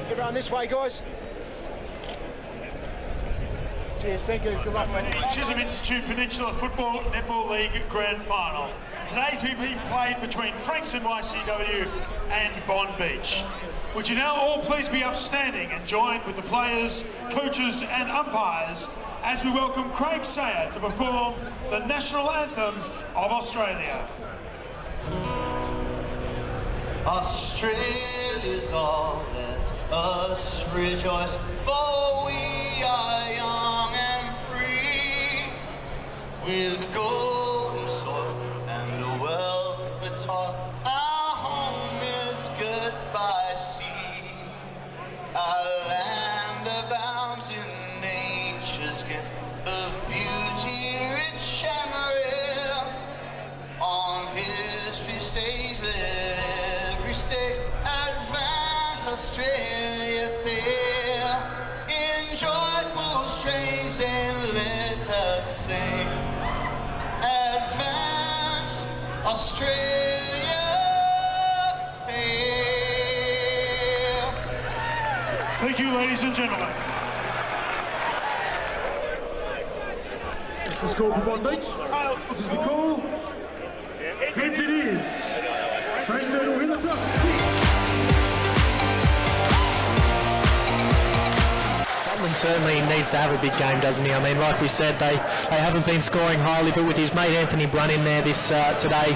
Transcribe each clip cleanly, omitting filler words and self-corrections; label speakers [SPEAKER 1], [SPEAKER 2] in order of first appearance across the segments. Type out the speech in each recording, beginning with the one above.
[SPEAKER 1] Everyone this way, guys. Cheers, thank you. Good luck, mate.
[SPEAKER 2] Chisholm Institute Peninsula Football Netball League Grand Final. Today's being played between Frankston YCW and Bond Beach. Would you now all please be upstanding and join with the players, coaches and umpires as we welcome Craig Sayer to perform the National Anthem of Australia.
[SPEAKER 3] Australia's all, let us rejoice, for we are young and free, with golden soil and a wealth of toil. Our home is goodbye sea, our land abounds in nature's gift of beauty rich and rare. On history stage, let every state advance, Australia fair. In joyful strains, and let us sing. Advance, Australia fair.
[SPEAKER 2] Thank you, ladies and gentlemen.
[SPEAKER 4] This is call for Bond Beach. This is the call. Heads it is. Frankston will win the toss.
[SPEAKER 5] Certainly needs to have a big game, doesn't he? I mean, like we said, they haven't been scoring highly, but with his mate Anthony Brunn in there this today,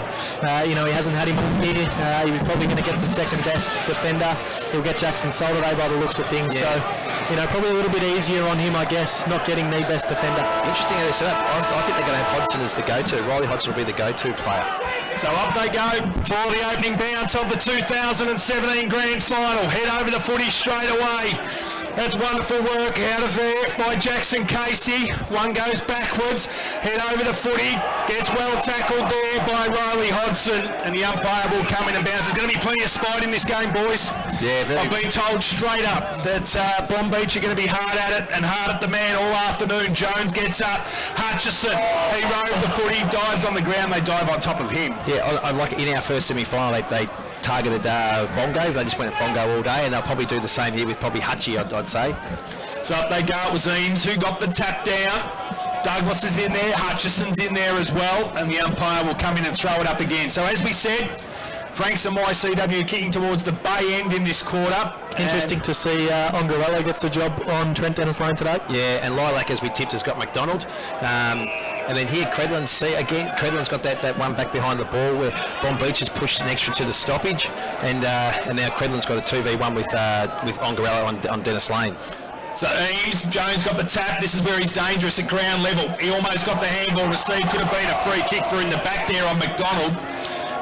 [SPEAKER 5] he hasn't had him all year. He was probably going to get the second best defender. He'll get Jackson Sol today by the looks of things. Yeah. So, probably a little bit easier on him, I guess, not getting the best defender.
[SPEAKER 6] Interesting how they set up. I think they're going to have Hodgson as the go-to. Riley Hodgson will be the go-to player.
[SPEAKER 7] So up they go for the opening bounce of the 2017 Grand Final. Head over the footy straight away. That's wonderful work out of there by Jackson Casey. One goes backwards. Head over the footy. Gets well tackled there by Riley Hodgson. And the umpire will come in and bounce. There's going to be plenty of spite in this game, boys.
[SPEAKER 6] Yeah,
[SPEAKER 7] I've been told straight up that Bond Beach are going to be hard at it and hard at the man all afternoon. Jones gets up. Hutchison, he rode the footy, dives on the ground. They dive on top of him.
[SPEAKER 6] Yeah, I like in our first semi-final, they targeted Bongo. They just went at Bongo all day, and they'll probably do the same here with probably Hutchie, I'd say.
[SPEAKER 7] So up they go. It was Eames who got the tap down. Douglas is in there. Hutchison's in there as well, and the umpire will come in and throw it up again. So as we said, Frankston YCW kicking towards the bay end in this quarter.
[SPEAKER 5] Interesting to see Ongarello gets the job on Trent Dennis Lane today.
[SPEAKER 6] Yeah, and Lilac, as we tipped, has got McDonald. And then here, Credlin's got that one back behind the ball where Bond Beach has pushed an extra to the stoppage, and now Credlin's got a 2v1 with Ongarello on Dennis Lane.
[SPEAKER 7] So Eames, Jones got the tap. This is where he's dangerous at ground level. He almost got the handball received. Could have been a free kick for in the back there on McDonald.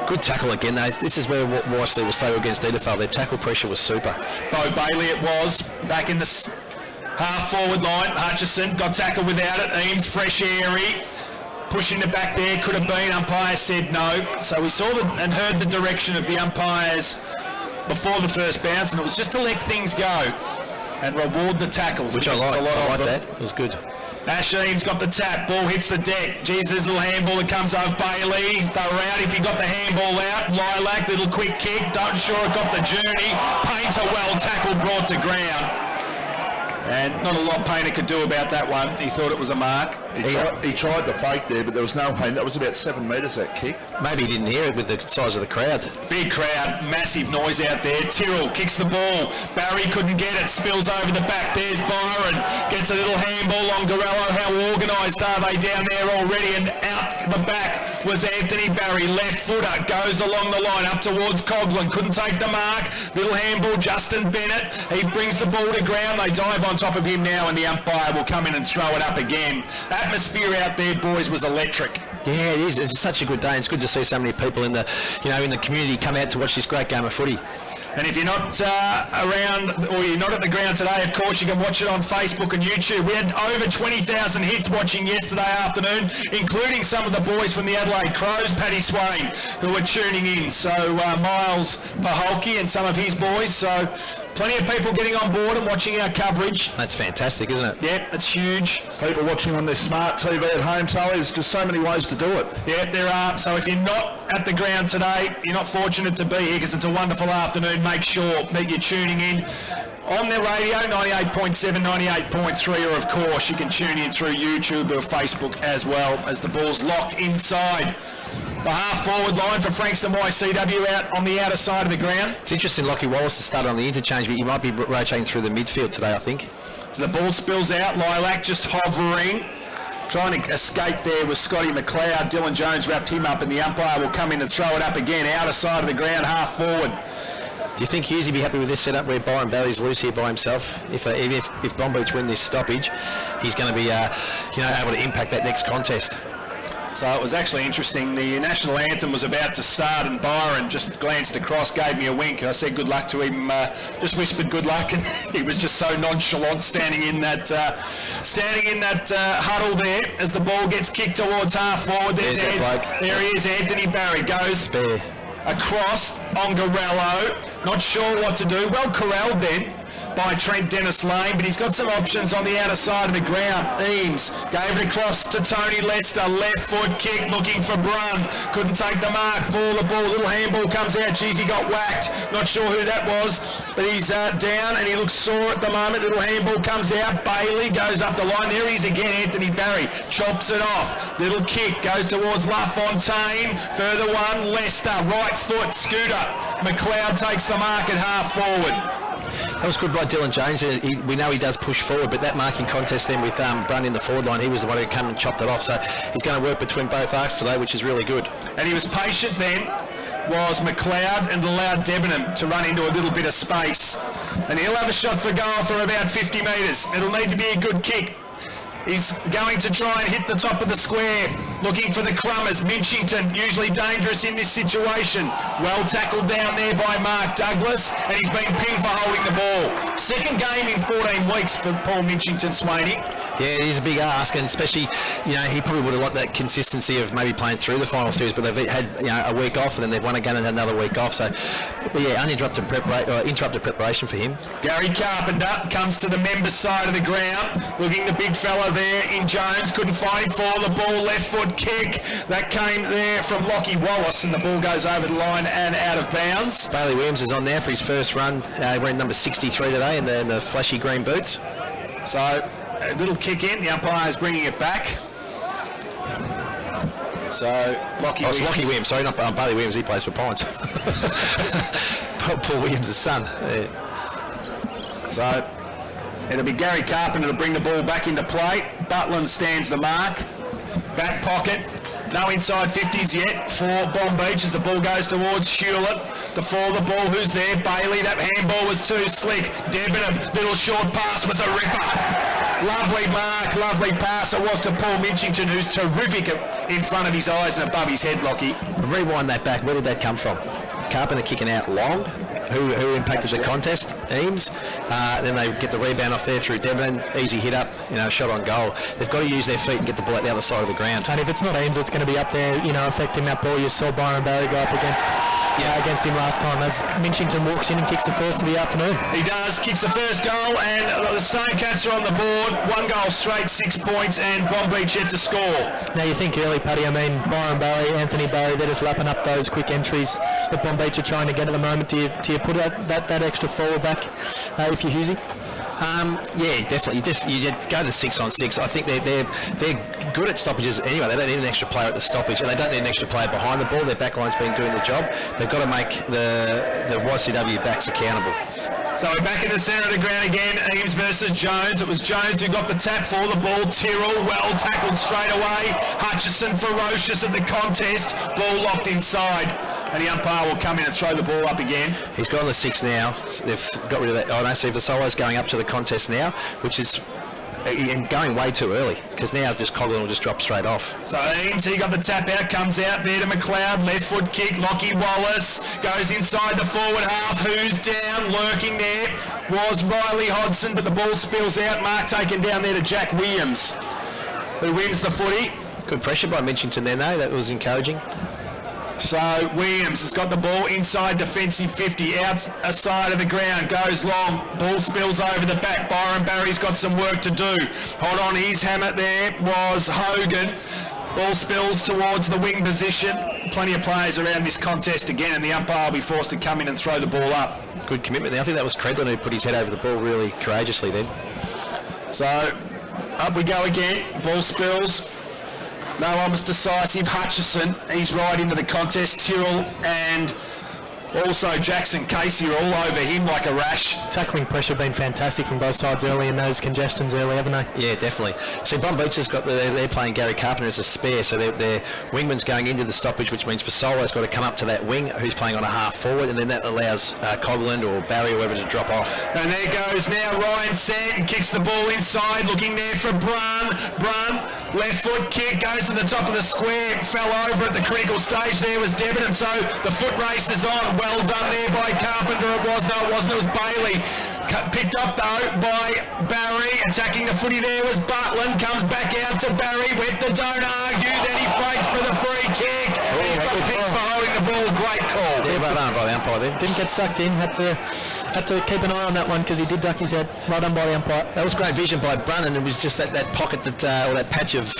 [SPEAKER 6] Good tackle again, though. This is where Worsley was so against Edithvale. Their tackle pressure was super.
[SPEAKER 7] Bo Bailey it was, back in the half-forward line. Hutchison got tackled without it. Eames, fresh airy. Pushing it back there, could have been. Umpire said no. So we saw and heard the direction of the umpires before the first bounce, and it was just to let things go and reward the tackles.
[SPEAKER 6] Which I like that. It was good.
[SPEAKER 7] Asheem's got the tap, ball hits the deck. Geez, there's a little handball that comes over Bailey. They're out if he got the handball out. Lilac, little quick kick, not sure it got the journey. Painter well tackled, brought to ground. And not a lot Painter could do about that one. He thought it was a mark.
[SPEAKER 8] He tried the fake there, but there was no pain. That was about 7 metres, that kick.
[SPEAKER 6] Maybe he didn't hear it with the size of the crowd.
[SPEAKER 7] Big crowd, massive noise out there. Tyrrell kicks the ball. Barry couldn't get it, spills over the back. There's Byron, gets a little handball on Garello. How organised are they down there already? And out the back was Anthony Barry. Left footer, goes along the line up towards Coghlan. Couldn't take the mark. Little handball, Justin Bennett. He brings the ball to ground. They dive on top of him now, and the umpire will come in and throw it up again. Atmosphere out there, boys, was electric.
[SPEAKER 6] Yeah, it is. It's such a good day. It's good to see so many people in the community come out to watch this great game of footy.
[SPEAKER 7] And if you're not around, or you're not at the ground today, of course, you can watch it on Facebook and YouTube. We had over 20,000 hits watching yesterday afternoon, including some of the boys from the Adelaide Crows, Paddy Swain, who were tuning in. So Miles Paholke and some of his boys. So plenty of people getting on board and watching our coverage.
[SPEAKER 6] That's fantastic, isn't it?
[SPEAKER 7] Yep, that's huge.
[SPEAKER 8] People watching on their smart TV at home, Tully, there's just so many ways to do it.
[SPEAKER 7] Yep, there are. So if you're not at the ground today, you're not fortunate to be here because it's a wonderful afternoon. Make sure that you're tuning in on the radio, 98.7, 98.3, or of course you can tune in through YouTube or Facebook as well as the ball's locked inside the half-forward line for Frankston YCW out on the outer side of the ground.
[SPEAKER 6] It's interesting, Lockie Wallace has started on the interchange, but you might be rotating through the midfield today, I think.
[SPEAKER 7] So the ball spills out, Lilac just hovering, trying to escape there with Scotty McLeod. Dylan Jones wrapped him up and the umpire will come in and throw it up again, outer side of the ground, half-forward.
[SPEAKER 6] Do you think Hughes would be happy with this setup where Byron Barry's loose here by himself? If Bomb Beach win this stoppage, he's going to be able to impact that next contest.
[SPEAKER 7] So it was actually interesting. The national anthem was about to start and Byron just glanced across, gave me a wink. I said good luck to him, just whispered good luck, and he was just so nonchalant standing in that huddle there as the ball gets kicked towards half forward. There he is, Anthony Barry goes across on Garello. Not sure what to do. Well corralled then by Trent Dennis Lane, but he's got some options on the outer side of the ground. Eames gave it across to Tony Lester, left foot kick, looking for Brun, couldn't take the mark for the ball, little handball comes out, geez, he got whacked, not sure who that was, but he's down and he looks sore at the moment. Little handball comes out, Bailey goes up the line, there he is again, Anthony Barry chops it off, little kick goes towards LaFontaine, further one, Lester, right foot, Scooter, McLeod takes the mark at half forward.
[SPEAKER 6] That was good by Dylan Jones. We know he does push forward, but that marking contest then with Brun in the forward line, he was the one who came and chopped it off. So he's going to work between both arcs today, which is really good.
[SPEAKER 7] And he was patient then, was McLeod, and allowed Debenham to run into a little bit of space. And he'll have a shot for goal from about 50 metres. It'll need to be a good kick. He's going to try and hit the top of the square, looking for the Crummers. Minchington, usually dangerous in this situation. Well tackled down there by Mark Douglas, and he's been pinged for holding the ball. Second game in 14 weeks for Paul Minchington, Swaney.
[SPEAKER 6] Yeah, it is a big ask, and especially, he probably would have liked that consistency of maybe playing through the final series, but they've had a week off, and then they've won again and had another week off. So, but yeah, interrupted preparation for him.
[SPEAKER 7] Gary Carpenter comes to the members' side of the ground, looking the big fella there in Jones, couldn't find him for the ball, left foot kick, that came there from Lockie Wallace, and the ball goes over the line and out of bounds.
[SPEAKER 6] Bailey Williams is on there for his first run, wearing number 63 today in the flashy green boots.
[SPEAKER 7] So, a little kick in, the umpire's bringing it back. So, Lockie
[SPEAKER 6] Williams, sorry, not Bailey Williams, he plays for Pines. Paul Williams' son. Yeah.
[SPEAKER 7] So, it'll be Gary Carpenter to bring the ball back into play. Butland stands the mark. Back pocket. No inside 50s yet for Bomb Beach as the ball goes towards Hewlett. For the ball, who's there? Bailey, that handball was too slick. Debenham, little short pass was a ripper. Lovely mark, lovely pass it was to Paul Minchington, who's terrific in front of his eyes and above his head, Lockie.
[SPEAKER 6] Rewind that back, where did that come from? Carpenter kicking out long, who impacted the contest, Eames. Then they get the rebound off there through Debenham, easy hit up, shot on goal. They've got to use their feet and get the ball out the other side of the ground.
[SPEAKER 5] And if it's not Eames, it's going to be up there, affecting that ball. You saw Byron Barry go up against him last time as Minchington walks in and kicks the first of the afternoon.
[SPEAKER 7] He does, kicks the first goal, and the Stonecats are on the board. 1 goal straight, 6 points, and Bomb Beach yet to score.
[SPEAKER 5] Now you think early, Paddy, Byron Barry, Anthony Barry, they're just lapping up those quick entries that Bomb Beach are trying to get at the moment. Do you put that extra forward back if you're Husey?
[SPEAKER 6] Yeah, definitely. You go to 6 on 6. I think they're good at stoppages anyway. They don't need an extra player at the stoppage, and they don't need an extra player behind the ball. Their backline's been doing the job. They've got to make the YCW backs accountable.
[SPEAKER 7] So we're back in the centre of the ground again, Eames versus Jones. It was Jones who got the tap for the ball. Tyrrell well tackled straight away. Hutchison ferocious at the contest. Ball locked inside. And the umpire will come in and throw the ball up again.
[SPEAKER 6] He's got on the 6 now. They've got rid of that. Oh no, see if the solo's going up to the contest now, which is and going way too early, because now just Coghlan will just drop straight off.
[SPEAKER 7] So Eames, he got the tap out, comes out there to McLeod, left foot kick, Lockie Wallace goes inside the forward half. Who's down? Lurking there was Riley Hodson, but the ball spills out. Mark taken down there to Jack Williams, who wins the footy.
[SPEAKER 6] Good pressure by Mitchington there, though. That was encouraging.
[SPEAKER 7] So Williams has got the ball inside defensive 50, outside of the ground, goes long, ball spills over the back. Byron Barry's got some work to do. Hold on, his hammer there was Hogan. Ball spills towards the wing position. Plenty of players around this contest again, and the umpire will be forced to come in and throw the ball up.
[SPEAKER 6] Good commitment there. I think that was Credlin who put his head over the ball really courageously then.
[SPEAKER 7] So up we go again, ball spills. No one was decisive. Hutchison, he's right into the contest. Tyrrell and also Jackson Casey are all over him like a rash.
[SPEAKER 5] Tackling pressure been fantastic from both sides early in those congestions early, haven't they?
[SPEAKER 6] Yeah, definitely. See, Bon Beach has got they're playing Gary Carpenter as a spare, so their wingman's going into the stoppage, which means Fasolo's got to come up to that wing, who's playing on a half forward, and then that allows Cogland or Barry or whoever to drop off.
[SPEAKER 7] And there goes now Ryan Santon, kicks the ball inside, looking there for Brun. Left foot kick, goes to the top of the square, fell over at the critical stage. There was Debenham, so the foot race is on. Well done there by Carpenter. It wasn't. It was Bailey. Picked up though by Barry. Attacking the footy there was Butland. Comes back out to Barry. Webster don't argue. Then he fights for the free kick. He's got picked for holding the ball. Great call.
[SPEAKER 6] Yeah, well done by the umpire there.
[SPEAKER 5] Didn't get sucked in. Had to keep an eye on that one because he did duck his head. Well done by the umpire.
[SPEAKER 6] That was great vision by Brunnan. It was just that pocket that or that patch of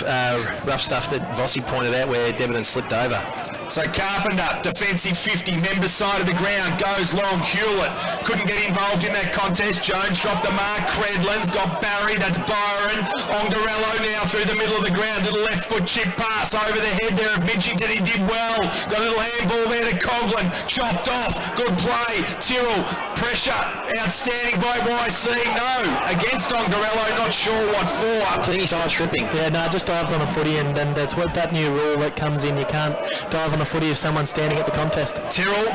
[SPEAKER 6] rough stuff that Vossi pointed out where Debenham slipped over.
[SPEAKER 7] So Carpenter, defensive 50, member side of the ground, goes long. Hewlett couldn't get involved in that contest. Jones dropped the mark. Credlin's got Barry, that's Byron. Ongarello now through the middle of the ground. Little left foot chip pass over the head there of Mitchington. He did well. Got a little handball there to Coghlan. Chopped off. Good play. Tyrrell, pressure. Outstanding by YC. No. Against Ongarello, not sure what for.
[SPEAKER 6] I think he's tripping.
[SPEAKER 5] Yeah, no, just dived on a footy and that's what that new rule that comes in. You can't dive on a footy if someone's standing at the contest.
[SPEAKER 7] Tyrrell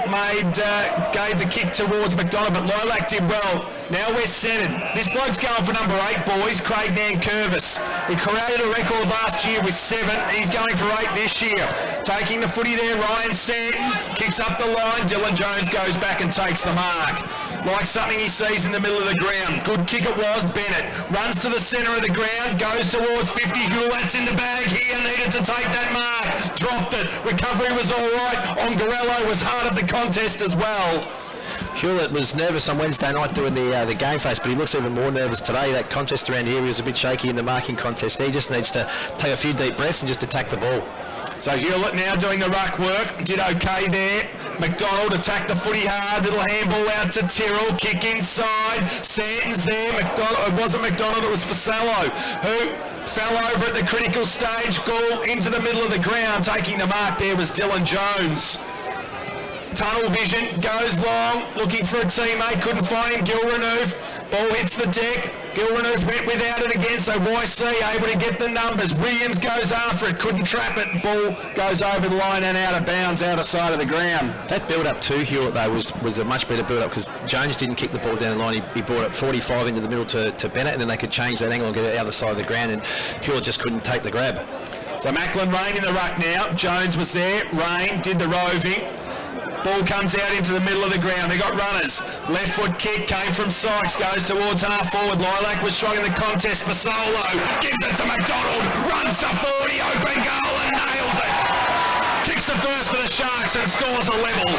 [SPEAKER 7] gave the kick towards McDonald, but Lilac did well. Now we're centred. This bloke's going for number 8, boys, Craig Nankervis. He created a record last year with 7. He's going for 8 this year. Taking the footy there, Ryan Santon kicks up the line. Dylan Jones goes back and takes the mark. Like something he sees in the middle of the ground. Good kick it was. Bennett runs to the centre of the ground, goes towards 50. Hewlett's in the bag here, needed to take that mark. Dropped it. Recovery was all right. Ongarello was hard at the contest as well.
[SPEAKER 6] Hewlett was nervous on Wednesday night doing the game face, but he looks even more nervous today. That contest around here, he was a bit shaky in the marking contest. He just needs to take a few deep breaths and just attack the ball.
[SPEAKER 7] So Hewlett now doing the ruck work, did okay there. McDonald attacked the footy hard, little handball out to Tyrrell, kick inside. Santon's there, it wasn't McDonald, it was Fasolo, who fell over at the critical stage. Goal into the middle of the ground, taking the mark there was Dylan Jones. Tunnel vision, goes long, looking for a teammate, couldn't find him. Gilrenoof, ball hits the deck. Gilrenoof went without it again, so YC able to get the numbers. Williams goes after it, couldn't trap it. Ball goes over the line and out of bounds, out of sight of the ground.
[SPEAKER 6] That build-up to Hewlett, though, was a much better build-up because Jones didn't kick the ball down the line. He brought it 45 into the middle to Bennett, and then they could change that angle and get it out the side of the ground, and Hewlett just couldn't take the grab.
[SPEAKER 7] So Macklin Rain in the ruck now. Jones was there. Rain did the roving. Ball comes out into the middle of the ground. They got runners. Left foot kick came from Sykes. Goes towards half forward. Lilac was strong in the contest for Solo. Gives it to McDonald. Runs to 40. Open goal and nails it. Kicks the first for the Sharks and scores a level.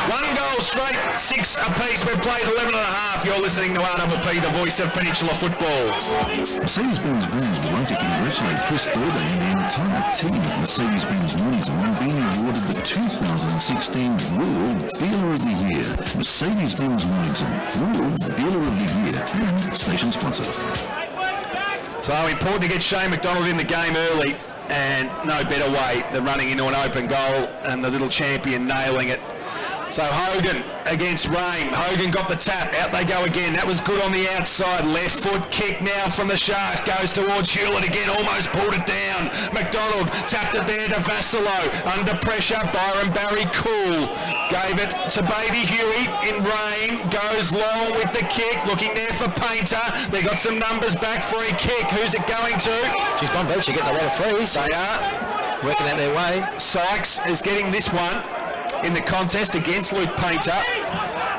[SPEAKER 7] 1 goal straight, 6 apiece. We've played 11 and a half. You're listening to RPP, the voice of Peninsula football.
[SPEAKER 9] Mercedes-Benz Vans would like to congratulate Chris Thornton and the entire team at Mercedes-Benz Mornington on being awarded the 2016 World Dealer of the Year. Mercedes-Benz Mornington, World Dealer of the Year and station sponsor.
[SPEAKER 7] So important to get Shane McDonald in the game early, and no better way than running into an open goal and the little champion nailing it. So Hogan against Rain. Hogan got the tap. Out they go again. That was good on the outside. Left foot kick now from the Sharks. Goes towards Hewlett again. Almost pulled it down. McDonald tapped it there to Vassilo. Under pressure. Byron Barry cool. Gave it to Baby Huey in Rain. Goes long with the kick. Looking there for Painter. They got some numbers back. Free kick. Who's it going to?
[SPEAKER 6] She's Bon Beach. You're getting a lot of frees.
[SPEAKER 7] They are.
[SPEAKER 6] Working out their way.
[SPEAKER 7] Sykes is getting this one in the contest against Luke Painter.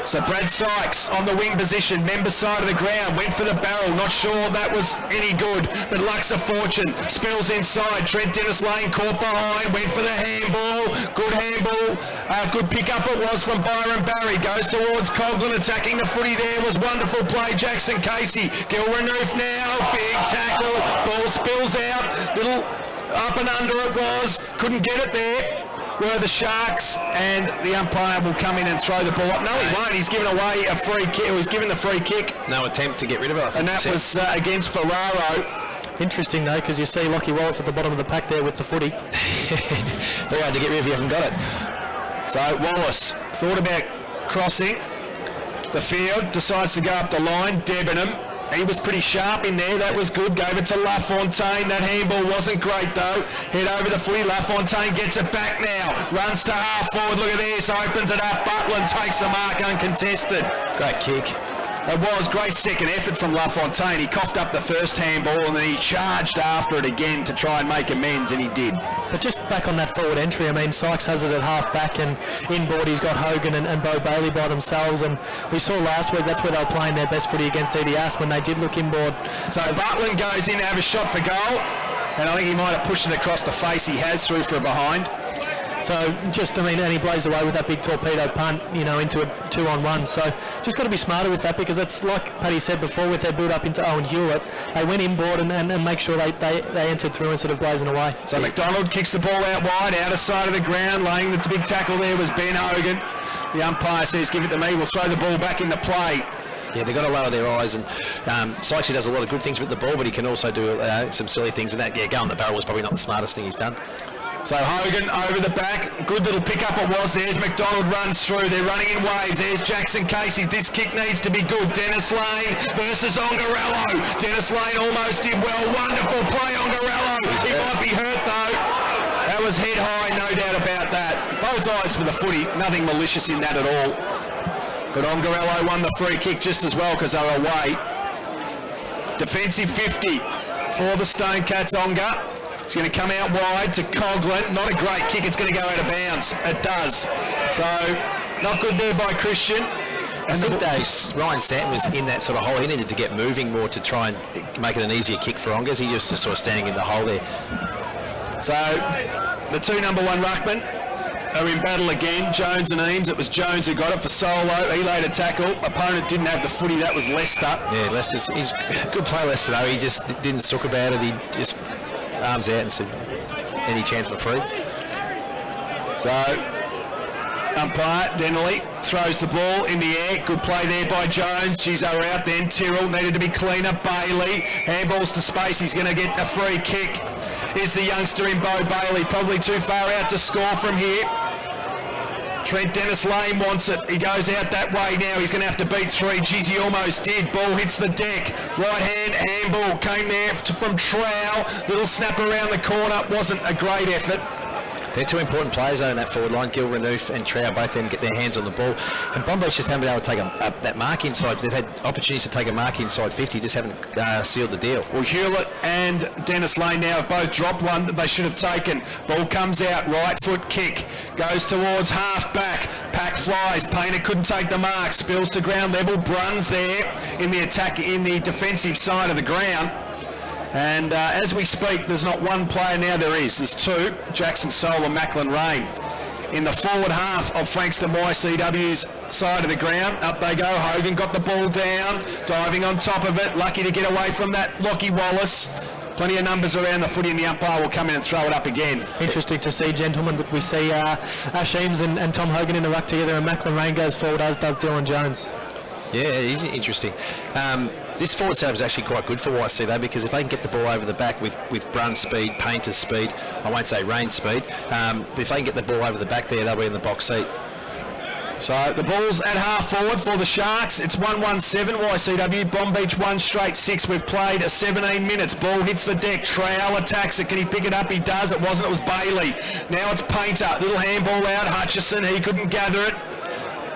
[SPEAKER 7] So Brad Sykes on the wing position, member side of the ground, went for the barrel, not sure that was any good, but luck's a fortune, spills inside, Trent Dennis Lane caught behind, went for the handball, good pick up it was from Byron Barry, goes towards Coughlin, attacking the footy there, was wonderful play, Jackson Casey, Gil Renouf now, big tackle, ball spills out, little up and under it was, couldn't get it there. Were the Sharks, and the umpire will come in and throw the ball up. No, he won't. He's given away a free kick. He's given the free kick.
[SPEAKER 6] No attempt to get rid of it.
[SPEAKER 7] And that was against Ferraro.
[SPEAKER 5] Interesting though, because you see Lockie Wallace at the bottom of the pack there with the footy.
[SPEAKER 6] Very hard to get rid if you haven't got it.
[SPEAKER 7] So Wallace thought about crossing the field, decides to go up the line. Debenham. He was pretty sharp in there. That was good. Gave it to LaFontaine. That handball wasn't great though. Head over the footy. LaFontaine gets it back now. Runs to half forward. Look at this. Opens it up. Butland takes the mark uncontested.
[SPEAKER 6] Great kick.
[SPEAKER 7] It was great second effort from LaFontaine. He coughed up the first handball and then he charged after it again to try and make amends, and he did.
[SPEAKER 5] But just back on that forward entry, I mean, Sykes has it at half back, and inboard he's got Hogan and Bo Bailey by themselves, and we saw last week that's where they were playing their best footy against EDS when they did look inboard.
[SPEAKER 7] So Butland goes in to have a shot for goal, and I think he might have pushed it across the face. He has through for a behind.
[SPEAKER 5] So just, I mean, and he blows away with that big torpedo punt, you know, into a 2-on-1. So just got to be smarter with that, because it's like Paddy said before with their build up into Owen Hewlett. They went inboard and make sure they entered through instead of blazing away.
[SPEAKER 7] So McDonald kicks the ball out wide, outer side of the ground, laying the big tackle there was Ben Hogan. The umpire says, give it to me, we'll throw the ball back into play.
[SPEAKER 6] Yeah, they've got to lower their eyes, and Sykes does a lot of good things with the ball, but he can also do some silly things, and that, going the barrel was probably not the smartest thing he's done.
[SPEAKER 7] So Hogan over the back, good little pick up it was. There's McDonald runs through, they're running in waves. There's Jackson Casey, this kick needs to be good. Dennis Lane versus Ongarello. Dennis Lane almost did well, wonderful play Ongarello. He might be hurt though. That was head high, no doubt about that. Both eyes for the footy, nothing malicious in that at all. But Ongarello won the free kick just as well because they were away. Defensive 50 for the Stone Cats. Ongar. It's going to come out wide to Coughlin. Not a great kick. It's going to go out of bounds. It does. So, not good there by Christian.
[SPEAKER 6] I think Ryan Stanton was in that sort of hole. He needed to get moving more to try and make it an easier kick for Ongas. He just sort of standing in the hole there.
[SPEAKER 7] So, the two number one ruckmen are in battle again. Jones and Eames. It was Jones who got it for Solo. He laid a tackle. Opponent didn't have the footy. That was Lester.
[SPEAKER 6] Yeah, he's a good play, Lester, though. He just didn't sook about it. He just arms out and said, any chance for free?
[SPEAKER 7] So, umpire Denley throws the ball in the air. Good play there by Jones. She's out then. Tyrrell needed to be cleaner. Bailey. Handballs to space. He's going to get a free kick. Is the youngster in Bo Bailey. Probably too far out to score from here. Trent Dennis Lane wants it. He goes out that way now. He's going to have to beat three. Geez, he almost did. Ball hits the deck. Right hand handball came there from Trow. Little snap around the corner. Wasn't a great effort.
[SPEAKER 6] They're two important players though in that forward line. Gil Renouf and Trow, both of them get their hands on the ball. And Bombay just haven't been able to take that mark inside. They've had opportunities to take a mark inside 50, just haven't sealed the deal.
[SPEAKER 7] Well, Hewlett and Dennis Lane now have both dropped one that they should have taken. Ball comes out, right foot kick. Goes towards half back. Pack flies. Painter couldn't take the mark. Spills to ground level. Bruns there in the attack, in the defensive side of the ground. And as we speak, there's not one player now, there's two, Jackson Soul and Macklin Rain. In the forward half of Frankston YCW's side of the ground, up they go, Hogan got the ball down, diving on top of it, lucky to get away from that Lockie Wallace. Plenty of numbers around the footy, and the umpire will come in and throw it up again.
[SPEAKER 5] Interesting to see, gentlemen, that we see Ash Eames and Tom Hogan in the ruck together, and Macklin Rain goes forward, as does Dylan Jones.
[SPEAKER 6] Yeah, he's interesting. This forward setup is actually quite good for YC though, because if they can get the ball over the back with Brun's speed, Painter's speed, I won't say Rain's speed, but if they can get the ball over the back there, they'll be in the box seat.
[SPEAKER 7] So the ball's at half forward for the Sharks. It's 1-1-7 YCW. Bomb Beach 1 straight 6. We've played 17 minutes. Ball hits the deck. Trowell attacks it. Can he pick it up? He does. It wasn't. It was Bailey. Now it's Painter. Little handball out. Hutchison. He couldn't gather it.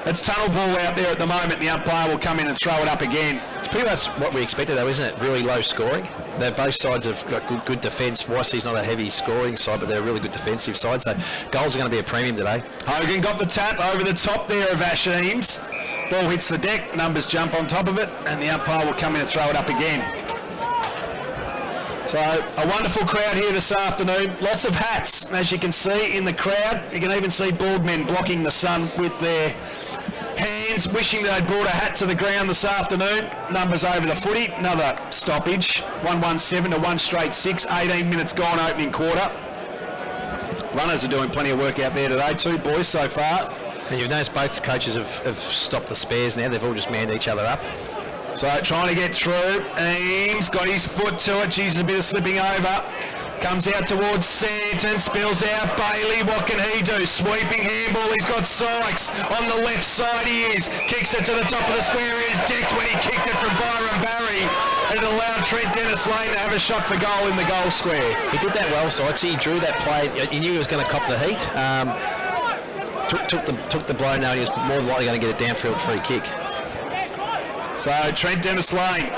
[SPEAKER 7] It's tunnel ball out there at the moment. The umpire will come in and throw it up again.
[SPEAKER 6] It's pretty much what we expected though, isn't it? Really low scoring. Both sides have got good defence. YC's not a heavy scoring side, but they're a really good defensive side, so goals are going to be a premium today.
[SPEAKER 7] Hogan got the tap over the top there of Asheem's. Ball hits the deck, numbers jump on top of it, and the umpire will come in and throw it up again. So a wonderful crowd here this afternoon. Lots of hats, as you can see in the crowd. You can even see bald men blocking the sun with their hands, wishing they'd brought a hat to the ground this afternoon. Numbers over the footy. Another stoppage. 1-1-7 to 1 straight 6. 18 minutes gone opening quarter. Runners are doing plenty of work out there today too, boys, so far.
[SPEAKER 6] And you've noticed both coaches have stopped the spares now. They've all just manned each other up.
[SPEAKER 7] So trying to get through. Eames got his foot to it. Geez, a bit of slipping over. Comes out towards Santon, spills out Bailey. What can he do? Sweeping handball. He's got Sykes on the left side. He is. Kicks it to the top of the square. He is decked when he kicked it from Byron Barry. It allowed Trent Dennis Lane to have a shot for goal in the goal square.
[SPEAKER 6] He did that well, Sykes. He drew that play. He knew he was going to cop the heat. Took the blow now. He was more than likely going to get a downfield free kick.
[SPEAKER 7] So Trent Dennis Lane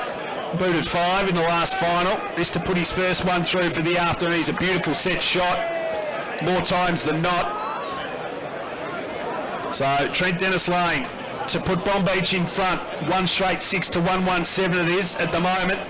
[SPEAKER 7] booted 5 in the last final. This to put his first one through for the afternoon. He's a beautiful set shot, more times than not. So Trent Dennis Lane to put Bomb Beach in front. 1 straight 6 to 1-1-7 it is at the moment.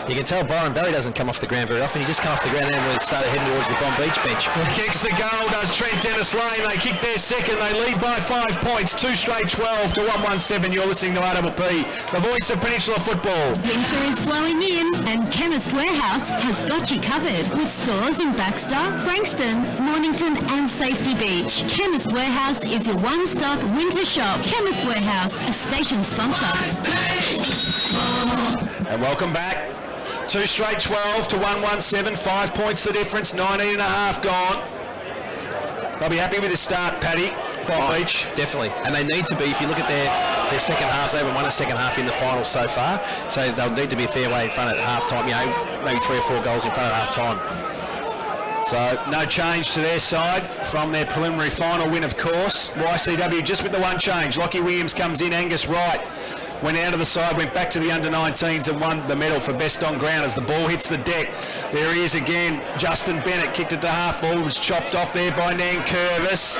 [SPEAKER 6] You can tell Byron Barry doesn't come off the ground very often. He just come off the ground and then started heading towards the Bomb Beach bench.
[SPEAKER 7] Kicks the goal, does Trent Dennis Lane. They kick their second. They lead by 5 points. 2 straight 12 to 1-1-7. You're listening to RPP, the voice of Peninsula football.
[SPEAKER 10] Winter is flowing in and Chemist Warehouse has got you covered with stores in Baxter, Frankston, Mornington and Safety Beach. Chemist Warehouse is your one-stop winter shop. Chemist Warehouse, a station sponsor.
[SPEAKER 7] And welcome back. 2 straight 12 to 1-1-7, 5 points the difference, 19 and a half gone. They'll be happy with this start, Paddy. Bomb Beach.
[SPEAKER 6] Definitely. And they need to be, if you look at their second halves, they haven't won a second half in the final so far, so they'll need to be a fair way in front at half-time, maybe 3 or 4 goals in front at half-time.
[SPEAKER 7] So no change to their side from their preliminary final win, of course. YCW just with the one change. Lockie Williams comes in, Angus Wright went out of the side, went back to the under-19s and won the medal for best on ground as the ball hits the deck. There he is again. Justin Bennett kicked it to half forward, was chopped off there by Nankervis.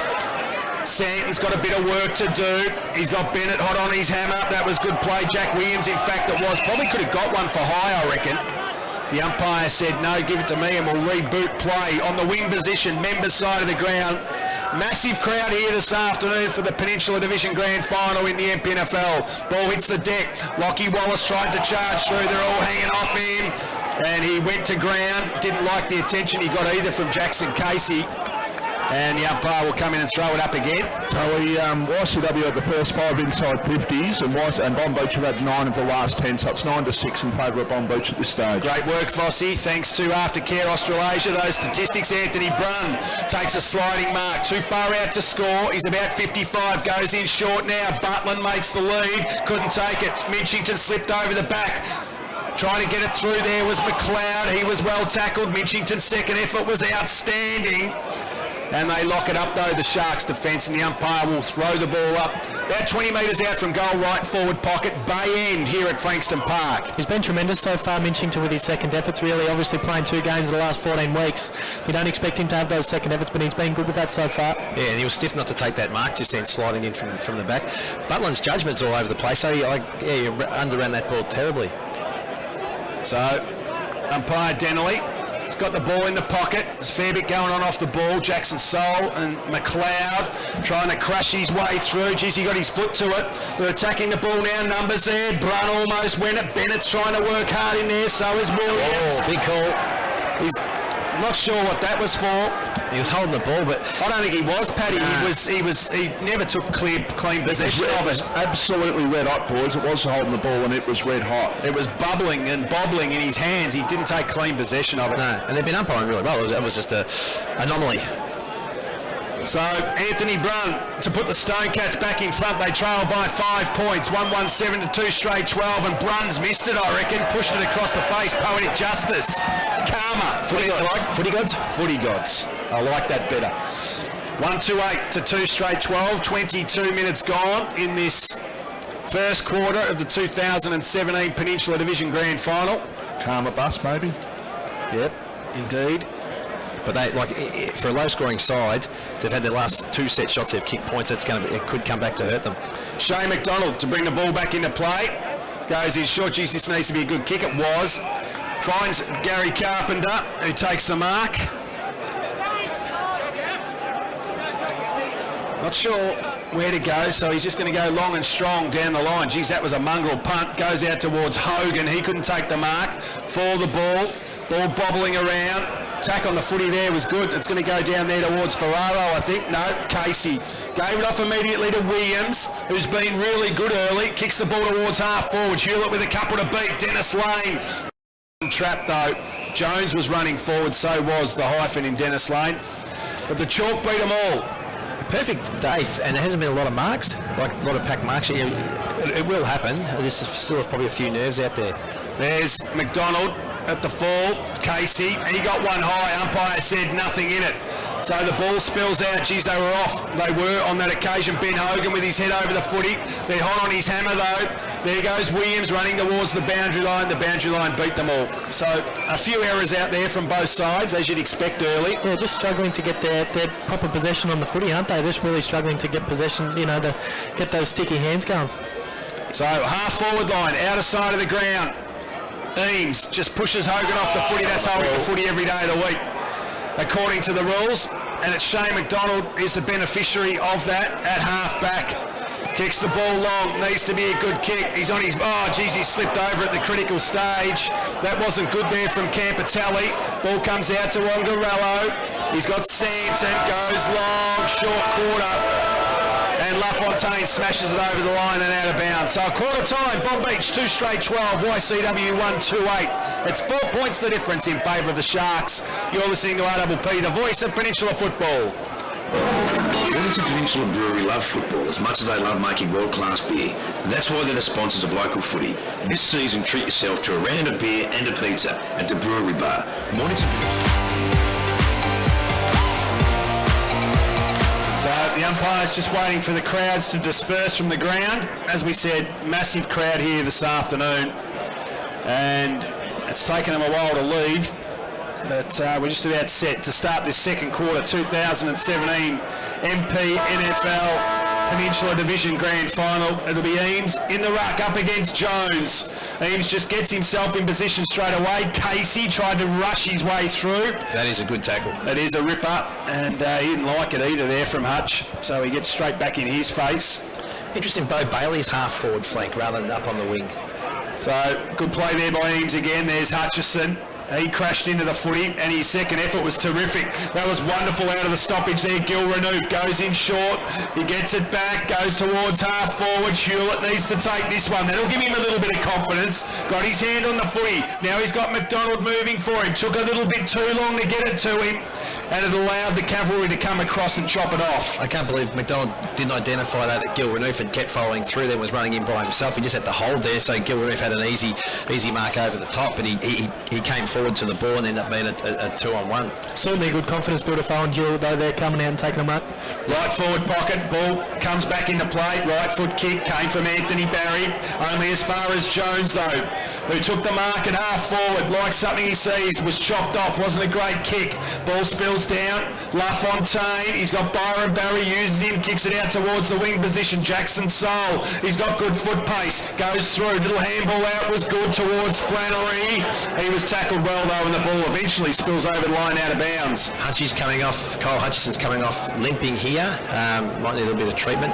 [SPEAKER 7] Santon's got a bit of work to do. He's got Bennett hot on his hammer. That was good play. Jack Williams, in fact, it was. Probably could have got one for high, I reckon. The umpire said, no, give it to me and we'll reboot play. On the wing position, members side of the ground. Massive crowd here this afternoon for the Peninsula Division Grand Final in the MPNFL. Ball hits the deck. Lockie Wallace tried to charge through. They're all hanging off him. And he went to ground. Didn't like the attention he got either from Jackson Casey. And the umpire will come in and throw it up again.
[SPEAKER 8] So YCW had the first 5 inside 50s and Bomb Beach have had 9 of the last 10, so it's 9-6 in favour of Bomb Beach at this stage.
[SPEAKER 7] Great work, Fossey. Thanks to Aftercare Australasia. Those statistics, Anthony Brunn takes a sliding mark. Too far out to score. He's about 55. Goes in short now. Butland makes the lead. Couldn't take it. Minchington slipped over the back. Trying to get it through there was McLeod. He was well tackled. Minchington's second effort was outstanding. And they lock it up though, the Sharks defence, and the umpire will throw the ball up about 20 metres out from goal, right forward pocket, Bay End here at Frankston Park.
[SPEAKER 5] He's been tremendous so far, Minchington, with his second efforts, really. Obviously playing 2 games in the last 14 weeks. You don't expect him to have those second efforts, but he's been good with that so far.
[SPEAKER 6] Yeah, and he was stiff not to take that mark, just then sliding in from the back. Butland's judgment's all over the place, so you underran that ball terribly.
[SPEAKER 7] So, umpire Denley. He's got the ball in the pocket. There's a fair bit going on off the ball. Jackson Soul and McLeod trying to crash his way through. Geez, he got his foot to it. They're attacking the ball now. Numbers there. Brunn almost went it. Bennett's trying to work hard in there. So is Williams.
[SPEAKER 6] Big call.
[SPEAKER 7] He's not sure what that was for.
[SPEAKER 6] He was holding the ball, but
[SPEAKER 7] I don't think he was, Paddy. He never took clean possession of it.
[SPEAKER 8] Absolutely red hot, boys. It was holding the ball and it was red hot.
[SPEAKER 7] It was bubbling and bobbling in his hands. He didn't take clean possession of it.
[SPEAKER 6] No, and they've been umpiring really well. It was just an anomaly.
[SPEAKER 7] So Anthony Brunn to put the Stonecats back in front. They trail by 5 points. 117 to 2 straight 12, and Brunn's missed it, I reckon. Pushed it across the face. Poetic justice. Karma. Footy gods? Footy gods. I like that better. 128 to 2 straight 12. 22 minutes gone in this first quarter of the 2017 Peninsula Division Grand Final.
[SPEAKER 8] Karma bus, maybe.
[SPEAKER 7] Yep, indeed.
[SPEAKER 6] But they, like, for a low-scoring side, they've had their last 2 set shots. They've kicked points. It could come back to hurt them.
[SPEAKER 7] Shane McDonald to bring the ball back into play. Goes in short. Geez, this needs to be a good kick. It was. Finds Gary Carpenter, who takes the mark. Not sure where to go, so he's just going to go long and strong down the line. Geez, that was a mongrel punt. Goes out towards Hogan. He couldn't take the mark for the ball. Ball bobbling around. Tack on the footy there was good. It's going to go down there towards Ferraro, I think. No, Casey. Gave it off immediately to Williams, who's been really good early. Kicks the ball towards half forward. Hewlett with a couple to beat. Dennis Lane. Trapped though. Jones was running forward, so was the hyphen in Dennis Lane. But the chalk beat them all.
[SPEAKER 6] A perfect day, and there hasn't been a lot of marks, like a lot of pack marks. It will happen. There's still probably a few nerves out there.
[SPEAKER 7] There's McDonald at the fall. Casey, he got one high. Umpire said nothing in it. So the ball spills out. Geez, they were off. They were on that occasion. Ben Hogan with his head over the footy. They're hot on his hammer though. There goes Williams running towards the boundary line. The boundary line beat them all. So a few errors out there from both sides, as you'd expect early.
[SPEAKER 5] Yeah, just struggling to get their proper possession on the footy, aren't they? Just really struggling to get possession, to get those sticky hands going.
[SPEAKER 7] So half forward line, outer side of the ground. Eames just pushes Hogan off the footy. That's holding the footy every day of the week, according to the rules. And it's Shane McDonald is the beneficiary of that at half back. Kicks the ball long, needs to be a good kick. He's on his, he slipped over at the critical stage. That wasn't good there from Campitelli. Ball comes out to Ongarello. He's got Santon, goes long, short quarter. And LaFontaine smashes it over the line and out of bounds. So a quarter time, Bomb Beach 2 straight 12, YCW 128. It's 4 points the difference in favour of the Sharks. You're listening to RPP, the voice of Peninsula football.
[SPEAKER 9] Wellington Peninsula Brewery love football as much as they love making world-class beer. That's why they're the sponsors of local footy. This season, treat yourself to a round of beer and a pizza at the Brewery Bar.
[SPEAKER 7] So the umpire's just waiting for the crowds to disperse from the ground. As we said, massive crowd here this afternoon. And it's taken them a while to leave. But we're just about set to start this second quarter, 2017 MP NFL Peninsula Division Grand Final. It'll be Eames in the ruck up against Jones. Eames just gets himself in position straight away. Casey tried to rush his way through.
[SPEAKER 6] That is a good tackle.
[SPEAKER 7] It is a ripper, and he didn't like it either there from Hutch, so he gets straight back in his face.
[SPEAKER 6] Interesting, Bo Bailey's half forward flank rather than up on the wing.
[SPEAKER 7] So good play there by Eames again. There's Hutchison. He crashed into the footy and his second effort was terrific. That was wonderful out of the stoppage there. Gil Renouf goes in short. He gets it back, goes towards half forward. Hewlett needs to take this one. That'll give him a little bit of confidence. Got his hand on the footy. Now he's got McDonald moving for him. Took a little bit too long to get it to him. And it allowed the cavalry to come across and chop it off.
[SPEAKER 6] I can't believe McDonald didn't identify that Gil Renouf had kept following through there, was running in by himself. He just had to hold there, so Gil Renouf had an easy mark over the top, but he came forward to the ball and ended up being a 2-on-1.
[SPEAKER 5] Certainly a good confidence builder for Owen Hewlett though, there coming out and taking a mark.
[SPEAKER 7] Right forward pocket, ball comes back into play. Right foot kick came from Anthony Barry, only as far as Jones though, who took the mark at half forward, like something he sees, was chopped off, wasn't a great kick. Ball spills down, LaFontaine, he's got Byron Barry, uses him, kicks it out towards the wing position. Jackson Soul, he's got good foot pace, goes through, little handball out was good towards Flannery. He was tackled well though, and the ball eventually spills over the line out of bounds.
[SPEAKER 6] Hutchie's coming off, Kyle Hutchison's coming off limping here, might need a little bit of treatment.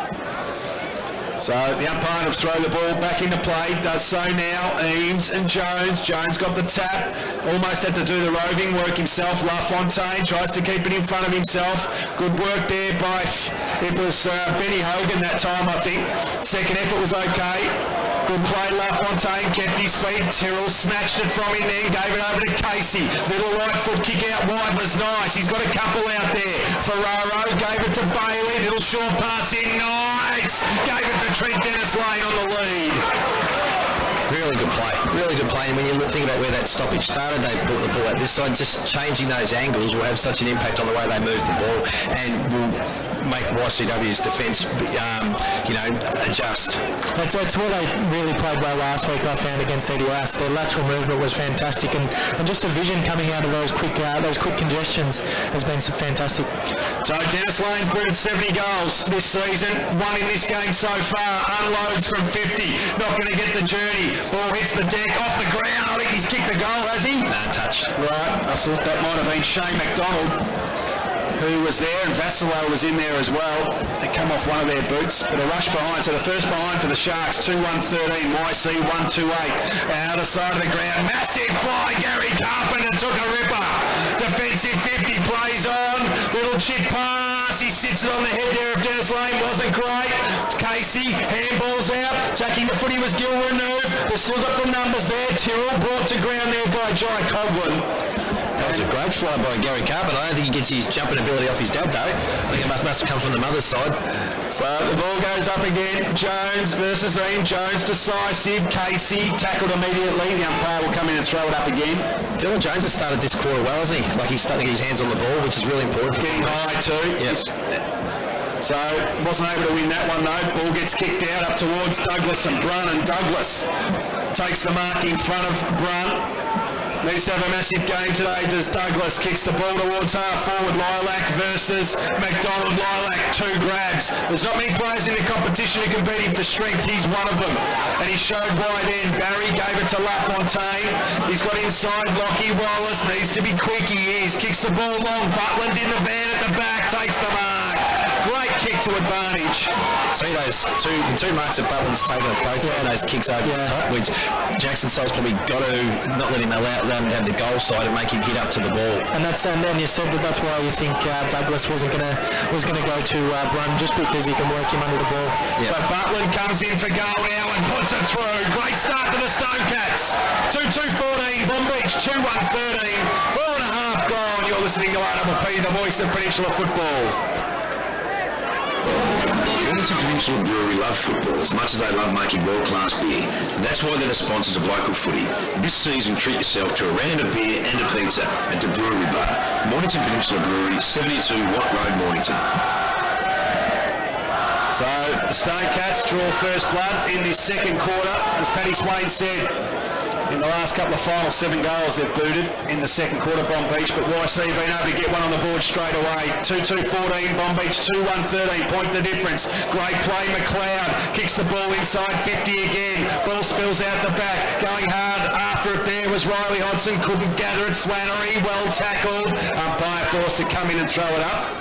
[SPEAKER 7] So the umpire will throw the ball back into play, does so now. Eames and Jones. Jones got the tap, almost had to do the roving work himself. LaFontaine tries to keep it in front of himself. Good work there by, it was Benny Hogan that time I think. Second effort was okay. Good play, LaFontaine kept his feet. Tyrrell snatched it from him then, gave it over to Casey. Little right foot kick out wide was nice. He's got a couple out there. Ferraro gave it to Bailey. Little short pass in, nice. Gave it to Trent Dennis Lane on the lead.
[SPEAKER 6] Really good play. Really good play. And when you think about where that stoppage started, they brought the ball out this side. Just changing those angles will have such an impact on the way they move the ball and will make YCW's defence, adjust.
[SPEAKER 5] That's what they really played well last week, I found, against EDS. Their lateral movement was fantastic, and just the vision coming out of those quick congestions has been fantastic.
[SPEAKER 7] So Dennis Lane's brought 70 goals this season, one in this game so far, unloads from 50, not going to get the journey. Ball hits the deck, off the ground. I think he's kicked the goal, has he?
[SPEAKER 6] No touch.
[SPEAKER 7] Right, I thought that might have been Shane McDonald who was there, and Vassilo was in there as well. They come off one of their boots, but a rush behind. So the first behind for the Sharks, 2-1-13, YC 1-2-8. Outer side of the ground, massive fly. Gary Carpenter took a ripper. Defensive 50 plays on. Little chip pass. He sits it on the head there of Dennis Lane. Wasn't great. Casey, handballs out. Taking the footy was Gil Renouve. They've still got the numbers there. Tyrrell brought to ground there by Jai Coghlan.
[SPEAKER 6] That was a great fly by Gary Carpenter. I don't think he gets his jumping ability off his dad though. I think it must have come from the mother's side.
[SPEAKER 7] So the ball goes up again. Jones versus Ian. Jones decisive. Casey tackled immediately. The umpire will come in and throw it up again.
[SPEAKER 6] Dylan Jones has started this quarter well, hasn't he? Like he's starting to get his hands on the ball, which is really important.
[SPEAKER 7] Getting high too.
[SPEAKER 6] Yes.
[SPEAKER 7] So wasn't able to win that one though. Ball gets kicked out up towards Douglas and Brun, and Douglas takes the mark in front of Brun. Needs to have a massive game today. Does Douglas? Kicks the ball towards half forward. Lilac versus McDonald. Lilac, 2 grabs. There's not many players in the competition who can beat him for strength. He's one of them. And he showed why then. Barry gave it to LaFontaine. He's got inside. Lockie Wallace needs to be quick. He is. Kicks the ball long. Butland in the van at the back. Takes the mark. Great kick to advantage.
[SPEAKER 6] See those two marks that Butland's taken off both those kicks over the top, which Jackson Soul's probably got to not let him allow them down the goal side and make him hit up to the ball.
[SPEAKER 5] And you said that's why you think Douglas was gonna go to Brun, just because he can work him under the ball.
[SPEAKER 7] Yep. So Butland comes in for goal now and puts it through. Great start to the Stonecats. 2-2-14, Bomb Beach 2-1-13, 4.5 gone. You're listening to RPP, the voice of Peninsula football.
[SPEAKER 9] Peninsula Brewery love football as much as they love making world-class beer. That's why they're the sponsors of local footy. This season, treat yourself to a round of beer and a pizza at the Brewery Bar. Mornington Peninsula Brewery, 72 Watt Road, Mornington.
[SPEAKER 7] So the Stonecats draw first blood in this second quarter. As Paddy Swain said, in the last couple of final 7 goals they've booted in the second quarter, Bomb Beach, but YC been able to get one on the board straight away. 2-2-14, Bomb Beach 2-1-13, point the difference. Great play, McLeod kicks the ball inside 50 again. Ball spills out the back, going hard after it there was Riley Hodson, couldn't gather it. Flannery, well tackled. Umpire forced to come in and throw it up.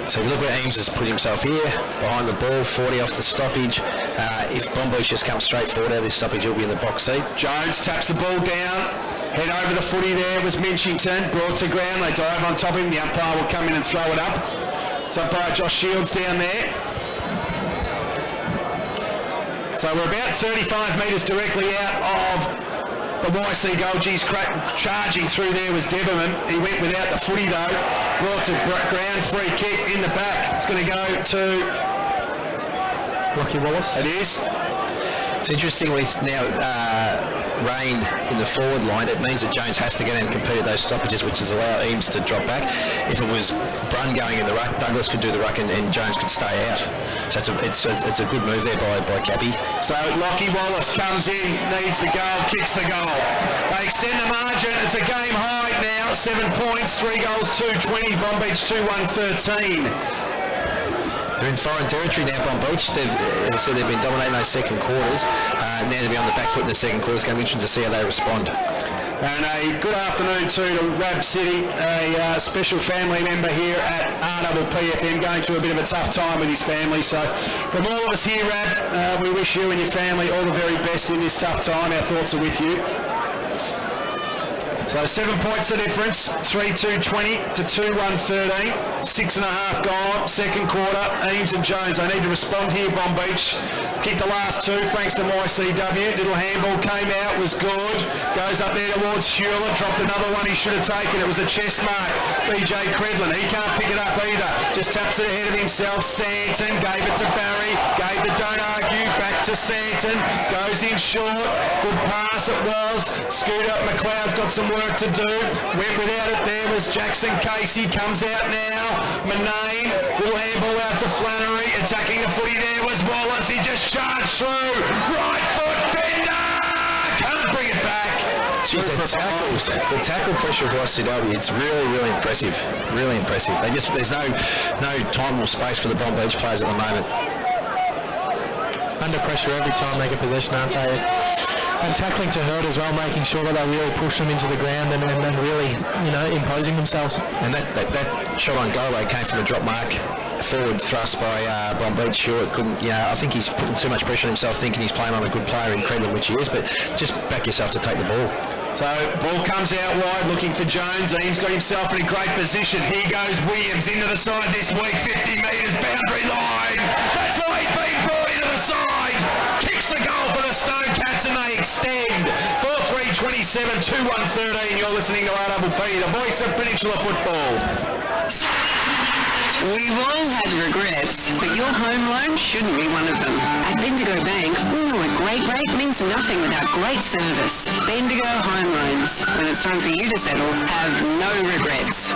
[SPEAKER 6] So if you look where Ames has put himself here, behind the ball, 40 off the stoppage. If Bombush just comes straight forward out of this stoppage, he'll be in the box seat.
[SPEAKER 7] Jones taps the ball down. Head over the footy there was Minchington, brought to ground. They dive on top of him. The umpire will come in and throw it up. It's umpire Josh Shields down there. So we're about 35 metres directly out of the YC goal. Geez, charging through there was Deberman. He went without the footy though. Brought to ground, free kick in the back. It's going to go to
[SPEAKER 5] Lockie Wallace.
[SPEAKER 7] It is.
[SPEAKER 6] It's interesting with now rain in the forward line. It means that Jones has to get in and compete at those stoppages, which is allow Eames to drop back. If it was Brun going in the ruck, Douglas could do the ruck and Jones could stay out. So it's a good move there by Cappy.
[SPEAKER 7] So Lockie Wallace comes in, needs the goal, kicks the goal. They extend the margin. It's a game high now. 7 points, 3 goals, 2-20. Bomb Beach 2-1-13.
[SPEAKER 6] They're in foreign territory now, Bomb Beach. They've been dominating those second quarters. Now to be on the back foot in the second quarter, it's going to be interesting to see how they respond.
[SPEAKER 7] And a good afternoon too to Rab City, a special family member here at RPPFM, going through a bit of a tough time with his family. So from all of us here, Rab, we wish you and your family all the very best in this tough time. Our thoughts are with you. So 7 points the difference, 3-2-20 to 2-1-13, 6.5 gone, second quarter, Eames and Jones, they need to respond here, Bomb Beach. Kicked the last two, Frankston YCW, little handball came out, was good, goes up there towards Hewlett, dropped another one he should have taken, it was a chest mark, BJ Credlin, he can't pick it up either, just taps it ahead of himself, Santon, gave it to Barry, gave the don't argue, back to Santon, goes in short, good pass it was, Scooter McLeod's got some work to do, went without it there was Jackson Casey, comes out now, Manane, little handball out to Flannery, attacking the footy there was Wallace, he just charged through, right foot bender, can't bring it back.
[SPEAKER 6] Jeez, the tackle pressure of YCW, it's really, really impressive. Really impressive. There's no time or space for the Bomb Beach players at the moment.
[SPEAKER 5] Under pressure every time they get possession, aren't they? And tackling to hurt as well, making sure that they really push them into the ground and really, imposing themselves.
[SPEAKER 6] And that shot on goal came from a drop mark, forward thrust by Bomb Beach. Sure, it couldn't. I think he's putting too much pressure on himself, thinking he's playing on a good player in Credlin, which he is. But just back yourself to take the ball.
[SPEAKER 7] So ball comes out wide, looking for Jones. Eames got himself in a great position. Here goes Williams into the side this week, 50 metres boundary line. That's why he's been brought into the side. Kicks the goal for the Stone Cats and they extend. 4-3-27, 2-1-13. You're listening to RPP, the voice of Peninsula football.
[SPEAKER 11] We've all had regrets, but your home loan shouldn't be one of them. At Bendigo Bank, we know a great rate means nothing without great service. Bendigo Home Loans. When it's time for you to settle, have no regrets.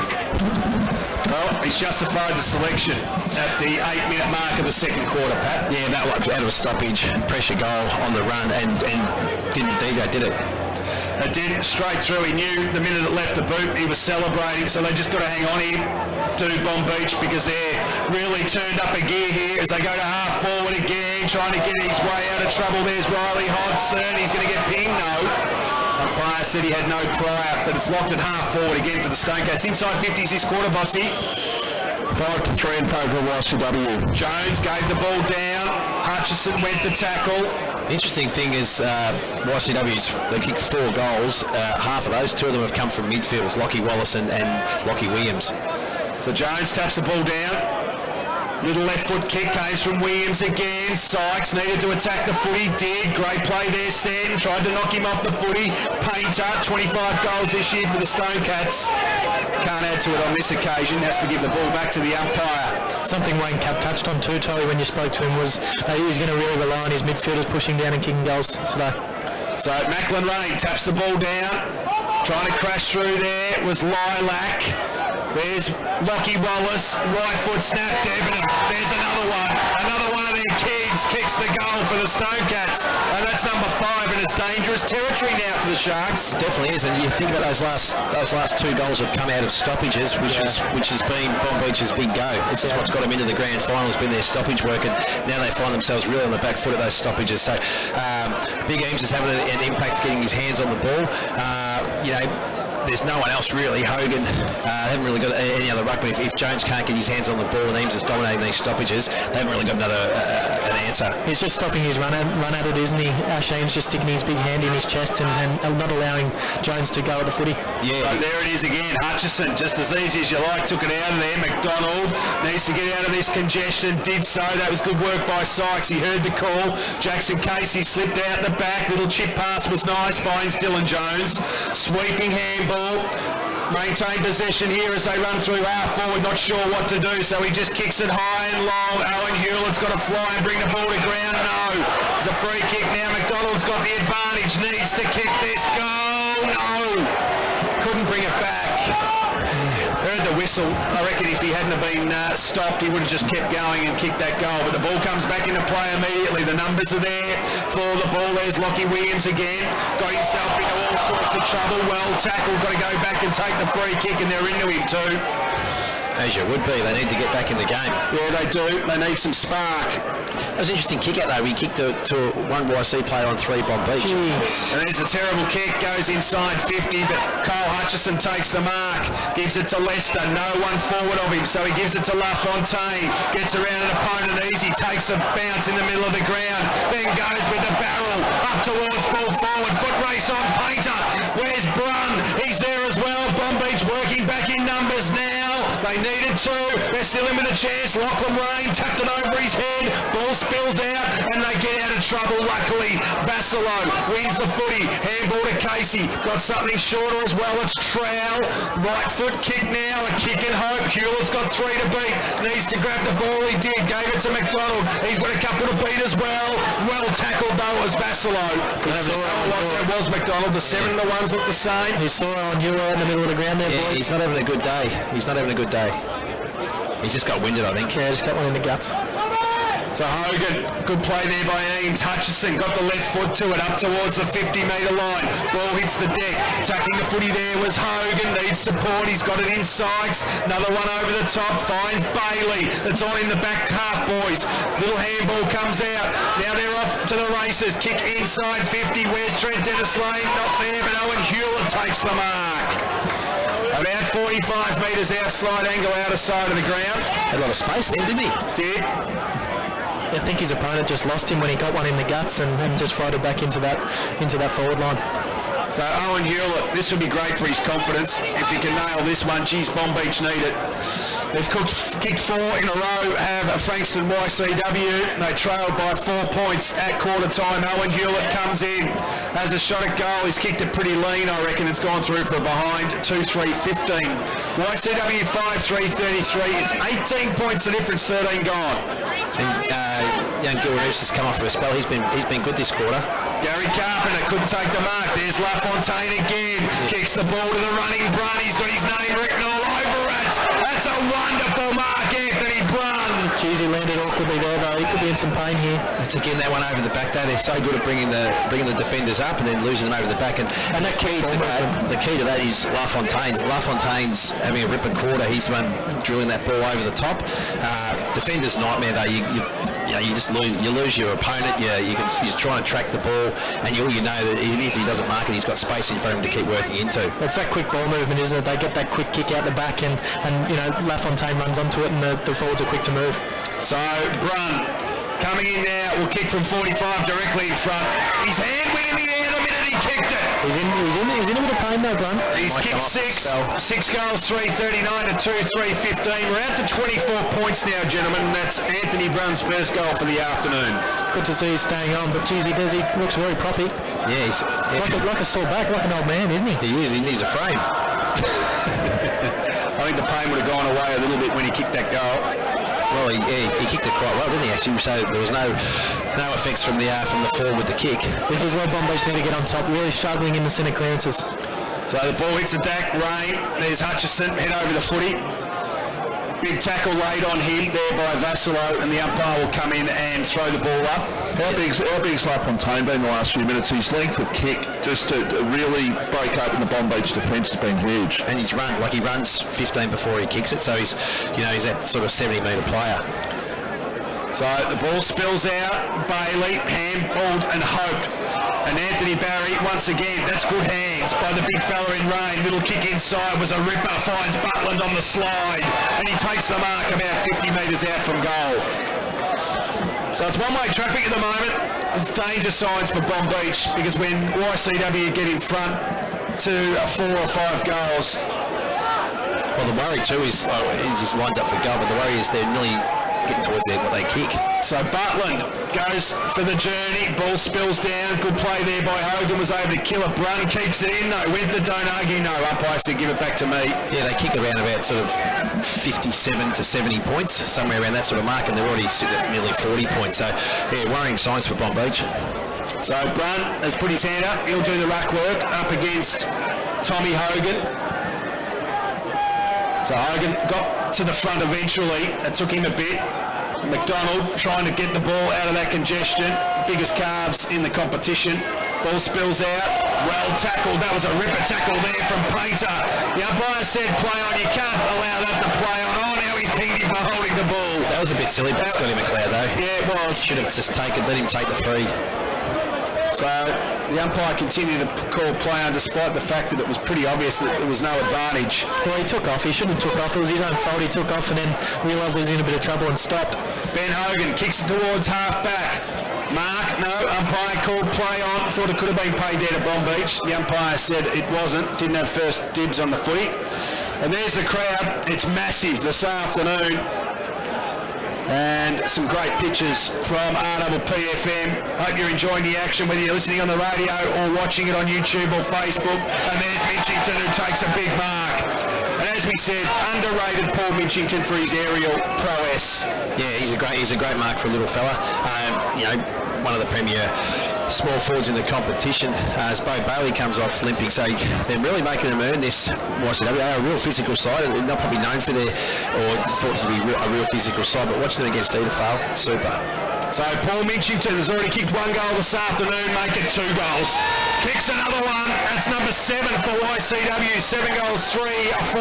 [SPEAKER 7] Well, he's justified the selection at the 8-minute mark of the second quarter, Pat.
[SPEAKER 6] Yeah, that was out of a stoppage, pressure goal on the run, and didn't DJ, did it?
[SPEAKER 7] It did, straight through. He knew the minute it left the boot, he was celebrating, so they just got to hang on here to Bomb Beach because they're really turned up a gear here as they go to half forward again, trying to get his way out of trouble. There's Riley Hodson, he's going to get pinged, no. Umpire said he had no prior, but it's locked at half forward again for the Stone Cats. Inside 50s this quarter, Bossy.
[SPEAKER 8] 5-3 in favour of YCW.
[SPEAKER 7] Jones gave the ball down, Hutchison went to tackle.
[SPEAKER 6] Interesting thing is YCW's, they kicked 4 goals, half of those, 2 of them have come from midfielders, Lockie Wallace and Lockie Williams.
[SPEAKER 7] So Jones taps the ball down. Little left foot kick comes from Williams again. Sykes needed to attack the footy, did. Great play there, Sen. Tried to knock him off the footy. Painter, 25 goals this year for the Stone Cats. Can't add to it on this occasion. Has to give the ball back to the umpire.
[SPEAKER 5] Something Wayne Cap touched on too, Tolly, when you spoke to him, was he's going to really rely on his midfielders pushing down and kicking goals today.
[SPEAKER 7] So Macklin Rain taps the ball down. Trying to crash through there was Lilac. There's Lockie Wallace, right foot snap, Devon. There's another one of their kids kicks the goal for the Stone Cats, and that's number 5, and it's dangerous territory now for the Sharks.
[SPEAKER 6] Definitely is, and you think about those last 2 goals have come out of stoppages, which has been Bomb Beach's big go. This is what's got them into the grand final, has been their stoppage work, and now they find themselves really on the back foot of those stoppages. So Big Eames is having an impact getting his hands on the ball. There's no one else really. Hogan haven't really got any other ruckman. If Jones can't get his hands on the ball and Eames is dominating these stoppages, they haven't really got an answer.
[SPEAKER 5] He's just stopping his run at it, isn't he? Shane's just sticking his big hand in his chest and not allowing Jones to go at the footy.
[SPEAKER 7] Yeah, so there it is again. Hutchison, just as easy as you like, took it out of there. McDonald needs to get out of this congestion, did so. That was good work by Sykes. He heard the call. Jackson Casey slipped out the back. Little chip pass was nice. Finds Dylan Jones. Sweeping handball. Maintain possession here as they run through half forward, not sure what to do, so he just kicks it high and long. Owen Hewlett's got to fly and bring the ball to ground. No, it's a free kick now. McDonald's got the advantage, needs to kick this goal. No, couldn't bring it back. Heard the whistle. I reckon if he hadn't have been stopped, he would have just kept going and kicked that goal. But the ball comes back into play immediately. The numbers are there for the ball. There's Lockie Williams again. Got himself into all sorts of trouble. Well tackled. Got to go back and take the free kick, and they're into him too.
[SPEAKER 6] As you would be. They need to get back in the game.
[SPEAKER 7] Yeah, they do. They need some spark.
[SPEAKER 6] That was an interesting kick out though. He kicked to one YC player on 3 Bomb Beach.
[SPEAKER 7] Jeez. And it's a terrible kick. Goes inside 50, but Cole Hutchison takes the mark. Gives it to Lester. No one forward of him, so he gives it to LaFontaine. Gets around an opponent easy. Takes a bounce in the middle of the ground. Then goes with the barrel up towards full forward. Foot race on Painter. Where's Brun? He's goes there as well. Bombeach working back in numbers now. They needed to. They're still in with a chance. Lachlan Rain tucked it over his head. Ball spills out and they get out of trouble. Luckily, Vassilo wins the footy. Handball to Casey. Got something shorter as well. It's Trowell. Right foot kick now. A kick in hope. Hewlett's got 3 to beat. Needs to grab the ball. He did. Gave it to McDonald. He's got a couple to beat as well. Well tackled though as Vassilo. It was McDonald. The 7 and the 1s look the same.
[SPEAKER 5] You saw on Hewlett in the middle of the ground there, boys.
[SPEAKER 6] He's not having a good day. He's not having a good day. He's just got winded, I think.
[SPEAKER 5] Yeah, just got one in the guts.
[SPEAKER 7] So Hogan, good play there by Ian Hutchison, got the left foot to it, up towards the 50-metre line. Ball hits the deck, tucking the footy there was Hogan, needs support, he's got it in Sykes. Another one over the top, finds Bailey, that's on in the back half, boys. Little handball comes out, now they're off to the races, kick inside 50, where's Trent Dennis Lane? Not there, but Owen Hewlett takes the mark. About 45 metres out, slide angle outer side of the ground.
[SPEAKER 6] Had a lot of space then, didn't he?
[SPEAKER 7] Did.
[SPEAKER 5] I think his opponent just lost him when he got one in the guts and just floated back into that forward line.
[SPEAKER 7] So Owen Hewlett, this would be great for his confidence. If he can nail this one, geez, Bombeach need it. They've kicked 4 in a row, have Frankston YCW. They trailed by 4 points at quarter time. Owen Hewlett comes in, has a shot at goal. He's kicked it pretty lean, I reckon. It's gone through for behind, 2-3-15. YCW 5-3-33. It's 18 points the difference, 13 gone.
[SPEAKER 6] And young Gilroos has come off for a spell. He's been good this quarter.
[SPEAKER 7] Gary Carpenter couldn't take the mark. There's LaFontaine again. Kicks the ball to the running Brun. He's got his name written all over it. That's a wonderful mark, Anthony Brun.
[SPEAKER 5] Geez, he landed awkwardly there though. He could be in some pain here.
[SPEAKER 6] It's again that one over the back though. They're so good at bringing the defenders up and then losing them over the back. And the key to that is LaFontaine. LaFontaine's having a ripper quarter. He's the one drilling that ball over the top. Defender's nightmare though. You just lose your opponent. You're trying to track the ball, and you know that even if he doesn't mark it, he's got space for him to keep working into.
[SPEAKER 5] It's that quick ball movement, isn't it? They get that quick kick out the back, and LaFontaine runs onto it, and the forwards are quick to move.
[SPEAKER 7] So Brun coming in now, will kick from 45 directly in front. His hand went in the air the minute he kicked it.
[SPEAKER 5] He's in a bit of pain though, Brun.
[SPEAKER 7] He's kicked 6 goals, 339 to 2-3-15. We're out to 24 points now, gentlemen. That's Anthony Brun's first goal for the afternoon.
[SPEAKER 5] Good to see he's staying on, but geez, he looks very proppy.
[SPEAKER 6] Yeah, he's
[SPEAKER 5] like a sore back, like an old man, isn't he?
[SPEAKER 6] He is. He needs a frame.
[SPEAKER 7] I think the pain would have gone away a little bit when he kicked that goal.
[SPEAKER 6] Well, he kicked it quite well, didn't he? Actually, so there was no effects from the fall with the kick.
[SPEAKER 5] This is where Bombeach need to get on top. Really struggling in the centre clearances.
[SPEAKER 7] So the ball hits the deck. Rain. There's Hutchison head over the footy. Big tackle laid on him there by Vassilo, and the umpire will come in and throw the ball up.
[SPEAKER 8] How big's LaFontaine been the last few minutes? His length of kick just to really break open the Bombeach defence has been huge.
[SPEAKER 6] And he's he runs 15 before he kicks it, so he's that sort of 70-metre player.
[SPEAKER 7] So the ball spills out. Bailey handballed and hoped. And Anthony Barry, once again, that's good hands by the big fella in Rain. Little kick inside was a ripper, finds Butland on the slide, and he takes the mark about 50 metres out from goal. So it's one-way traffic at the moment. It's danger signs for Bombeach, because when YCW get in front to 4 or 5 goals.
[SPEAKER 6] Well, the worry too is he just lines up for goal, but the worry is they're nearly getting towards what they kick.
[SPEAKER 7] So Butland goes for the journey, ball spills down, good play there by Hogan, was able to kill it. Brun keeps it in though, went the don't argue, no, umpire said give it back to me.
[SPEAKER 6] Yeah, they kick around about sort of 57 to 70 points, somewhere around that sort of mark, and they're already sitting at nearly 40 points, so yeah, worrying signs for Bombeach.
[SPEAKER 7] So Brun has put his hand up, he'll do the ruck work up against Tommy Hogan. So Hogan got to the front eventually, it took him a bit. McDonald trying to get the ball out of that congestion, biggest calves in the competition. Ball spills out, well tackled, that was a ripper tackle there from Painter. The umpire said play on, you can't allow that to play on. Oh, now he's pinged him for holding the ball.
[SPEAKER 6] That was a bit silly, but Scotty McLeod though.
[SPEAKER 7] Yeah, it was.
[SPEAKER 6] Should have just let him take the free.
[SPEAKER 7] So the umpire continued to call play on despite the fact that it was pretty obvious that there was no advantage.
[SPEAKER 5] Well, he took off. He shouldn't have took off. It was his own fault. He took off and then realised he was in a bit of trouble and stopped.
[SPEAKER 7] Ben Hogan kicks it towards half back. Mark, no, umpire called play on. Thought it could have been paid there to Bomb Beach. The umpire said it wasn't. Didn't have first dibs on the footy. And there's the crowd. It's massive this afternoon. And some great pictures from RPPFM. Hope you're enjoying the action, whether you're listening on the radio or watching it on YouTube or Facebook. And there's Minchington, who takes a big mark. And as we said, underrated Paul Minchington for his aerial prowess.
[SPEAKER 6] Yeah, he's a great mark for a little fella. One of the premier small forwards in the competition. As Bo Bailey comes off limping, so they're really making them earn this YCW. They're a real physical side. They're not probably known for or thought to be a real physical side, but watching them against Edithvale, super.
[SPEAKER 7] So Paul Minchington has already kicked one goal this afternoon, make it 2 goals. Kicks another one, that's number 7 for YCW, 7 goals, 3-45,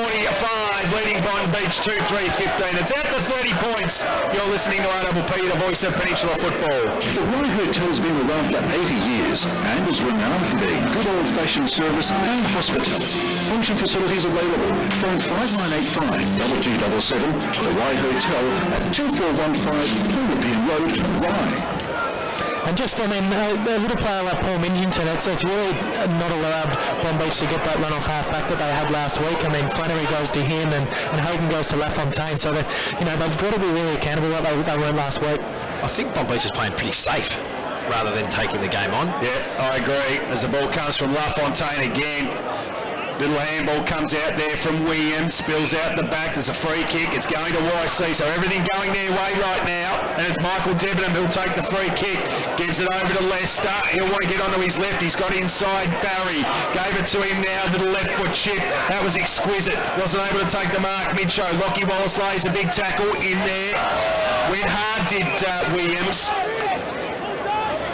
[SPEAKER 7] leading Bond Beach 2-3-15. It's out to 30 points. You're listening to RPP, the voice of Peninsula football.
[SPEAKER 9] The White Hotel's been around for 80 years and is renowned for their good old-fashioned service and hospitality. Function facilities available. Phone 5985-2277, the White Hotel at 2415 European Road, Rye.
[SPEAKER 5] And just, a little player like Paul Minchington, it's really not allowed Bomb Beach to get that run off half-back that they had last week. Flannery goes to him and Hogan goes to LaFontaine. So, they've got to be really accountable like they weren't last week.
[SPEAKER 6] I think Bomb Beach is playing pretty safe rather than taking the game on.
[SPEAKER 7] Yeah, I agree. As the ball comes from LaFontaine again. Little handball comes out there from Williams, spills out the back, there's a free kick, it's going to YC, so everything going their way right now, and it's Michael Debenham who'll take the free kick, gives it over to Lester, he'll want to get onto his left, he's got inside Barry, gave it to him now, little left foot chip, that was exquisite, wasn't able to take the mark, Mincho, Lockie Wallace lays a big tackle in there, went hard did Williams,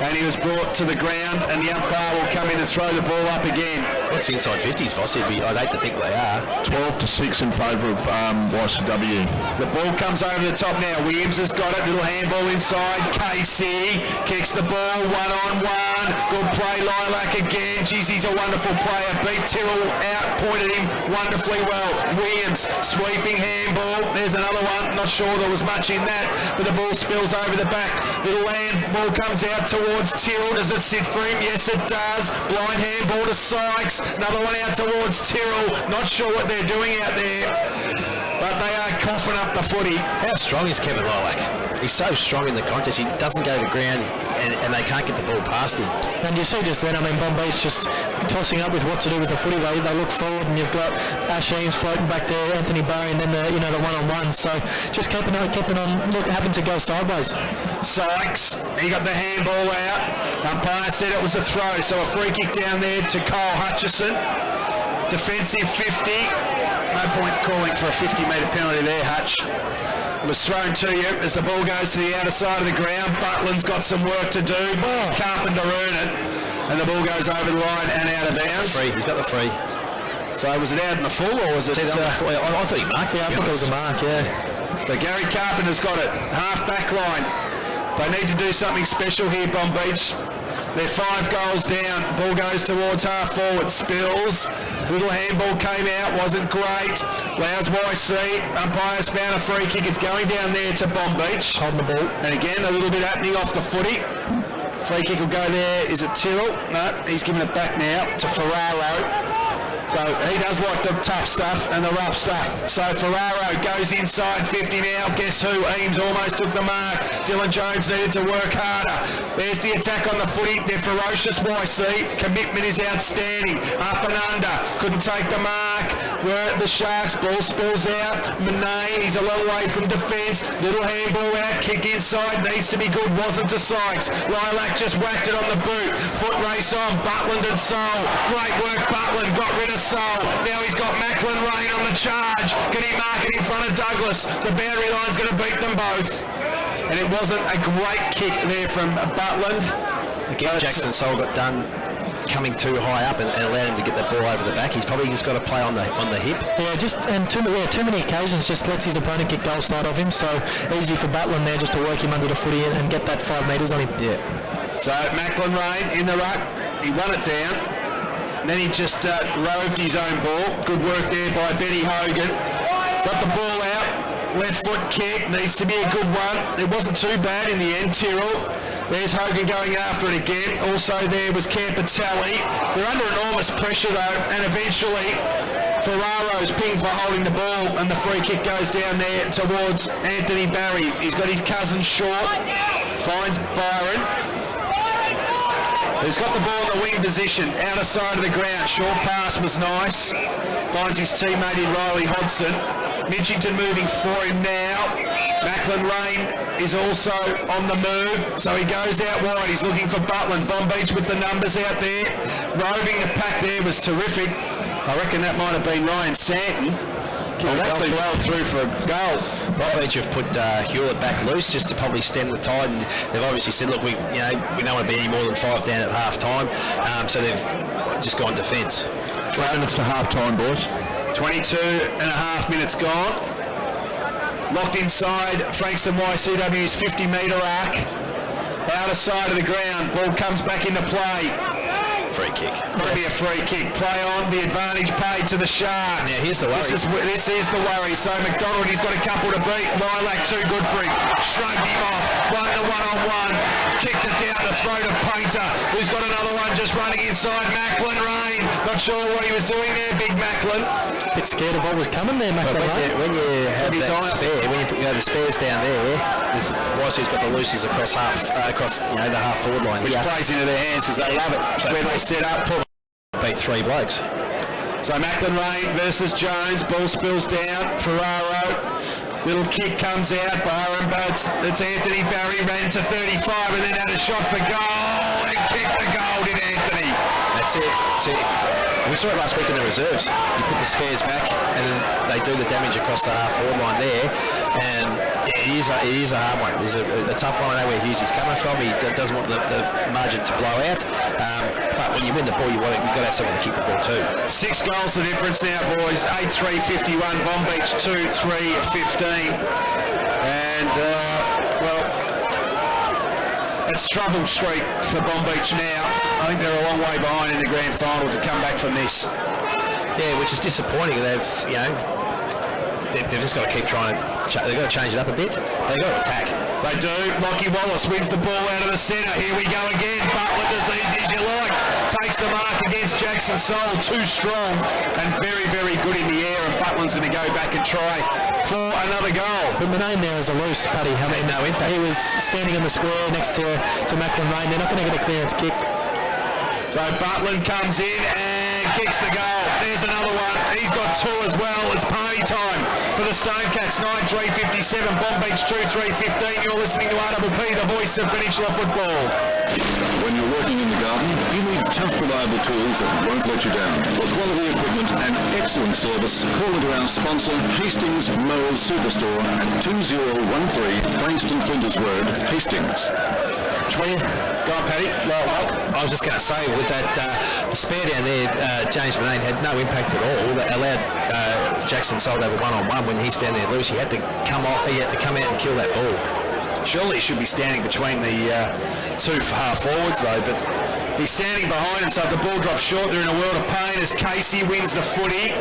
[SPEAKER 7] and he was brought to the ground, and the umpire will come in and throw the ball up again.
[SPEAKER 6] What's inside 50s, Voss? I'd hate to think they are.
[SPEAKER 8] 12-6 in favour of YCW.
[SPEAKER 7] The ball comes over the top now. Williams has got it. Little handball inside. Casey kicks the ball one-on-one. Good play, Lilac again. Jeez, he's a wonderful player. Beat Tyrrell out, pointed him wonderfully well. Williams, sweeping handball. There's another one. Not sure there was much in that, but the ball spills over the back. Little handball comes out towards Tyrrell. Does it sit for him? Yes, it does. Blind handball to Sykes. Another one out towards Tyrrell. Not sure what they're doing out there, but they are coughing up the footy.
[SPEAKER 6] How strong is Kevin Lilac? He's so strong in the contest. He doesn't go to ground, and they can't get the ball past him.
[SPEAKER 5] And you see just then, Bomb Beach just tossing up with what to do with the footy. They look forward, and you've got Ash Eames floating back there, Anthony Barry, and then the one-on-one. So just keeping on, having to go sideways.
[SPEAKER 7] Sykes, he got the handball out. Umpire said it was a throw, so a free kick down there to Kyle Hutchison. Defensive 50. No point calling for a 50-metre penalty there, Hutch. It was thrown to you as the ball goes to the outer side of the ground. Butlin's got some work to do. Carpenter earned it. And the ball goes over the line and out of bounds.
[SPEAKER 6] He's got the free.
[SPEAKER 7] So was it out in the full, or was it...
[SPEAKER 6] I thought he marked it.
[SPEAKER 5] I think it was a mark, yeah.
[SPEAKER 7] So Gary Carpenter's got it. Half back line. They need to do something special here, Bomb Beach. They're 5 goals down. Ball goes towards half forward. Spills. Little handball came out. Wasn't great. Lows YC. Umpires found a free kick. It's going down there to Bomb Beach.
[SPEAKER 5] Holding the ball.
[SPEAKER 7] And again, a little bit happening off the footy. Free kick will go there. Is it Tyrrell? No, he's giving it back now to Ferraro. So he does like the tough stuff and the rough stuff. So Ferraro goes inside 50 now. Guess who? Eames almost took the mark. Dylan Jones needed to work harder. There's the attack on the footy. They're ferocious, YC. Commitment is outstanding. Up and under. Couldn't take the mark. We're at the Sharks. Ball spills out. Monet, he's a long way from defence. Little handball out. Kick inside. Needs to be good. Wasn't to Sykes. Lilac just whacked it on the boot. Foot race on. Butland and Sol. Great work, Butland. Got rid of Sol. Now he's got Macklin Rain on the charge. Can he mark it in front of Douglas? The boundary line's going to beat them both. And it wasn't a great kick there from Butland.
[SPEAKER 6] Again, Jackson Sol got done coming too high up and allowed him to get the ball over the back. He's probably just got to play on the hip.
[SPEAKER 5] Yeah, and too many occasions just lets his opponent get goal side of him. So easy for Butland there just to work him under the footy and get that 5 metres on him.
[SPEAKER 6] Yeah.
[SPEAKER 7] So Macklin Rain in the ruck. He won it down. Then he just roved his own ball. Good work there by Benny Hogan. Got the ball out. Left foot kick. Needs to be a good one. It wasn't too bad in the end, Tyrrell. There's Hogan going after it again. Also there was Campitelli. They're under enormous pressure though, and eventually Ferraro's pinged for holding the ball, and the free kick goes down there towards Anthony Barry. He's got his cousin short, finds Byron. He's got the ball in the wing position, outer side of the ground. Short pass was nice. Finds his teammate in Riley Hodson. Mitchington moving for him now. Macklin Rain is also on the move, so he goes out wide. He's looking for Butland. Bombeach with the numbers out there. Roving the pack there was terrific. I reckon that might have been Ryan Santon. Actually well through for a goal.
[SPEAKER 6] Bombeach have put Hewlett back loose just to probably stem the tide, and they've obviously said, look, we don't want to be any more than 5 down at half time, so they've just gone defence.
[SPEAKER 8] 7 minutes to half time, boys.
[SPEAKER 7] 22 and a half minutes gone. Locked inside Frankston YCW's 50-metre arc. Outer side of the ground. Ball comes back into play.
[SPEAKER 6] Free kick.
[SPEAKER 7] Got to be a free kick. Play on. The advantage paid to the Sharks.
[SPEAKER 6] Now here's the worry.
[SPEAKER 7] This is the worry. So McDonald, he's got a couple to beat. Lilac too good for him. Shrugged him off. 1-to-1-on-1. Kicked it down the throat of Painter, who's got another one just running inside. Macklin Rain. Not sure what he was doing there, Big Macklin.
[SPEAKER 5] Bit scared of what was coming there, Macklin Rain.
[SPEAKER 6] When you have that spare, when you put the spares down there, Wycee's got the loosies across the half forward line.
[SPEAKER 7] Which plays into their hands because they love it. It's where they set up.
[SPEAKER 6] Beat 3 blokes.
[SPEAKER 7] So Macklin Rain versus Jones. Ball spills down. Ferraro. Little kick comes out. Byron Butts. It's Anthony Barry. Ran to 35 and then had a shot for goal and kicked the goal, did Anthony.
[SPEAKER 6] That's it. We saw it last week in the reserves. You put the spares back and then they do the damage across the half forward line there. And it is a hard one. It's a tough one. I know where Hughes is coming from. He doesn't want the margin to blow out. But when you win the ball, you've got to have someone to kick the ball too.
[SPEAKER 7] 6 goals the difference now, boys. 8-3-51. Bombeach 2-3-15. And, it's trouble street for Bombeach now. I think they're a long way behind in the grand final to come back from this.
[SPEAKER 6] Yeah, which is disappointing. They've just got to keep trying to. They've got to change it up a bit. They've got to attack.
[SPEAKER 7] They do. Lockie Wallace wins the ball out of the centre. Here we go again. Butland as easy as you like. Takes the mark against Jackson Soul. Too strong and very, very good in the air. And Butland's going to go back and try for another goal.
[SPEAKER 5] But Manane there is a loose, Paddy. I mean, no impact. He was standing in the square next to Macklin Rain. They're not going to get a clearance kick.
[SPEAKER 7] So Butland comes in and kicks the goal. There's another one. He's got 2 as well. It's party time for the Stonecats. 9-3-57. Bombeach 2-3-15. You're listening to RPP, the voice of Peninsula football.
[SPEAKER 9] When you're working in the garden, you need tough, reliable tools that won't let you down. For quality equipment and excellent service, call into our sponsor, Hastings Mowers Superstore at 2013 Frankston Flinders Road, Hastings.
[SPEAKER 6] 20th. Go on, Paddy. I was just going to say, with that the spare down there, James Manane had no impact at all. That allowed Jackson Soul to have a one-on-one when he's down there loose. He had to come out and kill that ball.
[SPEAKER 7] Surely he should be standing between the 2 half forwards though, but he's standing behind him, so if the ball drops short, they're in a world of pain as Casey wins the footy.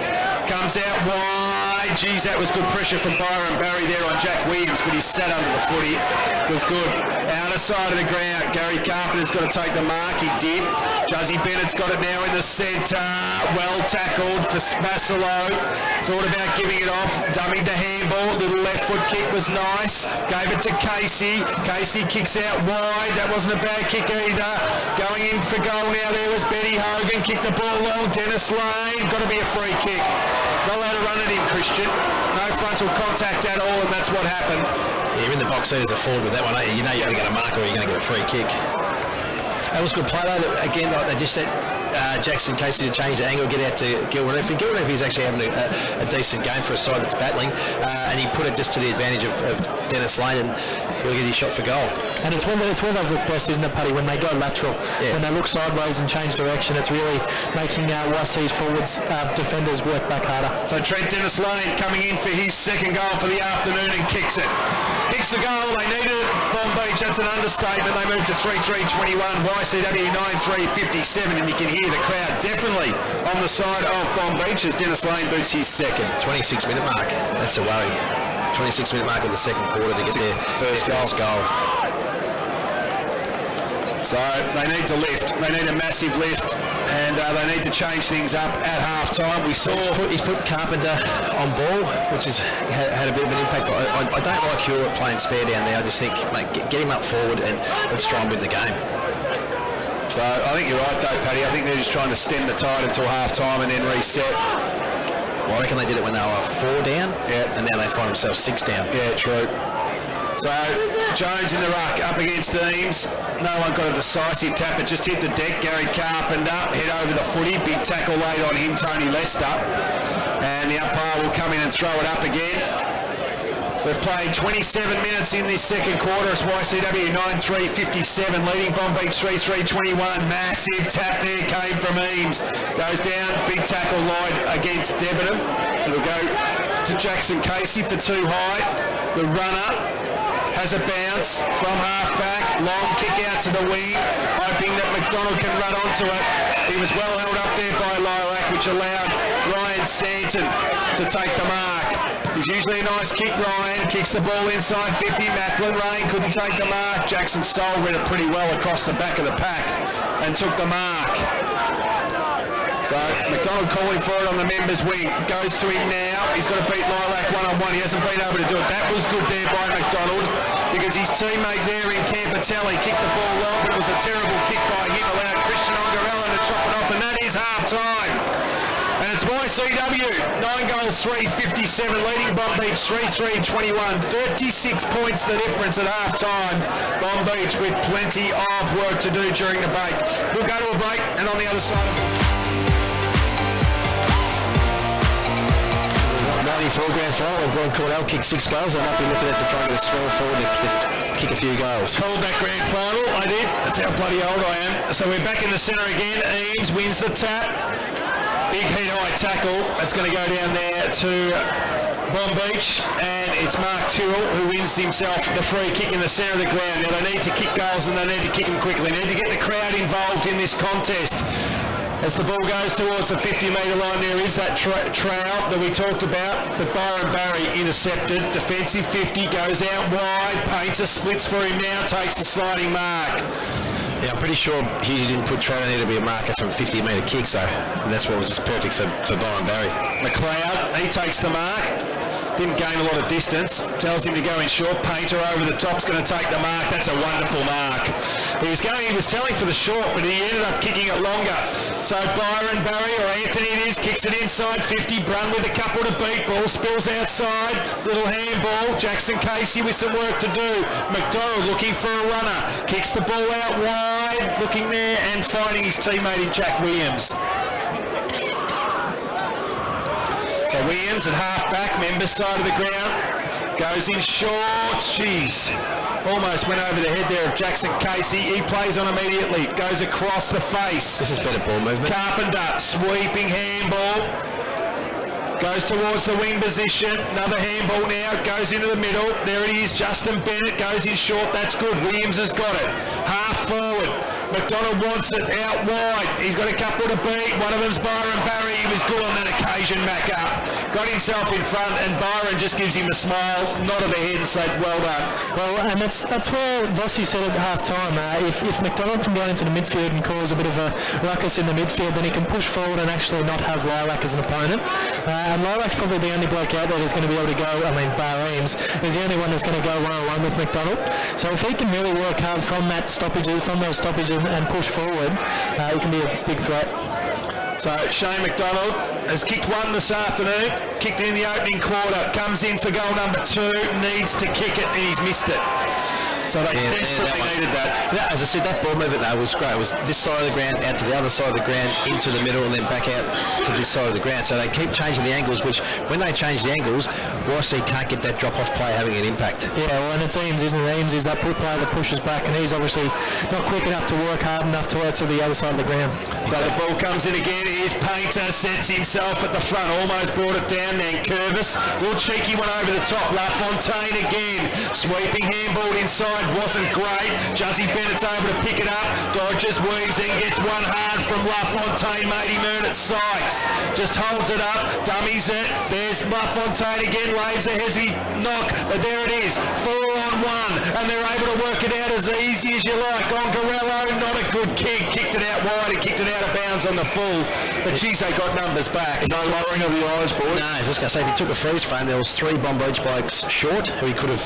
[SPEAKER 7] Comes out wide. Geez, that was good pressure from Byron Barry there on Jack Williams, but he sat under the footy. It was good. Outer side of the ground, Gary Carpenter's got to take the mark. He did. Juzzy Bennett's got it now in the centre. Well tackled for Massilo. It's all about giving it off. Dummied the handball. Little left foot kick was nice. Gave it to Casey. Casey kicks out wide. That wasn't a bad kick either. Going in for goal now there was Betty Hogan. Kicked the ball long. Dennis Lane. Got to be a free kick. Not allowed to run it in, Christian. No frontal contact at all, and that's what happened.
[SPEAKER 6] Yeah, you're in the box seat as a forward with that one, you know you're going to get a mark or you're going to get a free kick. That was good play though. Again, they just set Jackson Casey to change the angle, get out to Gilreneff. And Gilreneff is actually having a decent game for a side that's battling, and he put it just to the advantage of Dennis Lane, and he'll get his shot for goal.
[SPEAKER 5] And it's where they've looked best, isn't it, Paddy? When they go lateral, when they look sideways and change direction, it's really making YC's forwards defenders work back harder.
[SPEAKER 7] So Trent Dennis Lane coming in for his second goal for the afternoon and kicks it. Kicks the goal. They needed it. Bombeach, that's an understatement. They moved to 3-3-21. YCW 9-3-57, and you can hear the crowd definitely on the side of Bombeach as Dennis Lane boots his second.
[SPEAKER 6] 26-minute mark. That's the worry. 26-minute mark of the second quarter to get their first goal.
[SPEAKER 7] So they need to lift. They need a massive lift, and they need to change things up at half-time. We saw
[SPEAKER 6] he's put Carpenter on ball, which has had a bit of an impact. But I don't like Hewlett playing spare down there. I just think, mate, get him up forward and let's try and win the game.
[SPEAKER 7] So I think you're right though, Paddy. I think they're just trying to stem the tide until half-time and then reset.
[SPEAKER 6] Well, I reckon they did it when they were 4 down, and now they find themselves 6 down.
[SPEAKER 7] Yeah, true. So Jones in the ruck up against Eames. No one got a decisive tap. It just hit the deck. Gary Carpenter head over the footy. Big tackle laid on him, Tony Lester. And the umpire will come in and throw it up again. We've played 27 minutes in this second quarter. It's YCW 9-3-57, leading Bombeach 3-3-21. Massive tap there came from Eames. Goes down, big tackle laid against Debenham. It'll go to Jackson Casey for too high. The runner has a bounce from half-back, long kick out to the wing, hoping that McDonald can run onto it. He was well held up there by Lilac, which allowed Ryan Santon to take the mark. He's usually a nice kick, Ryan, kicks the ball inside 50, Macklin Lane couldn't take the mark. Jackson Stoll read it pretty well across the back of the pack and took the mark. So McDonald calling for it on the members' wing. Goes to him now. He's got to beat Lilac one-on-one. He hasn't been able to do it. That was good there by McDonald because his teammate there in Campatelli kicked the ball long, but it was a terrible kick by him. Allowed Christian Ongarella to chop it off, and that is half-time. And it's YCW, 9 goals, 3-57, leading Bombeach 3-3-21. 36 points the difference at half-time. Bombeach with plenty of work to do during the break. We'll go to a break, and on the other side of
[SPEAKER 6] 94 grand final, Glenn Cordell kicked 6 goals. I might be looking at to try and get a small forward to kick a few goals.
[SPEAKER 7] Called that grand final, I did. That's how bloody old I am. So we're back in the centre again. Eames wins the tap. Big head-high tackle. That's going to go down there to Bombeach, and it's Mark Tyrrell who wins himself the free kick in the centre of the ground. Now they need to kick goals and they need to kick them quickly. They need to get the crowd involved in this contest. As the ball goes towards the 50-metre line, there is that trail that we talked about, but Byron Barry intercepted. Defensive 50, goes out wide, Painter splits for him now, takes the sliding mark.
[SPEAKER 6] Yeah, I'm pretty sure Hughes didn't put Trout in to be a marker from 50-metre kick, so that's what was just perfect for Byron Barry.
[SPEAKER 7] McLeod, he takes the mark. Didn't gain a lot of distance. Tells him to go in short. Painter over the top's going to take the mark. That's a wonderful mark. He was telling for the short, but he ended up kicking it longer. So Byron Barry, or Anthony it is, kicks it inside 50. Brun with a couple to beat. Ball spills outside. Little handball. Jackson Casey with some work to do. McDonald looking for a runner. Kicks the ball out wide. Looking there and finding his teammate in Jack Williams. So Williams at half-back, members side of the ground, goes in short, jeez, almost went over the head there of Jackson Casey. He plays on immediately, goes across the face.
[SPEAKER 6] This is better ball movement.
[SPEAKER 7] Carpenter, sweeping handball, goes towards the wing position, another handball now, goes into the middle, there it is, Justin Bennett goes in short, that's good, Williams has got it, half forward. McDonald wants it out wide. He's got a couple to beat. One of them's Byron Barry. He was good on that occasion, back up. Got himself in front, and Byron just gives him a smile, nod of the head and said, well done.
[SPEAKER 5] Well, and that's where Vossi said at half-time, if McDonald can go into the midfield and cause a bit of a ruckus in the midfield, then he can push forward and actually not have Lilac as an opponent. And Lilac's probably the only bloke out there that's going to be able to go, bar Eames, is the only one that's going to go one-on-one with McDonald. So if he can really work hard from those stoppages and push forward, he can be a big threat.
[SPEAKER 7] So Shane McDonald has kicked one this afternoon, kicked it in the opening quarter, comes in for goal number 2, needs to kick it and he's missed it. So they desperately needed that.
[SPEAKER 6] Yeah, as I said, that ball movement though was great. It was this side of the ground, out to the other side of the ground, into the middle, and then back out to this side of the ground. So they keep changing the angles, which when they change the angles, YC can't get that drop-off play having an impact.
[SPEAKER 5] Yeah, well, and it's Eames, isn't it? Eames is that player that pushes back, and he's obviously not quick enough to work hard enough to work to the other side of the ground.
[SPEAKER 7] So the ball comes in again. Here's Painter, sets himself at the front, almost brought it down. Then Curvis, little cheeky one over the top. LaFontaine again, sweeping handball inside inside, wasn't great. Juzzy Bennett's able to pick it up. Dodges, weaves in, gets one hard from LaFontaine. Made him earn it. Sykes just holds it up, dummies it. There's LaFontaine again, laves a heavy knock, but there it is, 4-on-1, and they're able to work it out as easy as you like. Gongarello, not a good kick, kicked it out wide and kicked it out of bounds on the full, but geez, they got numbers back.
[SPEAKER 8] No lowering of the eyes, boys.
[SPEAKER 6] No, I was just going to say, if he took a freeze frame, there was 3 Bomb Beach blokes short who he could have,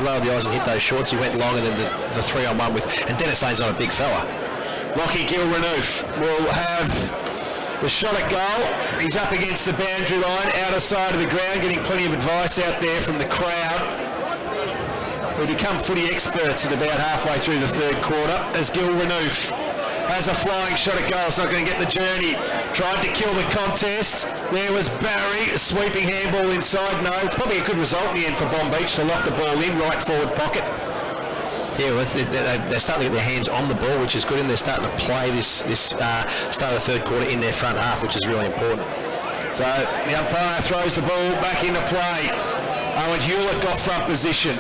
[SPEAKER 6] lowered the eyes and hit those shorts. He went longer than the 3-on-1 with, and Dennis Lane's not a big fella.
[SPEAKER 7] Lockie Gilrenoof will have the shot at goal. He's up against the boundary line, outer side of the ground, getting plenty of advice out there from the crowd. We become footy experts at about halfway through the third quarter as Gilrenoof has a flying shot at goal. It's not going to get the journey. Tried to kill the contest. There was Barry, a sweeping handball inside. No, it's probably a good result in the end for Bomb Beach to lock the ball in, right forward pocket.
[SPEAKER 6] Yeah, well, they're starting to get their hands on the ball, which is good, and they're starting to play this start of the third quarter in their front half, which is really important.
[SPEAKER 7] So the umpire throws the ball back into play. Owen Hewlett got front position.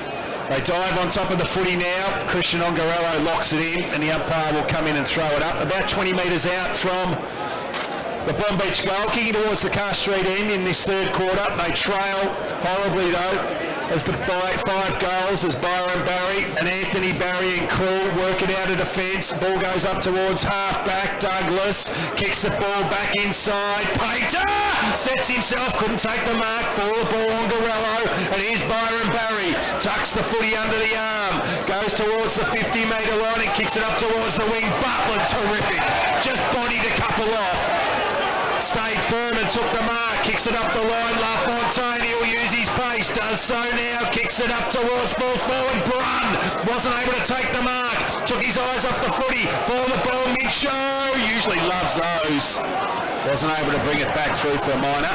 [SPEAKER 7] They dive on top of the footy now. Christian Ongarello locks it in, and the umpire will come in and throw it up. About 20 metres out from the Bomb Beach goal, kicking towards the Car Street end in this third quarter. They trail horribly though, as the 5 goals as Byron Barry and Anthony Barry and crew work it out of defence. Ball goes up towards half-back. Douglas kicks the ball back inside. Pater sets himself, couldn't take the mark for the ball on Garello. And here's Byron Barry, tucks the footy under the arm, goes towards the 50-metre line and kicks it up towards the wing. Butler, terrific, just bodied a couple off. Stayed firm and took the mark, kicks it up the line. LaFontaine, he'll use his pace, does so now, kicks it up towards full forward. Brunn wasn't able to take the mark, took his eyes off the footy for the ball. Minshaw usually loves those, wasn't able to bring it back through for a minor.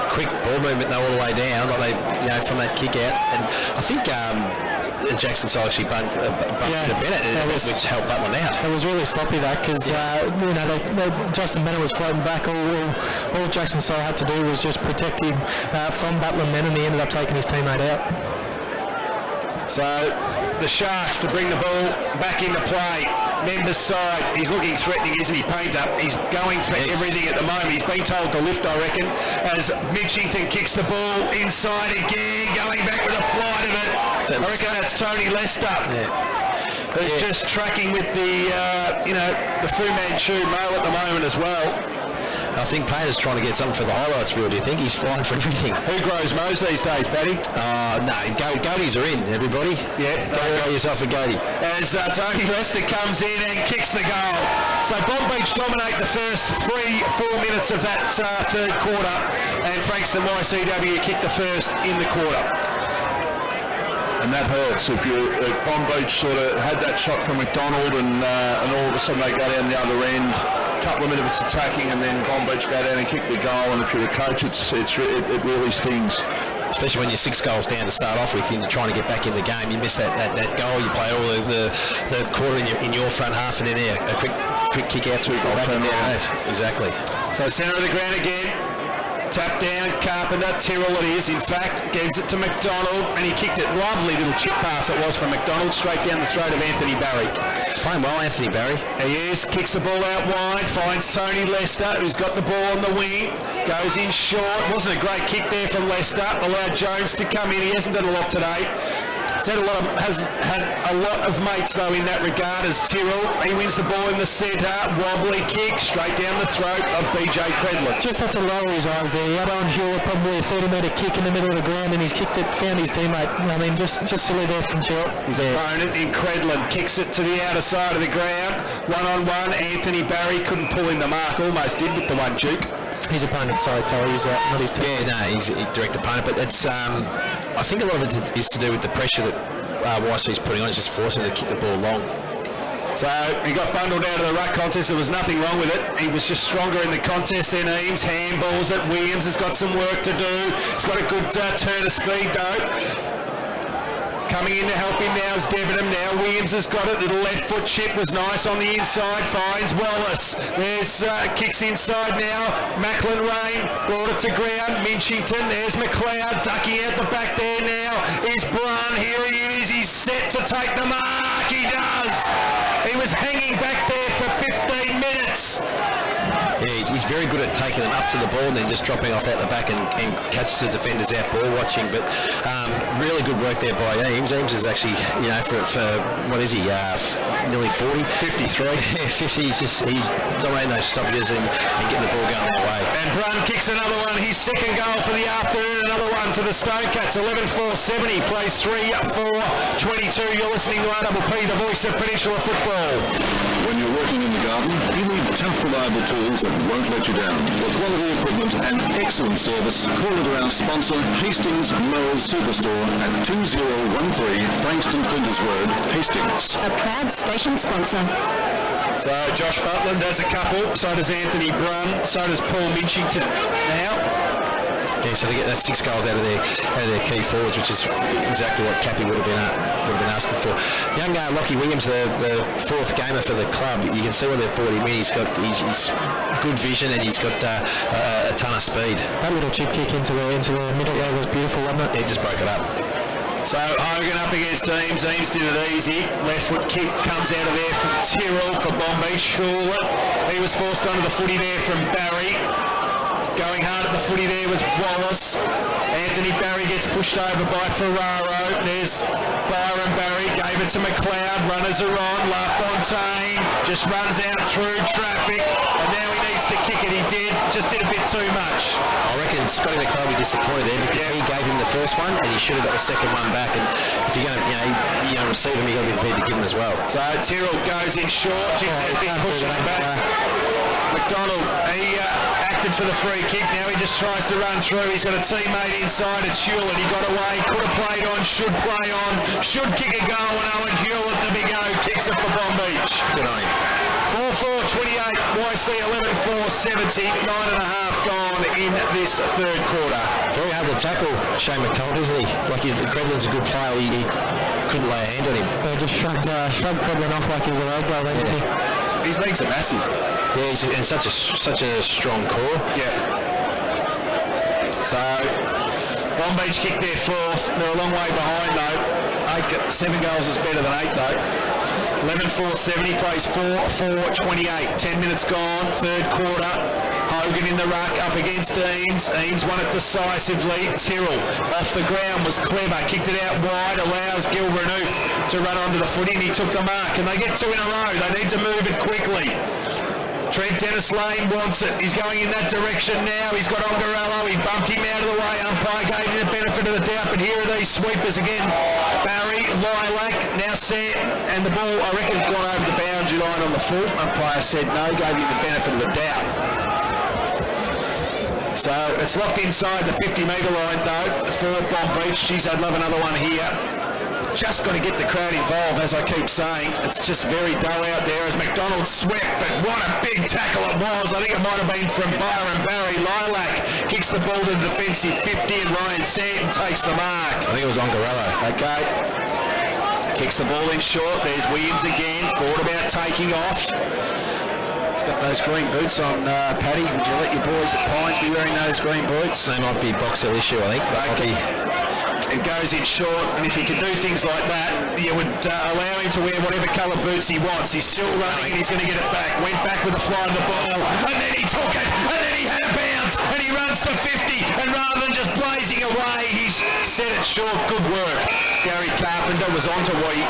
[SPEAKER 6] Quick ball movement though all the way down, like they, from that kick out, and I think Jackson Sole actually bumped Bennett, which helped Butler out.
[SPEAKER 5] It was really sloppy that because Justin Bennett was floating back. All Jackson Sole had to do was just protect him from Butler men, and he ended up taking his teammate out.
[SPEAKER 7] So the Sharks to bring the ball back into play. Members side, he's looking threatening, isn't he, Painter? He's going for everything at the moment. He's been told to lift, I reckon, as Mitchington kicks the ball inside again, going back with a flight of it. I reckon that's Tony Lester. Yeah. Who's just tracking with the, the Fu Manchu male at the moment as well.
[SPEAKER 6] I think Painter's trying to get something for the highlights reel. Do you think he's flying for everything?
[SPEAKER 7] Who grows Mo's these days, Paddy?
[SPEAKER 6] No, goatees are in, everybody.
[SPEAKER 7] Yeah,
[SPEAKER 6] go yourself a goatee.
[SPEAKER 7] As Tony Lester comes in and kicks the goal. So Bomb Beach dominate the first 3-4 minutes of that third quarter, and Frankston YCW kick the first in the quarter.
[SPEAKER 8] And that hurts. If Bomb Beach sort of had that shot from McDonald and all of a sudden they go down the other end, couple of minutes attacking, and then Bomb Beach go down and kick the goal, and if you're the coach, it really stings.
[SPEAKER 6] Especially when you're 6 goals down to start off with and you're trying to get back in the game. You miss that goal, you play all the quarter in your front half, and then a quick kick out through back in there. Exactly.
[SPEAKER 7] So centre of the ground again. Tap down, Carpenter, Tyrrell it is, in fact, gives it to McDonald, and he kicked it. Lovely little chip pass it was from McDonald, straight down the throat of Anthony Barry.
[SPEAKER 6] He's playing well, Anthony Barry.
[SPEAKER 7] He is, kicks the ball out wide, finds Tony Lester, who's got the ball on the wing, goes in short. Wasn't a great kick there from Lester, allowed Jones to come in. He hasn't done a lot today. Has had a lot of mates though in that regard as Tyrrell. He wins the ball in the centre, wobbly kick straight down the throat of BJ Credlin.
[SPEAKER 5] Just had to lower his eyes there. He had on Hewlett, probably a 30-metre kick in the middle of the ground, and he's kicked it, found his teammate. I mean, just silly there from Tyrrell.
[SPEAKER 7] His opponent in Credlin kicks it to the outer side of the ground. 1-on-1, Anthony Barry couldn't pull in the mark, almost did with the one juke.
[SPEAKER 5] His opponent, sorry, Tully, he's not his team.
[SPEAKER 6] Yeah, no, he's a direct opponent, but it's I think a lot of it is to do with the pressure that YC's putting on. It's just forcing him to kick the ball long.
[SPEAKER 7] So he got bundled out of the ruck contest. There was nothing wrong with it. He was just stronger in the contest than Eames. Handballs it. Williams has got some work to do. He's got a good turn of speed though. Coming in to help him now is Debenham. Now Williams has got it. Little left foot chip was nice on the inside. Finds Wallace. There's kicks inside now. Macklin Rain brought it to ground. Minchington. There's McLeod ducking out the back there now. Is Brun. Here he is. He's set to take the mark. He does. He was hanging back there for 15 minutes.
[SPEAKER 6] Yeah, he's very good at taking them up to the ball and then just dropping off out the back and catches the defenders out ball watching. But really good work there by Eames. Eames is actually, for what is he, nearly 40? 53. 50. He's dominating those stoppages and getting the ball going the way.
[SPEAKER 7] And Brun kicks another one. His second goal for the afternoon. Another one to the Stonecats. 11-4-70. Plays 3-4-22. You're listening to RPP, the voice of Peninsula football.
[SPEAKER 9] When you're working in the garden, you need tough, reliable tools that won't let you down. For quality equipment and excellent service, call it our sponsor, Hastings Mowers Superstore at 2013 Frankston Flinders Road, Hastings.
[SPEAKER 10] A proud station sponsor.
[SPEAKER 7] So Josh Butland has a couple, so does Anthony Brun, so does Paul Minchington now.
[SPEAKER 6] Yeah, so they get that 6 goals out of their key forwards, which is exactly what Cappy would have been asking for. Young Lockie Williams, the fourth gamer for the club, you can see where they've brought him in. He's good vision and he's got a ton of speed. That little chip kick into the middle there was beautiful, wasn't it? He just broke it up.
[SPEAKER 7] So Hogan up against Eames. Eames did it easy. Left foot kick comes out of there from Tyrrell for Bombay. Shawlett. He was forced under the footy there from Barry. Going hard at the footy there was Wallace. Anthony Barry gets pushed over by Ferraro. There's Byron Barry. Gave it to McLeod. Runners are on. LaFontaine just runs out through traffic. And now he needs to kick it. He did. Just did a bit too much.
[SPEAKER 6] I reckon Scotty McLeod will be disappointed there because he gave him the first one and he should have got the second one back. And if you're going to receive him, you've got to be prepared to give him as well.
[SPEAKER 7] So Tyrrell goes in short. Big push on the back. McDonald, he acted for the free kick. Now he just tries to run through. He's got a teammate inside. It's Hewlett. He got away. Could have played on. Should play on. Should kick a goal. And Owen Hewlett, the big O, kicks it for Bombeach.
[SPEAKER 6] Good on him.
[SPEAKER 7] 4-4-28. YC 11-4-70. 9.5 gone in this third quarter.
[SPEAKER 6] Very hard to tackle Shane McDonald, isn't he? Like Credlin's a good player. He couldn't lay a hand on him. Just shrugged Credlin off like he was a road guy, didn't he?
[SPEAKER 7] His legs are massive.
[SPEAKER 6] Yeah, he's in such a strong core.
[SPEAKER 7] Yeah. So Bombeach kicked their fourth. They're a long way behind though. 7 goals is better than 8 though. 11-4-70, plays 4-4-28. 10 minutes gone, third quarter. Hogan in the ruck up against Eames. Eames won it decisively. Tyrrell off the ground was clever. Kicked it out wide, allows Gil Renouf to run onto the footy and he took the mark. And they get 2 in a row. They need to move it quickly. Trent Dennis Lane wants it. He's going in that direction now. He's got Ongarello. He bumped him out of the way. Umpire gave him the benefit of the doubt, but here are these sweepers again. Barry, Lilac, now set, and the ball, I reckon, has gone over the boundary line on the full. Umpire said no, gave him the benefit of the doubt. So it's locked inside the 50-metre line, though, for Bombeach. Geez, I'd love another one here. Just got to get the crowd involved, as I keep saying. It's just very dull out there as McDonald swept, but what a big tackle it was. I think it might have been from Byron Barry. Lilac kicks the ball to the defensive 50 and Ryan Santon takes the mark.
[SPEAKER 6] I think it was Ongarello.
[SPEAKER 7] Okay. Kicks the ball in short. There's Williams again. Thought about taking off. He's got those green boots on, Paddy. Would you let your boys at Pines be wearing those green boots?
[SPEAKER 6] They might be Boxer issue, I think.
[SPEAKER 7] Okay. It goes in short, and if he can do things like that, you would allow him to wear whatever colour boots he wants. He's still running, and he's going to get it back. Went back with the fly of the ball, and then he took it, and then he had a bounce, and he runs to 50, and rather than just blazing away, he's set it short. Good work. Gary Carpenter was onto what he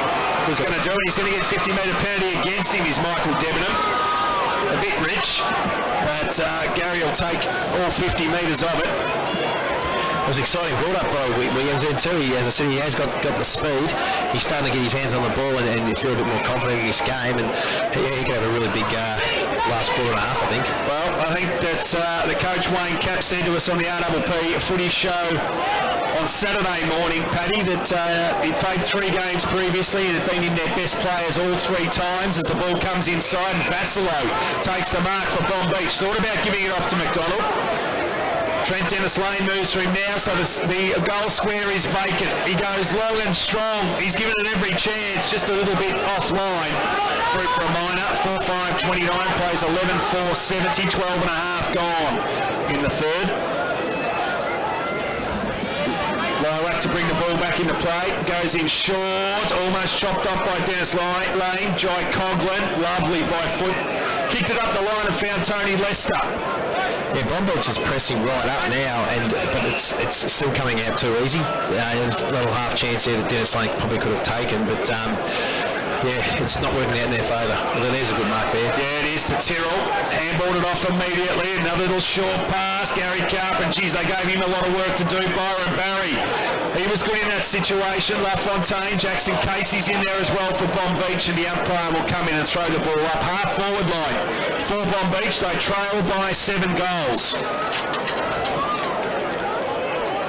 [SPEAKER 7] was going to do, and he's going to get 50-metre penalty against him, is Michael Debenham. A bit rich, but Gary will take all 50 metres of it.
[SPEAKER 6] It was exciting build-up by Williams then too. As I said, he has got the speed. He's starting to get his hands on the ball and you feel a bit more confident in this game. And he could have a really big last quarter and a half, I think.
[SPEAKER 7] Well, I think that the coach Wayne Cap said to us on the RPP footy show on Saturday morning, Paddy, that he played 3 games previously and had been in their best players all 3 times. As the ball comes inside, Vassilo takes the mark for Bombeach. Thought about giving it off to McDonald. Trent Dennis Lane moves through now, so the goal square is vacant. He goes long and strong. He's given it every chance, just a little bit offline. Through for a minor, 4-5-29, plays 11-4-70, 12.5 gone in the third. Lilac to bring the ball back into play. Goes in short, almost chopped off by Dennis Lane. Jai Coughlin, lovely by foot. Kicked it up the line and found Tony Lester.
[SPEAKER 6] Yeah, Bombage is pressing right up now, but it's still coming out too easy. There's a little half chance there that Dennis Lane probably could have taken, but yeah, it's not working out in their favour. Well, there's a good mark there.
[SPEAKER 7] Yeah, it is to Tyrrell. Handballed it off immediately. Another little short pass. Gary Carp, and geez, they gave him a lot of work to do. Byron Barry, he was good in that situation. LaFontaine, Jackson Casey's in there as well for Bomb Beach, and the umpire will come in and throw the ball up half forward line. For Bomb Beach, they trail by 7 goals.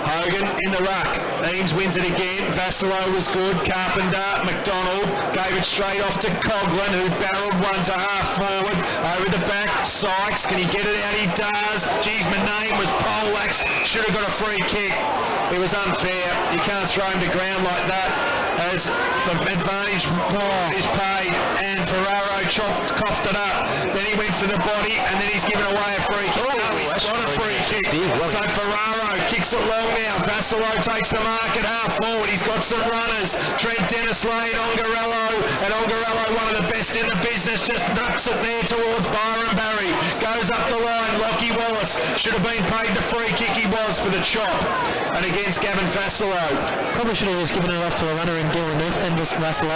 [SPEAKER 7] Hogan in the ruck. Eames wins it again. Vassilo was good. Carpenter, McDonald gave it straight off to Coughlin, who barreled one to half forward. Over the back, Sykes. Can he get it out? He does. Geez, my name was poleaxed. Should have got a free kick. It was unfair. You can't throw him to ground like that, as the advantage is paid, and Ferraro coughed it up. Then he went for the body, and then he's given away a free kick. He's got a free kick. So Ferraro kicks it long now. Vassilo takes the mark at half forward. He's got some runners. Trent Dennis Lane, Ongarello, and Ongarello, one of the best in the business, just ducks it there towards Byron Barry. Goes up the line. Lockie Wallace should have been paid the free kick. He was for the chop. And against Gavin Vassilo.
[SPEAKER 5] Probably should have just given it off to a runner in Dylan North, then just Vassilo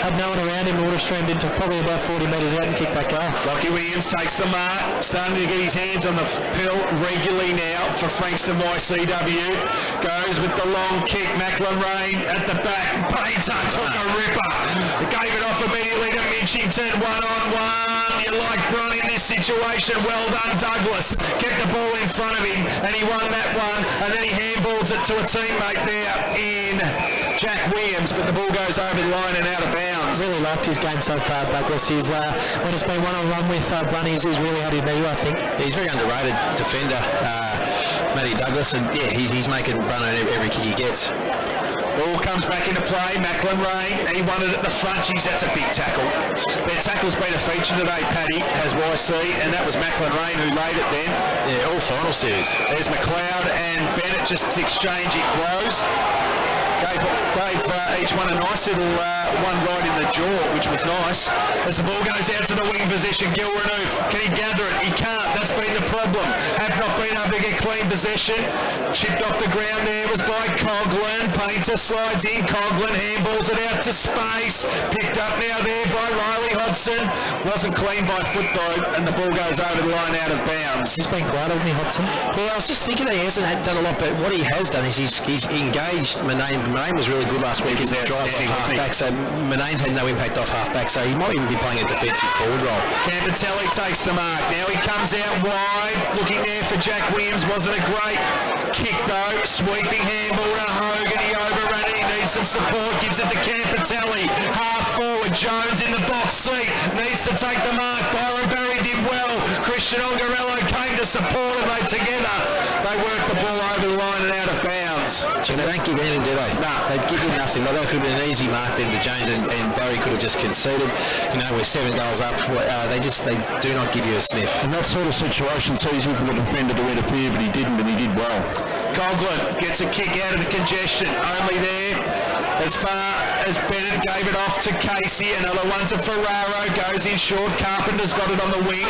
[SPEAKER 5] had no one around him, would have streamed into probably about 40 metres out and kicked back up.
[SPEAKER 7] Lockie Williams takes the mark, starting to get his hands on the pill regularly now for Frankston YCW. Goes with the long kick. Macklin Rain at the back. Painter took a ripper. Gave it off immediately to Mitchington. 1-on-1. You like Brun in this situation. Well done, Douglas. Kept the ball in front of him, and he won that one. And then he handballs it to a teammate there in Jack Williams, but the ball goes over the line and out of bounds.
[SPEAKER 5] Really liked his game so far, Douglas. He's when it's been one-on-one with Brun, he's really had his knee, I think.
[SPEAKER 6] He's a very underrated defender, Matty Douglas, and yeah, he's making Brun on every kick he gets.
[SPEAKER 7] Ball comes back into play. Macklin Rain, he won it at the front. Geez, that's a big tackle. Their tackle's been a feature today, Paddy, has YC, and that was Macklin Rain who laid it then.
[SPEAKER 6] Yeah, all final series.
[SPEAKER 7] There's McLeod and Bennett just exchanging blows. Gave each one a nice little one right in the jaw, which was nice. As the ball goes out to the wing position, Gil Renouf, can he gather it? He can't. That's been the problem. Have not been able to get clean possession. Chipped off the ground there was by Coughlin. Painter slides in. Coughlin handballs it out to space. Picked up now there by Riley Hodson. Wasn't clean by foot though, and the ball goes over the line out of bounds.
[SPEAKER 5] He's been quiet, hasn't he, Hodson?
[SPEAKER 6] Well, I was just thinking that he hasn't done a lot, but what he has done is he's engaged Manane was really good last week as that drive off half-back, so Manane's had no impact off half-back, so he might even be playing a defensive forward role.
[SPEAKER 7] Campitelli takes the mark. Now he comes out wide, looking there for Jack Williams. Wasn't a great kick though. Sweeping handball to Hogan. He overran it. He needs some support. Gives it to Campitelli. Half forward. Jones in the box seat. Needs to take the mark. Byron Barry did well. Christian Ongarello came to support and they together. They worked the ball over the line and out of bounds.
[SPEAKER 6] So they don't give anything, do they? No, they'd give him nothing. But that could have been an easy mark then to Jones, and Barry could have just conceded. You know, we're 7 goals up. They do not give you a sniff.
[SPEAKER 8] In that sort of situation, it's easy for the defender to interfere, but he didn't, and he did well.
[SPEAKER 7] Coughlin gets a kick out of the congestion. Only there as far as Bennett gave it off to Casey. Another one to Ferraro. Goes in short. Carpenter's got it on the wing,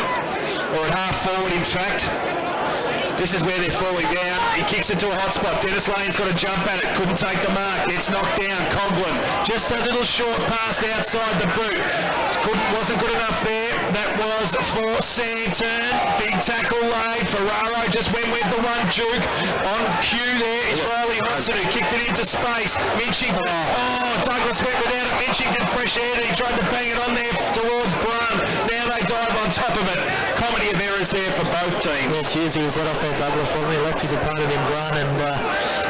[SPEAKER 7] or at half forward in fact. This is where they're falling down. He kicks it to a hot spot. Dennis Lane's got to jump at it. Couldn't take the mark. Gets knocked down. Coughlin. Just a little short pass outside the boot. Wasn't good enough there. That was for Santon. Big tackle laid. Ferraro just went with the one juke. On cue there is Riley Hodson who kicked it into space. Mitchington. Douglas went without it. Mitchington fresh air. He tried to bang it on there towards Brun. Now they dive on top of it. Comedy of errors there for both teams.
[SPEAKER 5] Well, cheers, he was let off there, Douglas, wasn't he? Left his opponent in Brun and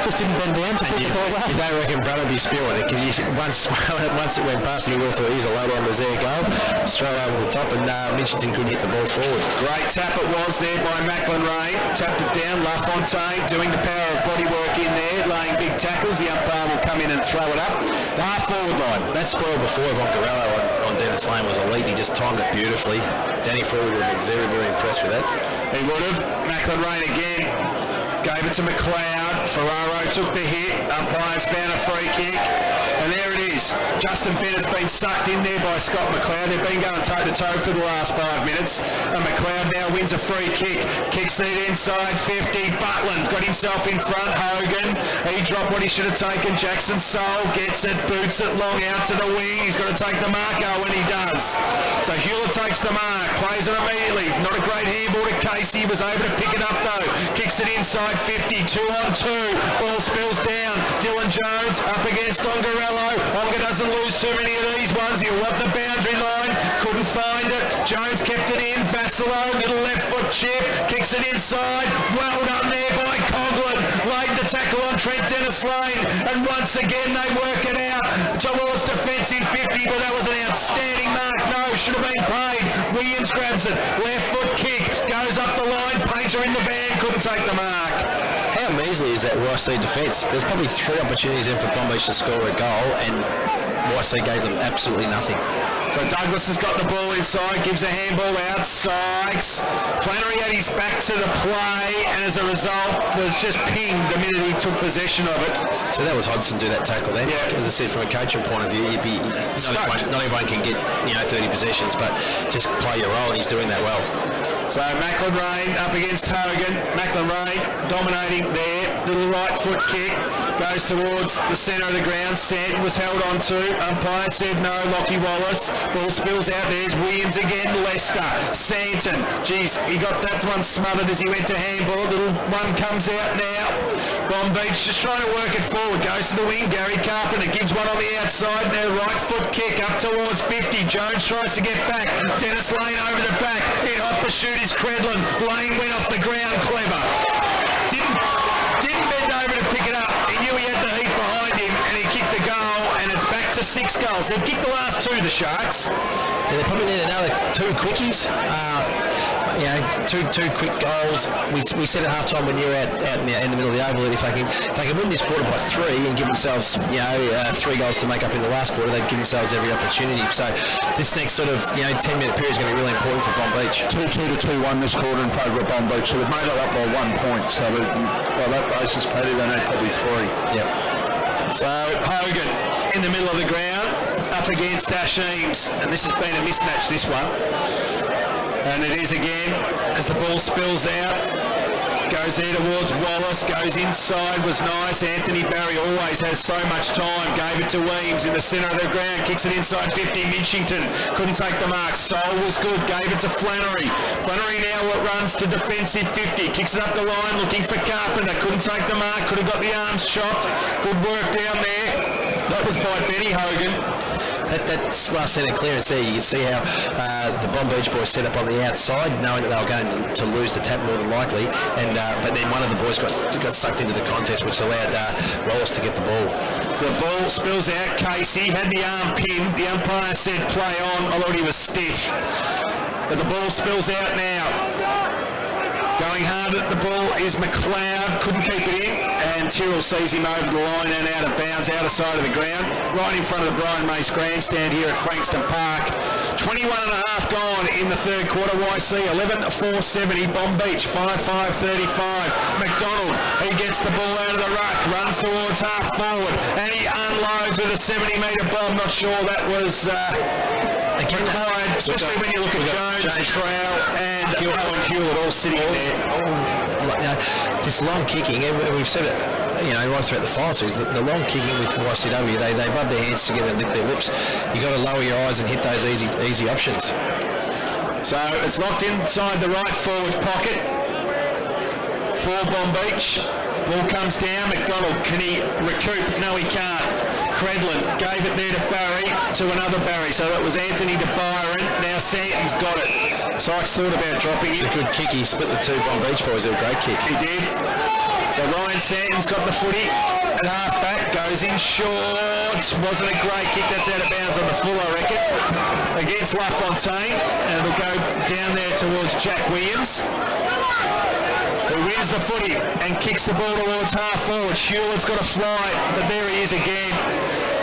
[SPEAKER 5] just didn't bend down to put the ball up.
[SPEAKER 6] You don't reckon Brun would be spewing it, because once it went past him, he thought he's a low down was their goal. Straight over the top, and Mitchington couldn't hit the ball forward.
[SPEAKER 7] Great tap it was there by Macklin Rain. Tapped it down. LaFontaine doing the power of body work in there, laying big tackles. The umpire will come in and throw it up. The half forward line.
[SPEAKER 6] That spoil before of Ongarello on Dennis Lane was elite. He just timed it beautifully. Danny Frawley would have been very, very impressed with that.
[SPEAKER 7] He would have. Macklin Rain again. Gave it to McLeod. Ferraro took the hit. Umpires found a free kick. And there it is. Justin Bennett's been sucked in there by Scott McLeod. They've been going toe-to-toe for the last 5 minutes. And McLeod now wins a free kick. Kicks it inside 50. Butland got himself in front. Hogan. He dropped what he should have taken. Jackson Soul gets it. Boots it long out to the wing. He's got to take the mark. Oh, and he does. So Hewlett takes the mark. Plays it immediately. Not a great handball to Casey. Was able to pick it up though. Kicks it inside 50. 2-on-2. Ball spills down. Dylan Jones up against Ongarello. Onga doesn't lose too many of these ones. He'll up the boundary line. Couldn't find it. Jones kept it in. Vassilo, little left foot chip. Kicks it inside. Well done there by Coughlin. Laid the tackle on Trent Dennis Lane. And once again they work it out towards defensive 50, but that was an outstanding mark. No, should have been paid. Williams grabs it. Left foot kick. Goes up the line. Painter in the van. Couldn't take the mark.
[SPEAKER 6] How measly is that YC defence? There's probably 3 opportunities in for Bomb Beach to score a goal, and YC gave them absolutely nothing.
[SPEAKER 7] So Douglas has got the ball inside, gives a handball out, Sykes. Flannery had his back to the play, and as a result was just pinged the minute he took possession of it.
[SPEAKER 6] So that was Hodgson do that tackle then.
[SPEAKER 7] Yeah.
[SPEAKER 6] As I said, from a coaching point of view, you'd be not everyone can get 30 possessions, but just play your role, and he's doing that well.
[SPEAKER 7] So Macklin Rain up against Hogan. Macklin Rain dominating there. Little right foot kick. Goes towards the centre of the ground. Santon was held on to. Umpire said no. Lockie Wallace. Ball spills out. There's Williams again. Leicester. Santon. Geez, he got that one smothered as he went to handball. Little one comes out now. Bomb Beach just trying to work it forward. Goes to the wing. Gary Carpenter gives one on the outside. Now right foot kick up towards 50. Jones tries to get back. Dennis Lane over the back. In off the shoot is Credlin. Lane went off the ground. Clever. Didn't bend over to pick it up. He knew he had the heat behind him, and he kicked the goal, and it's back to 6 goals. They've kicked the last 2, the Sharks.
[SPEAKER 6] Yeah, they probably need another 2 quickies. Two quick goals. We said at half time when you're out in the middle of the oval that if they can win this quarter by 3 and give themselves 3 goals to make up in the last quarter, they'd give themselves every opportunity. So this next sort of 10-minute period is going to be really important for Bomb Beach.
[SPEAKER 8] 2-2 to 2-1 this quarter in favour of Bomb Beach. So they've made it up by 1 point. So by that basis, Paddy, they need probably 3.
[SPEAKER 6] Yep.
[SPEAKER 7] So Hogan in the middle of the ground up against Asheems, and this has been a mismatch, this one. And it is again as the ball spills out. Goes there towards Wallace, goes inside, was nice. Anthony Barry always has so much time. Gave it to Weems in the centre of the ground, kicks it inside 50. Mitchington couldn't take the mark. Soul was good, gave it to Flannery. Flannery now runs to defensive 50, kicks it up the line looking for Carpenter. Couldn't take the mark, could have got the arms chopped. Good work down there. That was by Benny Hogan.
[SPEAKER 6] That's last centre clearance there. You can see how the Bomb Beach boys set up on the outside, knowing that they were going to lose the tap more than likely. And but then one of the boys got sucked into the contest, which allowed Wallace to get the ball.
[SPEAKER 7] So the ball spills out. Casey had the arm pinned. The umpire said play on. I thought he was stiff. But the ball spills out now. Going hard at the ball is McLeod, couldn't keep it in, and Tyrrell sees him over the line and out of bounds, out of sight of the ground, right in front of the Brian Mace grandstand here at Frankston Park. 21 and a half gone in the third quarter. YC 11-4-70, Bomb Beach 5-5-35. McDonald, he gets the ball out of the ruck, runs towards half forward, and he unloads with a 70-metre bomb. Not sure that was required, especially when you look at Jones, Trowell, and Owen Hewlett all sitting there.
[SPEAKER 6] This long kicking, and we've said it, right throughout the final series, the long kicking with YCW, they rub their hands together and lick their lips. You've got to lower your eyes and hit those easy options.
[SPEAKER 7] So it's locked inside the right forward pocket for Bomb Beach. Ball comes down. McDonald, can he recoup? No, he can't. Credlin gave it there to Barry, to another Barry. So that was Anthony to Byron. Now Santon's got it. Sykes thought about dropping it.
[SPEAKER 6] A good kick. He split the 2 Bomb Beach boys. A great kick.
[SPEAKER 7] He did. So Ryan Santon's got the footy at half back. Goes in short. Wasn't a great kick. That's out of bounds on the full, I reckon. Against LaFontaine. And it'll go down there towards Jack Williams, who wins the footy and kicks the ball towards half forward. Hewlett's got to fly, but there he is again.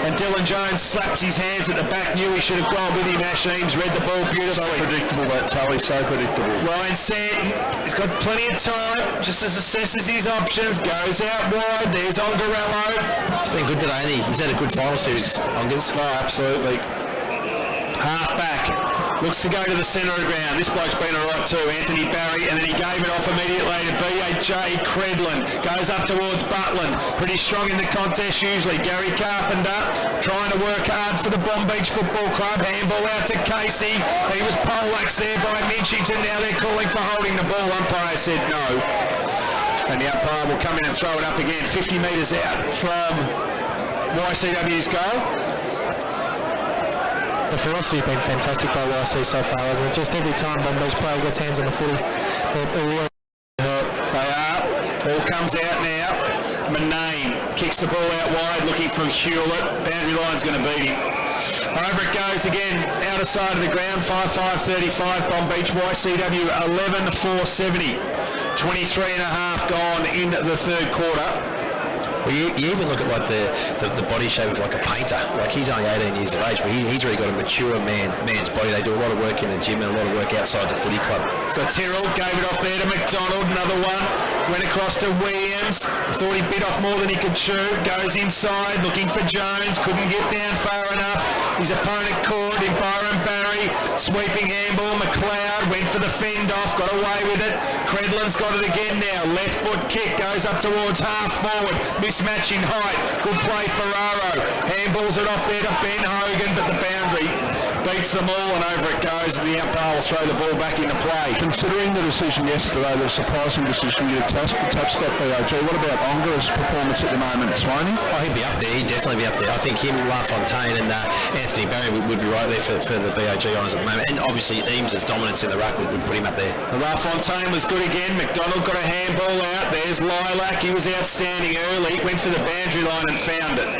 [SPEAKER 7] And Dylan Jones slaps his hands at the back, knew he should have gone with him. Ash Eames read the ball beautifully.
[SPEAKER 8] So predictable, that tally, so predictable.
[SPEAKER 7] Ryan Santon, he's got plenty of time, just assesses his options, goes out wide. There's Ongarello.
[SPEAKER 6] It's been good today, and he's had a good final series, Ongers.
[SPEAKER 7] Oh, absolutely. Half back. Looks to go to the centre of the ground. This bloke's been all right too, Anthony Barry, and then he gave it off immediately to B.A.J. Credlin. Goes up towards Butland. Pretty strong in the contest usually. Gary Carpenter trying to work hard for the Bomb Beach Football Club. Handball out to Casey. He was poleaxed there by Minchington. Now they're calling for holding the ball. Umpire said no. And the umpire will come in and throw it up again. 50 metres out from YCW's goal.
[SPEAKER 5] The ferocity has been fantastic by YC so far, hasn't it? Just every time Bomb Beach player gets hands on the footy, they're really hurt.
[SPEAKER 7] They are. Ball comes out now. Manane kicks the ball out wide, looking for Hewlett. Boundary line's going to beat him. Over it goes again, outer side of the ground, 5-5-35, Bomb Beach YCW 11-4-70. 23 and a half gone in the third quarter.
[SPEAKER 6] Well, you even look at like the body shape of like a painter. Like he's only 18 years of age, but he's really got a mature man's body. They do a lot of work in the gym and a lot of work outside the footy club.
[SPEAKER 7] So Tyrrell gave it off there to McDonald, another one. Went across to Williams. Thought he bit off more than he could chew. Goes inside, looking for Jones. Couldn't get down far enough. His opponent caught in Byron Barry. Sweeping handball. McLeod went for the fend off. Got away with it. Credlin's got it again now. Left foot kick. Goes up towards half forward. Mismatch in height. Good play Ferraro. Handballs it off there to Ben Hogan, but the boundary beats them all, and over it goes, and the umpire will throw the ball back into play.
[SPEAKER 8] Considering the decision yesterday, the surprising decision you touched that BOG, what about Ongar's performance at the moment, Swaney?
[SPEAKER 6] Oh, he'd be up there. He'd definitely be up there. I think him, LaFontaine and Anthony Barry would be right there for the BOG honours at the moment. And obviously Eames' dominance in the ruck would put him up there.
[SPEAKER 7] LaFontaine was good again. McDonald got a handball out. There's Lilac. He was outstanding early. Went for the boundary line and found it.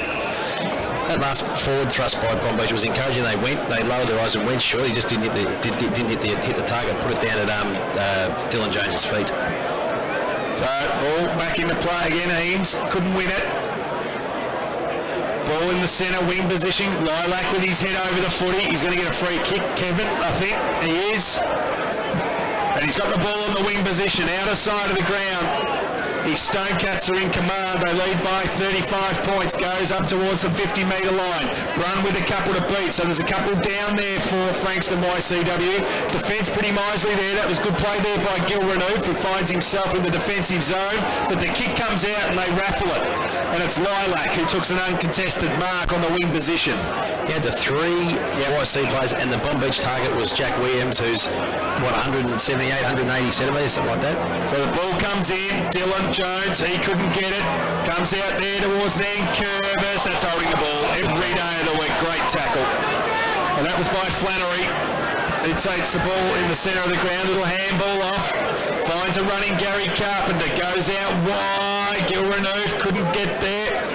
[SPEAKER 6] That last forward thrust by Bomb Beach was encouraging. They lowered their eyes and went short. He just didn't hit the target. Put it down at Dylan Jones's feet.
[SPEAKER 7] So ball back into play again. Eames couldn't win it. Ball in the centre wing position. Lilac with his head over the footy. He's going to get a free kick. Kevin, I think he is. And he's got the ball in the wing position, outer side of the ground. His Stonecats are in command. They lead by 35 points. Goes up towards the 50-metre line. Brun with a couple to beat. So there's a couple down there for Frankston YCW. Defence pretty miserly there. That was good play there by Gil Renouf, who finds himself in the defensive zone. But the kick comes out and they raffle it. And it's Lilac who took an uncontested mark on the wing position.
[SPEAKER 6] He had the three YC players, and the Bomb Beach target was Jack Williams, who's 178, 180 centimetres, something like that.
[SPEAKER 7] So the ball comes in. Dylan Jones, he couldn't get it. Comes out there towards Nankervis. That's holding the ball every day of the week. Great tackle. And that was by Flannery. He takes the ball in the centre of the ground. Little handball off. Finds a running Gary Carpenter. Goes out wide. Gil Renouf couldn't get there.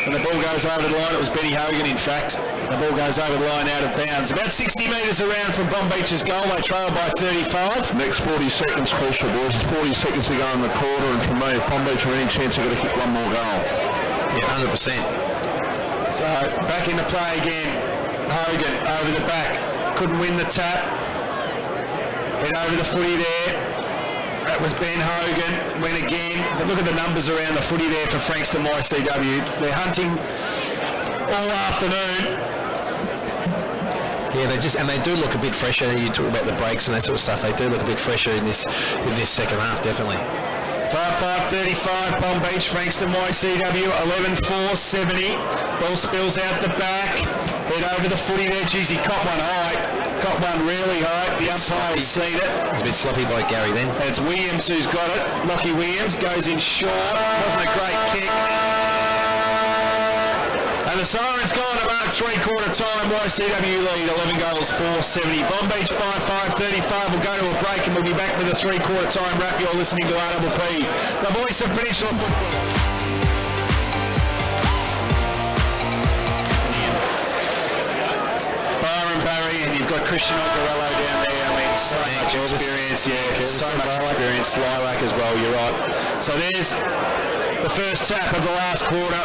[SPEAKER 7] And the ball goes over the line. It was Benny Hogan, in fact. The ball goes over the line out of bounds. About 60 metres around from Bomb Beach's goal. They trail by 35.
[SPEAKER 8] Next 40 seconds crucial, boys. 40 seconds to go in the quarter, and for me, if Bomb Beach have any chance, they've got to kick one more goal.
[SPEAKER 6] Yeah, 100%.
[SPEAKER 7] So back into play again. Hogan over the back. Couldn't win the tap. Head over the footy there. That was Ben Hogan. Went again. But look at the numbers around the footy there for Frankston YCW. They're hunting all afternoon.
[SPEAKER 6] Yeah, they do look a bit fresher. You talk about the breaks and that sort of stuff. They do look a bit fresher in this second half, definitely.
[SPEAKER 7] 5-5-35, Bomb Beach, Frankston YCW, 11-4-70. Ball spills out the back. Head over the footy there. Geez, he caught one high. Caught one really high. The umpire's seen it.
[SPEAKER 6] It's a bit sloppy by Gary then.
[SPEAKER 7] And it's Williams who's got it. Lockie Williams goes in short. Wasn't a great kick. And the siren's gone to mark three-quarter time. YCW lead, 11 goals, 470. Bomb Beach 5-5-35. We'll go to a break and we'll be back with a three-quarter time wrap. You're listening to RPP, the voice of Peninsula football. Byron Barry, and you've got Christian Ongarello down there. I mean, so much experience, so much experience. Lilac as well, you're right. So there's the first tap of the last quarter.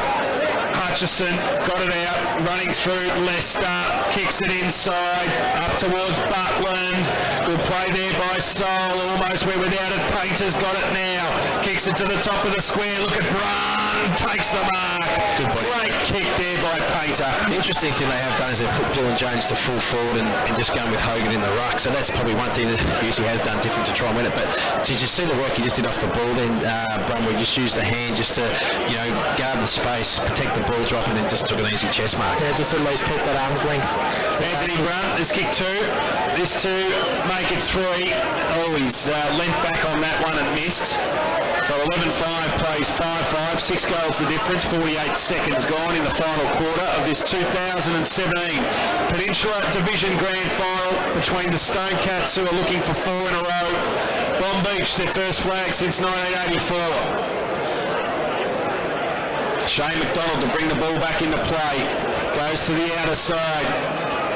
[SPEAKER 7] Hutchison got it out, running through Leicester, kicks it inside, up towards Butland. Good play there by Sol, almost went without it. Painter's got it now, kicks it to the top of the square. Look at Brun, takes the mark.
[SPEAKER 6] Good point.
[SPEAKER 7] Great kick there by Painter.
[SPEAKER 6] The interesting thing they have done is they've put Dylan Jones to full forward and just going with Hogan in the ruck. So that's probably one thing that he usually has done different to try and win it. But did you see the work he just did off the ball then, Brumwell just used the hand just to, guard the space, protect the ball drop, and then just took an easy chest mark.
[SPEAKER 5] Yeah, just at least keep that arm's length.
[SPEAKER 7] Anthony Brunt has kicked 2. This 2, make it 3. Oh, he's leant back on that one and missed. So 11-5 plays 5-5, 6 goals the difference, 48 seconds gone in the final quarter of this 2017 Peninsula Division Grand Final between the Stone Cats, who are looking for 4 in a row. Bomb Beach, their first flag since 1984. Shane McDonald to bring the ball back into play, goes to the outer side.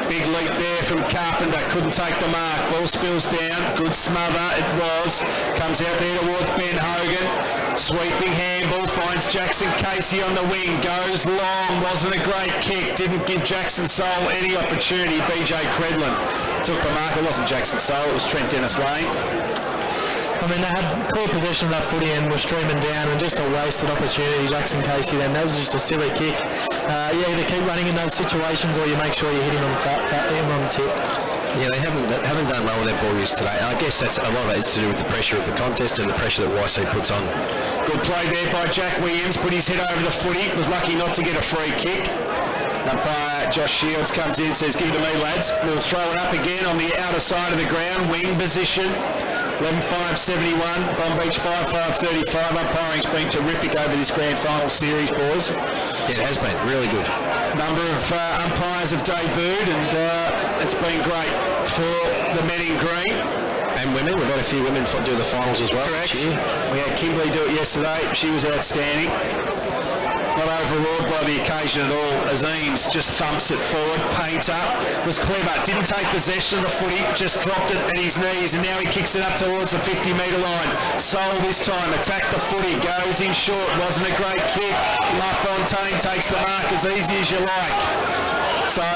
[SPEAKER 7] Big leap there from Carpenter, couldn't take the mark. Ball spills down, good smother it was. Comes out there towards Ben Hogan. Sweeping handball, finds Jackson Casey on the wing. Goes long, wasn't a great kick. Didn't give Jackson Soul any opportunity. BJ Credlin took the mark. It wasn't Jackson Soul, it was Trent Dennis Lane.
[SPEAKER 5] I mean, they had clear possession of that footy and were streaming down, and just a wasted opportunity, Jackson Casey then. That was just a silly kick. Either keep running in those situations or you make sure you hit him on the tip.
[SPEAKER 6] Yeah, they haven't done well with their ball use today. I guess that's a lot of it is to do with the pressure of the contest and the pressure that YC puts on.
[SPEAKER 7] Good play there by Jack Williams, put his head over the footy, was lucky not to get a free kick. Umpire Josh Shields comes in, says, give it to me lads. We'll throw it up again on the outer side of the ground, wing position. 11-5-71, Bomb Beach 5-5-35. Umpiring's been terrific over this grand final series, boys.
[SPEAKER 6] Yeah, it has been really good.
[SPEAKER 7] Number of umpires have debuted, and it's been great for the men in green.
[SPEAKER 6] And women, we've had a few women do the finals as well.
[SPEAKER 7] Correct. We had Kimberly do it yesterday. She was outstanding. Not overawed by the occasion at all, as Eames just thumps it forward. Painter was clever, didn't take possession of the footy, just dropped it at his knees, and now he kicks it up towards the 50-metre line. Sol this time, attacked the footy, goes in short, wasn't a great kick. LaFontaine takes the mark as easy as you like. So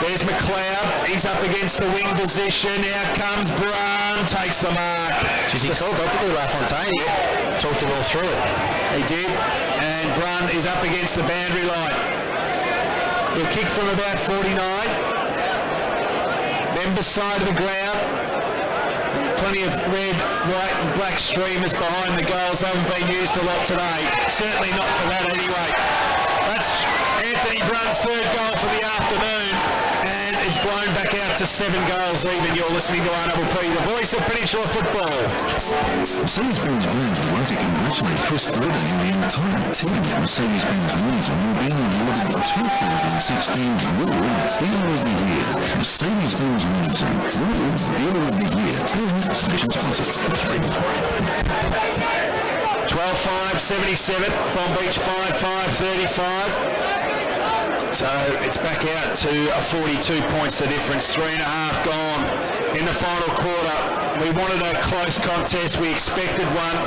[SPEAKER 7] there's McLeod, he's up against the wing position, out comes Brun, takes the mark.
[SPEAKER 6] He called up to LaFontaine, talked him all through it.
[SPEAKER 7] He did, and Brun is up against the boundary line. He'll kick from about 49. Members side of the ground. Plenty of red, white and black streamers behind the goals. Haven't been used a lot today. Certainly not for that anyway. That's Anthony Brun's 3rd goal for the afternoon. And it's blown back out to 7 goals even. You're listening to RPP, the voice of Peninsula football.
[SPEAKER 9] Mercedes-Benz Vans would like to congratulate Chris Thurden and the entire team at Mercedes-Benz Mornington on being awarded the 2016 World Dealer of the Year. Mercedes-Benz Mornington, World Dealer of the Year. Station sponsor.
[SPEAKER 7] 12-5-77, Bomb Beach 5-5-35. So it's back out to 42 points the difference, 3.5 gone in the final quarter. We wanted a close contest, we expected one,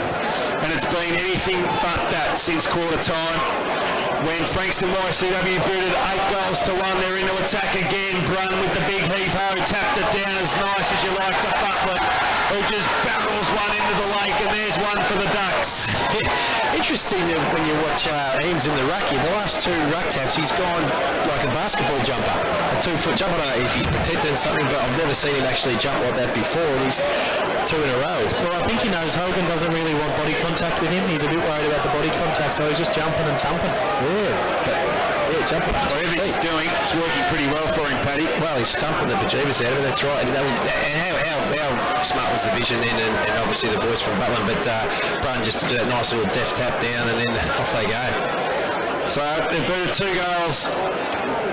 [SPEAKER 7] and it's been anything but that since quarter time. When Frankston YCW booted 8 goals to 1, they're into attack again. Brun with the big heave-ho, tapped it down as nice as you like to Butler, who just barrels one into the lake, and there's one for the Ducks.
[SPEAKER 6] Interesting that when you watch Eames in the ruck here, the last 2 ruck taps, he's gone like a basketball jumper, a 2-foot jump. I don't know if he's protected something, but I've never seen him actually jump like that before, and he's 2 in a row.
[SPEAKER 5] Well, I think he knows Hogan doesn't really want body contact with him. He's a bit worried about the body contact, so he's just jumping and thumping. Jumping.
[SPEAKER 7] Whatever he's doing, it's working pretty well for him, Paddy.
[SPEAKER 6] Well, he's thumping the bejeebus out of it, that's right. And how smart was the vision then, and obviously the voice from Butland, but Brun just to do that nice little deft tap down, and then off they go.
[SPEAKER 7] So they've booted 2 goals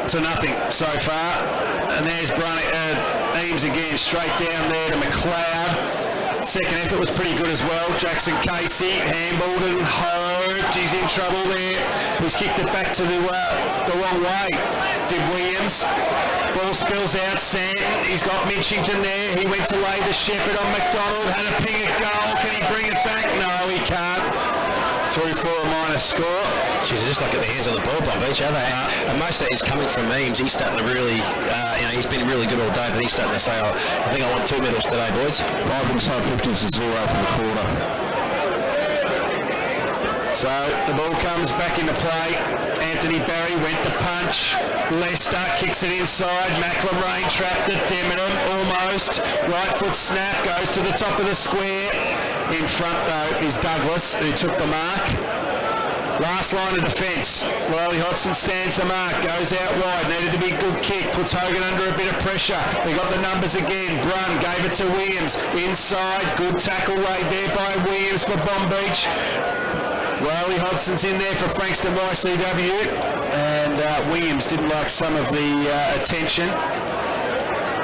[SPEAKER 7] to nothing so far, and there's Eames again, straight down there to McLeod. Second effort was pretty good as well. Jackson Casey handballed and hoped. He's in trouble there. He's kicked it back to the wrong way. Did Williams. Ball spills out. Santon. He's got Mitchington there. He went to lay the shepherd on McDonald. Had a ping at goal. Can he bring it back? No, he can't. through for a minus score.
[SPEAKER 6] Jeez, they're just like at the hands on the ball, Bomb Beach, are they? And most of that is coming from Memes. He's starting to really, he's been really good all day, but he's starting to say, I think I want 2 medals today, boys.
[SPEAKER 9] 5 inside 15 to 0 for the quarter.
[SPEAKER 7] So the ball comes back into play. Anthony Barry went to punch. Leicester kicks it inside. McLemrain trapped it. Debenham almost. Right foot snap goes to the top of the square. In front though is Douglas, who took the mark. Last line of defence. Riley Hodgson stands the mark, goes out wide, needed to be a good kick, puts Hogan under a bit of pressure. We got the numbers again. Brun gave it to Williams. Inside, good tackle laid there by Williams for Bomb Beach. Riley Hodgson's in there for Frankston YCW, and Williams didn't like some of the attention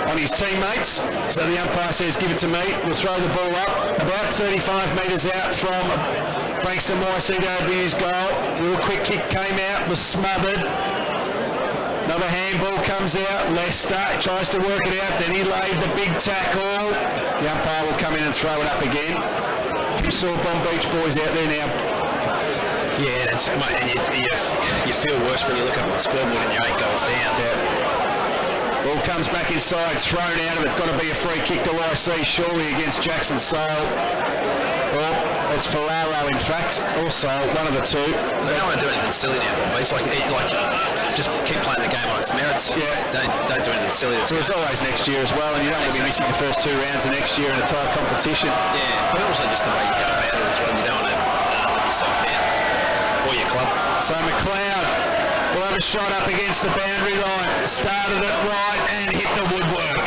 [SPEAKER 7] on his teammates, so the umpire says give it to me. We'll throw the ball up about 35 metres out from Frankston YCW's goal. Real quick kick came out, was smothered. Another handball comes out. Leicester tries to work it out, then he laid the big tackle. The umpire will come in and throw it up again. You saw Bomb Beach boys out there now.
[SPEAKER 6] Yeah, that's, mate, and you feel worse when you look up at the scoreboard and you're 8 goals down.
[SPEAKER 7] Yeah. Ball comes back inside, thrown out of it. Got to be a free kick to YC, surely against Jackson Sale. Well, it's Ferraro, in fact. Also, one of the two.
[SPEAKER 6] They don't want to do anything silly now, Bomb Beach. Like, just keep playing the game on its merits.
[SPEAKER 7] Yeah.
[SPEAKER 6] Don't do anything silly.
[SPEAKER 7] So there's always next year as well, and you don't want to be missing the first 2 rounds of next year in a tight competition.
[SPEAKER 6] Yeah, but also just the way you go about it as well. You don't want to let yourself down. Or your club.
[SPEAKER 7] So McLeod will have a shot up against the boundary line. Started it right and hit the woodwork.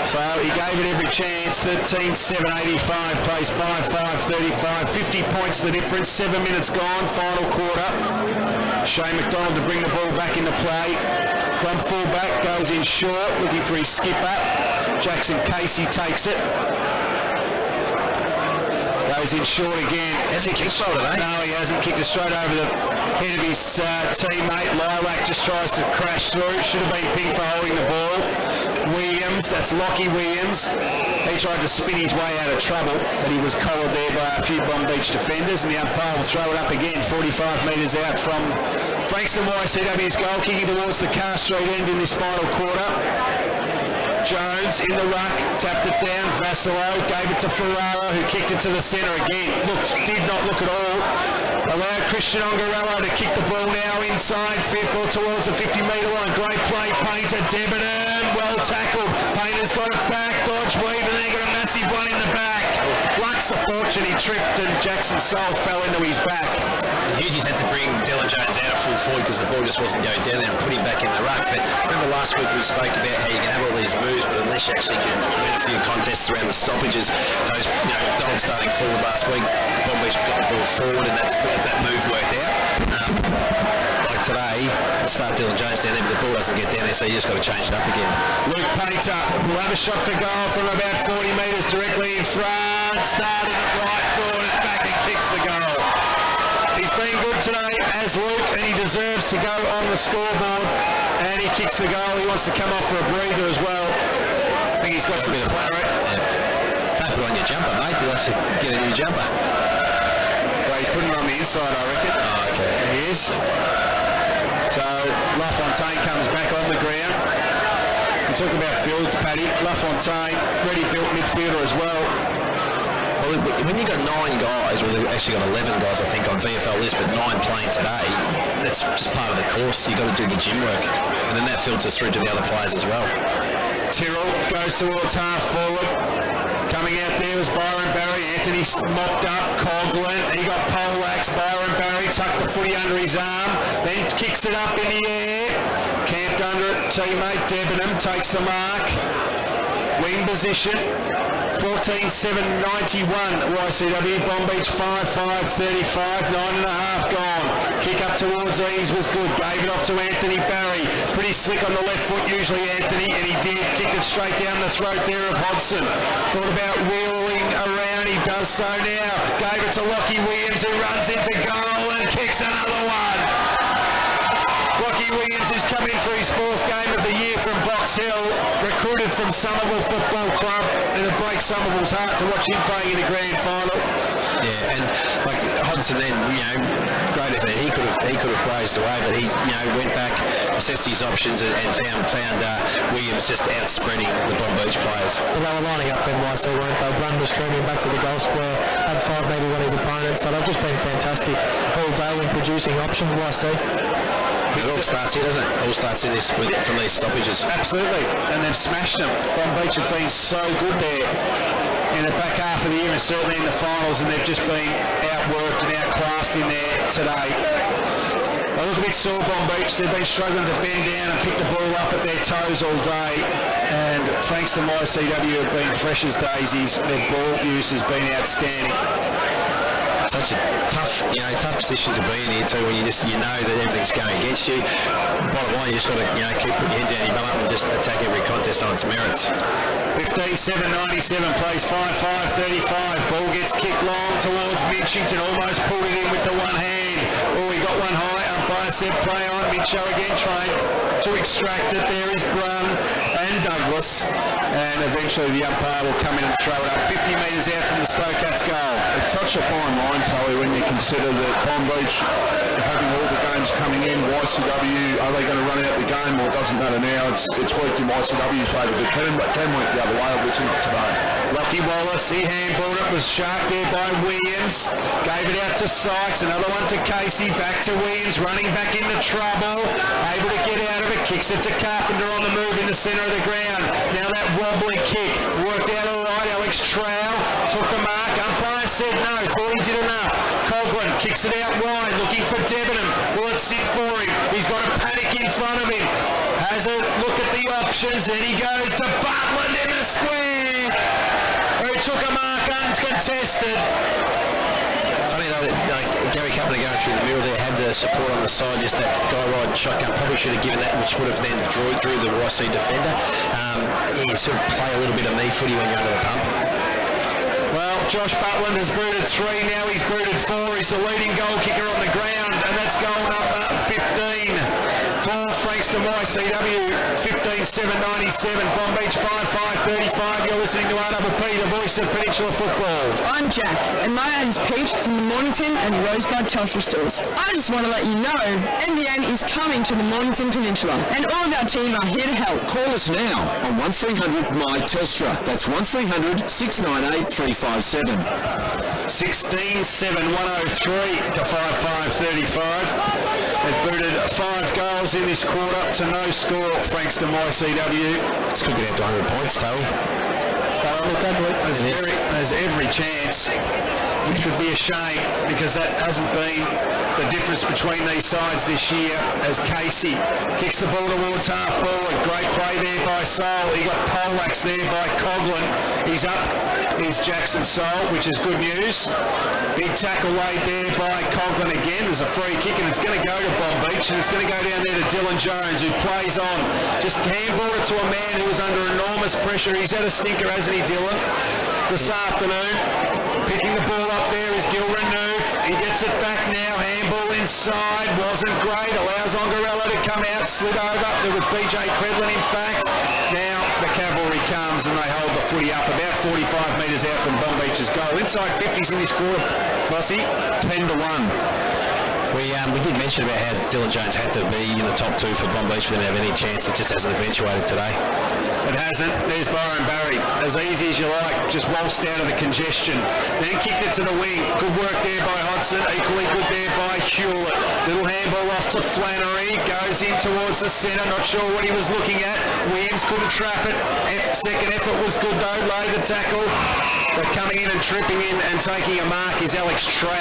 [SPEAKER 7] So he gave it every chance. 13-7-85, plays 5-5-35. 50 points the difference, 7 minutes gone, final quarter. Shane McDonald to bring the ball back into play. From fullback, goes in short, looking for his skipper. Jackson Casey takes it. Goes in short again.
[SPEAKER 6] Has he kicked straight today?
[SPEAKER 7] No, he hasn't. Kicked it straight over the head of his teammate. Lilac just tries to crash through. Should have been pinged for holding the ball. Williams, that's Lockie Williams. He tried to spin his way out of trouble, but he was collared there by a few Bomb Beach defenders, and the umpire will throw it up again, 45 metres out from Frankston YCW's goal, kicking towards the Car Street end in this final quarter. Jones in the ruck, tapped it down. Vassilo gave it to Ferraro, who kicked it to the centre again. Did not look at all. Allowed Christian Ongarello to kick the ball now inside, fifth or towards the 50-metre line. Great play, Painter, Debenham, well tackled. Painter's got it back, dodge weave, and then got a massive one in the back. Lux a fortune, he tripped, and Jackson Soul fell into his back.
[SPEAKER 6] Hughes had to bring Dylan Jones out of full forward because the ball just wasn't going down there and put him back in the ruck. But remember last week we spoke about how you can have all these moves, but unless you actually can win a few contests around the stoppages, those, McDonald starting forward last week, Bomb Beach got the ball forward and that move worked out. Like today, start Dylan Jones down there, but the ball doesn't get down there, so you just got to change it up again.
[SPEAKER 7] Luke Painter will have a shot for goal from about 40 metres directly in front. Started at right forward and back and kicks the goal. He's been good today as Luke, and he deserves to go on the scoreboard, and he kicks the goal. He wants to come off for a breather as well. I think he's got a bit of claret.
[SPEAKER 6] Yeah. Don't put on your jumper, mate. You have to get a new jumper.
[SPEAKER 7] Well, he's putting it on the inside, I reckon.
[SPEAKER 6] Oh, okay.
[SPEAKER 7] There he is. So LaFontaine comes back on the ground. We talk about builds, Paddy. LaFontaine, ready built midfielder as well.
[SPEAKER 6] Well, when you've got 9 guys, well, they've actually got 11 guys, I think, on VFL list, but 9 playing today, that's just part of the course. You've got to do the gym work, and then that filters through to the other players as well.
[SPEAKER 7] Tyrrell goes towards half forward. Coming out there was Byron Barry. Anthony mopped up. Coughlin. He got poleaxe. Byron Barry tucked the footy under his arm. Then kicks it up in the air. Camped under it. Teammate Debenham takes the mark. Wing position. 14-7-91 YCW. Bomb Beach 5-5-35. 9.5 gone. Kick up towards Eames was good. Gave it off to Anthony Barry. Pretty slick on the left foot usually, Anthony, and he did. Kicked it straight down the throat there of Hodgson. Thought about wheeling around. He does so now. Gave it to Lockie Williams, who runs into goal and kicks another one. Lockie Williams, who's come in for his 4th game of the year from Box Hill, recruited from Somerville Football Club, and it breaks Somerville's heart to watch him playing in a grand final.
[SPEAKER 6] Yeah, and like Robinson then, great effort. He could have blazed away, but he, went back, assessed his options and found Williams just outspreading the Bomb Beach players.
[SPEAKER 5] Well, they were lining up then, YC, weren't they? Brun was streaming back to the goal square, had 5 metres on his opponent, so they've just been fantastic all day in producing options, YC.
[SPEAKER 6] It all starts here, doesn't it? It all starts in this from these stoppages.
[SPEAKER 7] Absolutely, and they've smashed them. Bomb Beach have been so good there in the back half of the year and certainly in the finals, and they've just been outworked and outclassed in there today. They look a bit sore, Bomb Beach. They've been struggling to bend down and pick the ball up at their toes all day, and Frankston YCW have been fresh as daisies. Their ball use has been outstanding.
[SPEAKER 6] Such a tough position to be in here too, when you know that everything's going against you. Bottom line, you just got to keep putting your head down, your bum up, and just attack every contest on its merits.
[SPEAKER 7] 15-7-97 plays 5-5-35. Ball gets kicked long towards Mitchington, almost pulled it in with the one hand. Oh, he got one high. Umpire said play on. Mitcho again trying to extract it. There is Brun and Douglas, and eventually the umpire will come in and throw it up 50 metres out from the Stokats goal.
[SPEAKER 8] It's such a fine line, Tully, when you consider that Bomb Beach having all the games coming in. YCW, are they going to run out the game? Well, it doesn't matter now. It's worked in YCW's favour, but can work the other way, obviously not today.
[SPEAKER 7] Lucky Wallace, he handballed it, was sharp there by Williams, gave it out to Sykes, another one to Casey, back to Williams, running back into trouble, able to get out of it, kicks it to Carpenter on the move in the centre of the ground. Now that wobbly kick worked out all right. Alex Trow took the mark, umpire said no, thought he did enough. Coughlin kicks it out wide, looking for Debenham. Will it sit for him? He's got a panic in front of him. Has a look at the options, then he goes to Butland in the square, who took a mark uncontested.
[SPEAKER 6] Funny though that Gary Carpenter going through the middle there had the support on the side, just that guy riding shotgun, probably should have given that, which would have then drew the YC defender. You sort of play a little bit of knee footy when you're under the pump.
[SPEAKER 7] Well, Josh Butland has booted 3, now he's booted 4. He's the leading goal kicker on the ground, and that's going up 15 for Frankston YCW. 15-7-97, Bomb Beach 5-5-35. You're listening to RPP, the voice of Peninsula football.
[SPEAKER 12] I'm Jack, and my name's Pete from the Mornington and Rosebud Telstra stores. I just want to let you know NBN is coming to the Mornington Peninsula, and all of our team are here to help.
[SPEAKER 9] Call us now on 1300 My Telstra. That's 1300 698 357.
[SPEAKER 7] 16-7-103 to 5-5-35. They've booted 5 goals in this quarter to no score, Frankston YCW.
[SPEAKER 6] This could get out to 100 points, Tully.
[SPEAKER 7] There's every chance, which would be a shame because that hasn't been the difference between these sides this year, as Casey kicks the ball towards half forward. Great play there by Sol. He got poleaxed there by Coughlin. He's up is Jackson Sol, which is good news. Big tackle laid there by Coughlin again. There's a free kick and it's going to go to Bomb Beach, and it's going to go down there to Dylan Jones, who plays on. Just handballed it to a man who was under enormous pressure. He's had a stinker, hasn't he, Dylan? This afternoon. Picking the ball up there is Gil Renouf. He gets it back now. Handball inside. Wasn't great. Allows Ongarello to come out. Slid over. There was BJ Credlin, in fact. Now the cavalry comes and they hold the footy up about 45 metres out from Bomb Beach's goal. Inside 50s in this quarter, Bossy. 10-1.
[SPEAKER 6] We did mention about how Dylan Jones had to be in the top 2 for Bomb Beach for them to have any chance. It just hasn't eventuated today.
[SPEAKER 7] It hasn't. There's Byron Barry. As easy as you like, just waltzed out of the congestion. Then kicked it to the wing. Good work there by Hodson. Equally good there by Hewlett. Little handball off to Flannery. Goes in towards the centre. Not sure what he was looking at. Williams couldn't trap it. Second effort was good though. Laid the tackle. But coming in and tripping in and taking a mark is Alex Trow.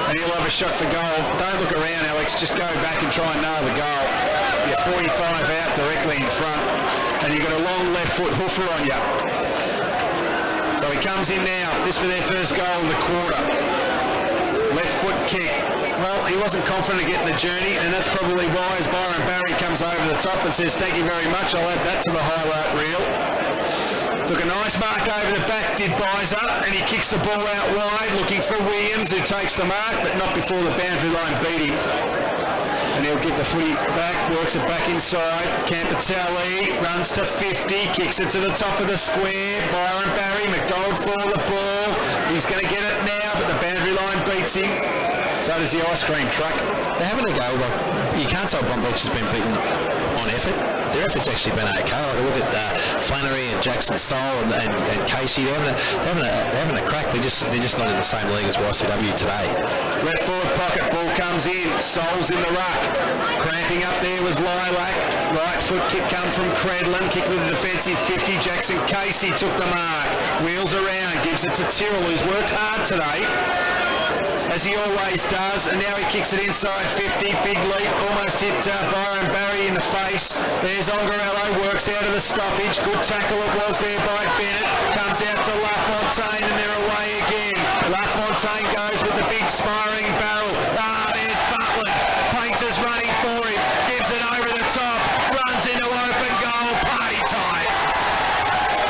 [SPEAKER 7] And he'll have a shot for goal. Don't look around, Alex. Just go back and try and nail the goal. You're 45 out directly in front. And you've got a long left foot hoofer on you. So he comes in now. This for their first goal of the quarter. Left foot kick. Well, he wasn't confident of getting the journey, and that's probably why, as Byron Barry comes over the top and says, "Thank you very much, I'll add that to the highlight reel." Took a nice mark over the back, did Bizer, and he kicks the ball out wide, looking for Williams, who takes the mark, but not before the boundary line beat him. And he'll give the footy back, works it back inside. Campitelli runs to 50, kicks it to the top of the square. Byron Barry, McDonald for the ball. He's going to get it now, but the boundary line beats beats him. So does the ice cream truck.
[SPEAKER 6] They're having a go. Like, you can't say Bomb Beach has been beaten on effort. Their effort's actually been okay. Like, look at Flannery and Jackson Stoll and Casey. They're having a crack. They're just not in the same league as YCW today.
[SPEAKER 7] Left forward pocket, ball comes in. Sol's in the ruck. Cramping up there was Lilac. Right foot kick come from Credlin. Kick with a defensive 50. Jackson Casey took the mark. Wheels around. Gives it to Tyrrell, who's worked hard today, as he always does, and now he kicks it inside 50, big leap, almost hit Byron Barry in the face. There's Olgarello, works out of the stoppage, good tackle it was there by Bennett, comes out to LaFontaine and they're away again. LaFontaine goes with the big spiring barrel. There's Butler, Painter's running for him, gives it over the top, runs into open goal, party time.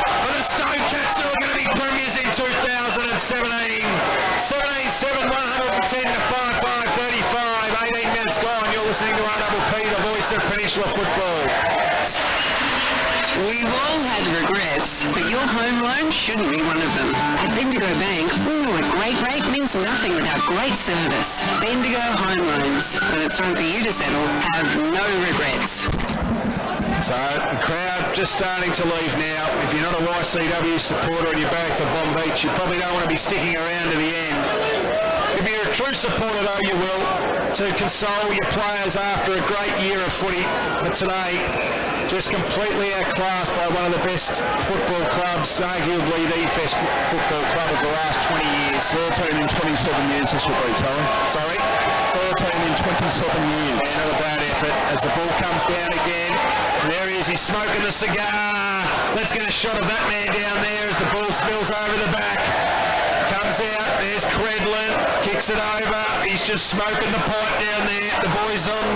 [SPEAKER 7] For the Stonecats who are going to be premiers in 2017. 17-7, 110 to 5-5-35. 18 minutes gone. You're listening to RPP, the voice of Peninsula football.
[SPEAKER 11] We've all had regrets, but your home loan shouldn't be one of them. At Bendigo Bank, we know a great rate means nothing without great service. Bendigo Home Loans. When it's time for you to settle, have no regrets.
[SPEAKER 7] So, the crowd just starting to leave now. If you're not a YCW supporter and you're back for Bomb Beach, you probably don't want to be sticking around to the end. If you're a true supporter, though, you will, to console your players after a great year of footy. But today, just completely outclassed by one of the best football clubs, arguably the best football club of the last 20 years.
[SPEAKER 8] 13 in 27 years, this will be, Tony.
[SPEAKER 7] Sorry?
[SPEAKER 8] 13 in 27 years.
[SPEAKER 7] Yeah, not a bad effort as the ball comes down again. There he is, he's smoking the cigar. Let's get a shot of that man down there as the ball spills over the back. Comes out, there's Credlin, kicks it over. He's just smoking the pipe down there. The boys on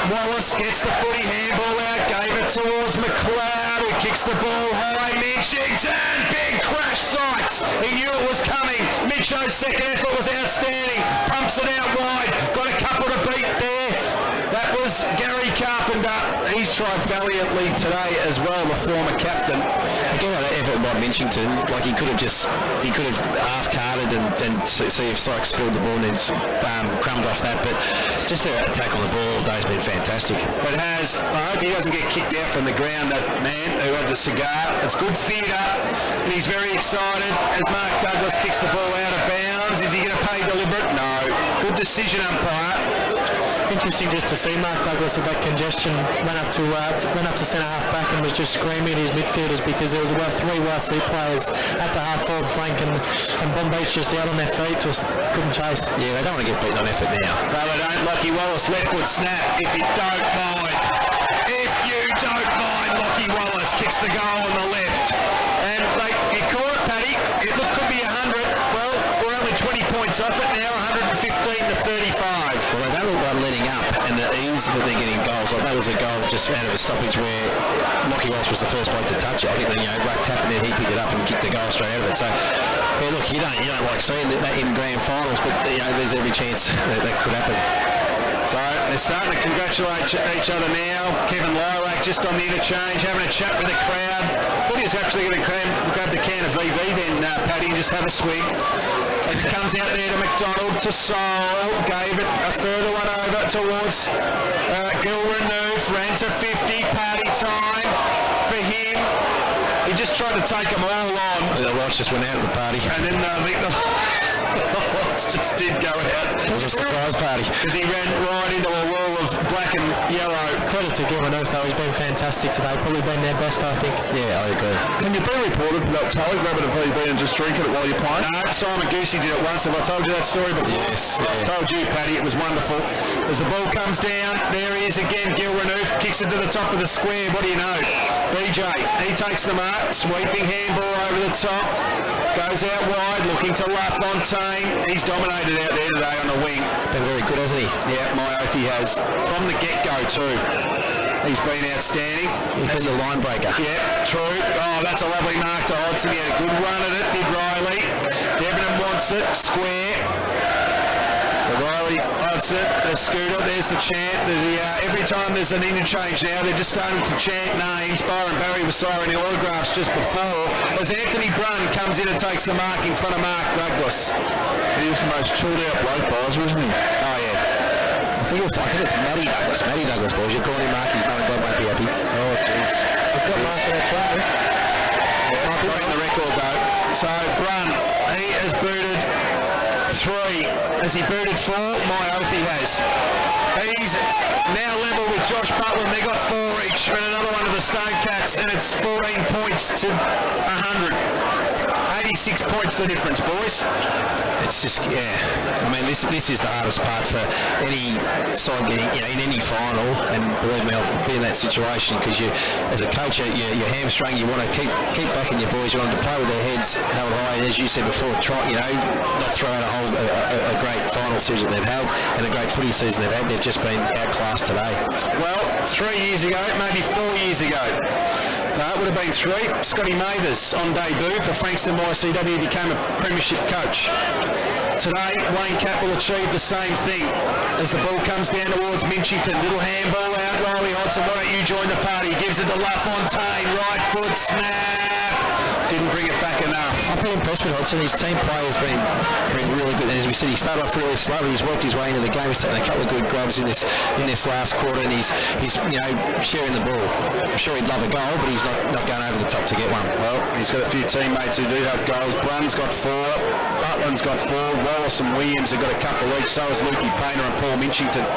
[SPEAKER 7] Wallace gets the footy, handball out, gave it towards McLeod, who kicks the ball high. Mitchington, big crash sights. He knew it was coming. Mitcho's second effort was outstanding. Pumps it out wide, got a couple to beat there. That was Gary Carpenter. He's tried valiantly today as well, the former captain.
[SPEAKER 6] Again, that effort by Mitchington, like he could have half-carded and see if Sykes spilled the ball and then crumbed off that, but just their attack on the ball all day has been fantastic.
[SPEAKER 7] It has. I hope he doesn't get kicked out from the ground, that man who had the cigar. It's good theatre, and he's very excited as Mark Douglas kicks the ball out of bounds. Is he going to pay deliberate? No. Good decision, umpire.
[SPEAKER 5] Interesting just to see Mark Douglas at that congestion, went up to centre half back and was just screaming at his midfielders because there was about 3 YC players at the half forward flank and Bomb Beach just out on their feet, just couldn't chase.
[SPEAKER 6] Yeah, they don't want to get beaten on effort now.
[SPEAKER 7] No, they don't. Lockie Wallace left foot snap, if you don't mind. If you don't mind, Lockie Wallace kicks the goal on the left. And you call it, Paddy, it could be 100. Well, we're only 20 points off it now, 115 to 35.
[SPEAKER 6] Well, they don't look like letting up, and the ease that they're getting goals. Like that was a goal just out of a stoppage where Lockie Walsh was the first bloke to touch it. I think Ruck tapped and then he picked it up and kicked the goal straight out of it. So, yeah, look, you don't like seeing that in grand finals, but there's every chance that could happen.
[SPEAKER 7] So they're starting to congratulate each other now. Kevin Lilac just on the interchange, having a chat with the crowd. Thought he was actually going to grab the can of VB then, Paddy, and just have a swig. And it comes out there to McDonald, to Sol, gave it a further one over towards Gil Renouf, ran to 50, party time for him. He just tried to take them all on.
[SPEAKER 6] The lights just went out of the party.
[SPEAKER 7] And then the lights just did go out.
[SPEAKER 6] It was a surprise party.
[SPEAKER 7] Because he ran right into a wall of black and yellow.
[SPEAKER 5] Credit to Gil Renouf though, he's been fantastic today, probably been their best I think.
[SPEAKER 6] Yeah, I agree.
[SPEAKER 8] Can you be reported for that, Tully, grab it a VB and just drink it while you're playing?
[SPEAKER 7] No, Simon Goosey did it once. Have I told you that story before?
[SPEAKER 6] Yes. Yeah.
[SPEAKER 7] I told you, Paddy, it was wonderful. As the ball comes down, there he is again, Gil Renouf, kicks it to the top of the square. What do you know? BJ, he takes the mark, sweeping handball over the top, goes out wide, looking to LaFontaine. He's dominated out there today on the wing.
[SPEAKER 6] Been very good, hasn't he?
[SPEAKER 7] Yeah, my oath he has. From the get-go too. He's been outstanding.
[SPEAKER 6] He's been the line breaker.
[SPEAKER 7] Yeah, true. Oh, that's a lovely mark to Hodson. He had a good run at it, did Riley. Debenham wants it, square. Riley, that's it, the scooter, there's the chant. Every time there's an interchange now, they're just starting to chant names. Byron Barry was signing the autographs just before, as Anthony Brunn comes in and takes the mark in front of Mark Douglas.
[SPEAKER 8] He's the most chilled out bloke, Bowser, isn't he?
[SPEAKER 6] Oh, yeah. I think it's Matty Douglas. Matty Douglas, boys. You're calling him Marky. No, God won't be happy. Oh, jeez. We've got Mark on our track list.
[SPEAKER 7] Might be breaking the record, though. So, Brunn, he has booted 3. Has he booted 4? My oath he has. He's now level with Josh Butler. They got 4 each, and another one of the Stone Cats, and it's 14 points to 100. 86 points the difference, boys.
[SPEAKER 6] It's just, yeah. I mean, this is the hardest part for any side getting, in any final. And believe me, I'll be in that situation because you, as a coach, you're hamstrung. You want to keep backing your boys. You want them to play with their heads held high. And as you said before, try, not throw out a great final season that they've held and a great footy season they've had. They've just been outclassed today.
[SPEAKER 7] Well, 3 years ago, maybe 4 years ago. No, it would have been 3. Scotty Mathers on debut for Frankston YCW became a premiership coach. Today, Wayne Cap will achieve the same thing. As the ball comes down towards Minchington, little handball out, Riley Hodson, why don't you join the party? Gives it to LaFontaine, right foot snap. Didn't bring it back enough.
[SPEAKER 6] I've been impressed with Hodson. His team play has been really good. And as we said, he started off really slowly. He's worked his way into the game. He's taken a couple of good grabs in this last quarter, and he's sharing the ball. I'm sure he'd love a goal, but he's not going over the top to get one.
[SPEAKER 8] Well, he's got a few teammates who do have goals. Brunn's got 4. Butland's got 4. Wallace and Williams have got a couple each. So has Lukey Painter and Paul Minchington.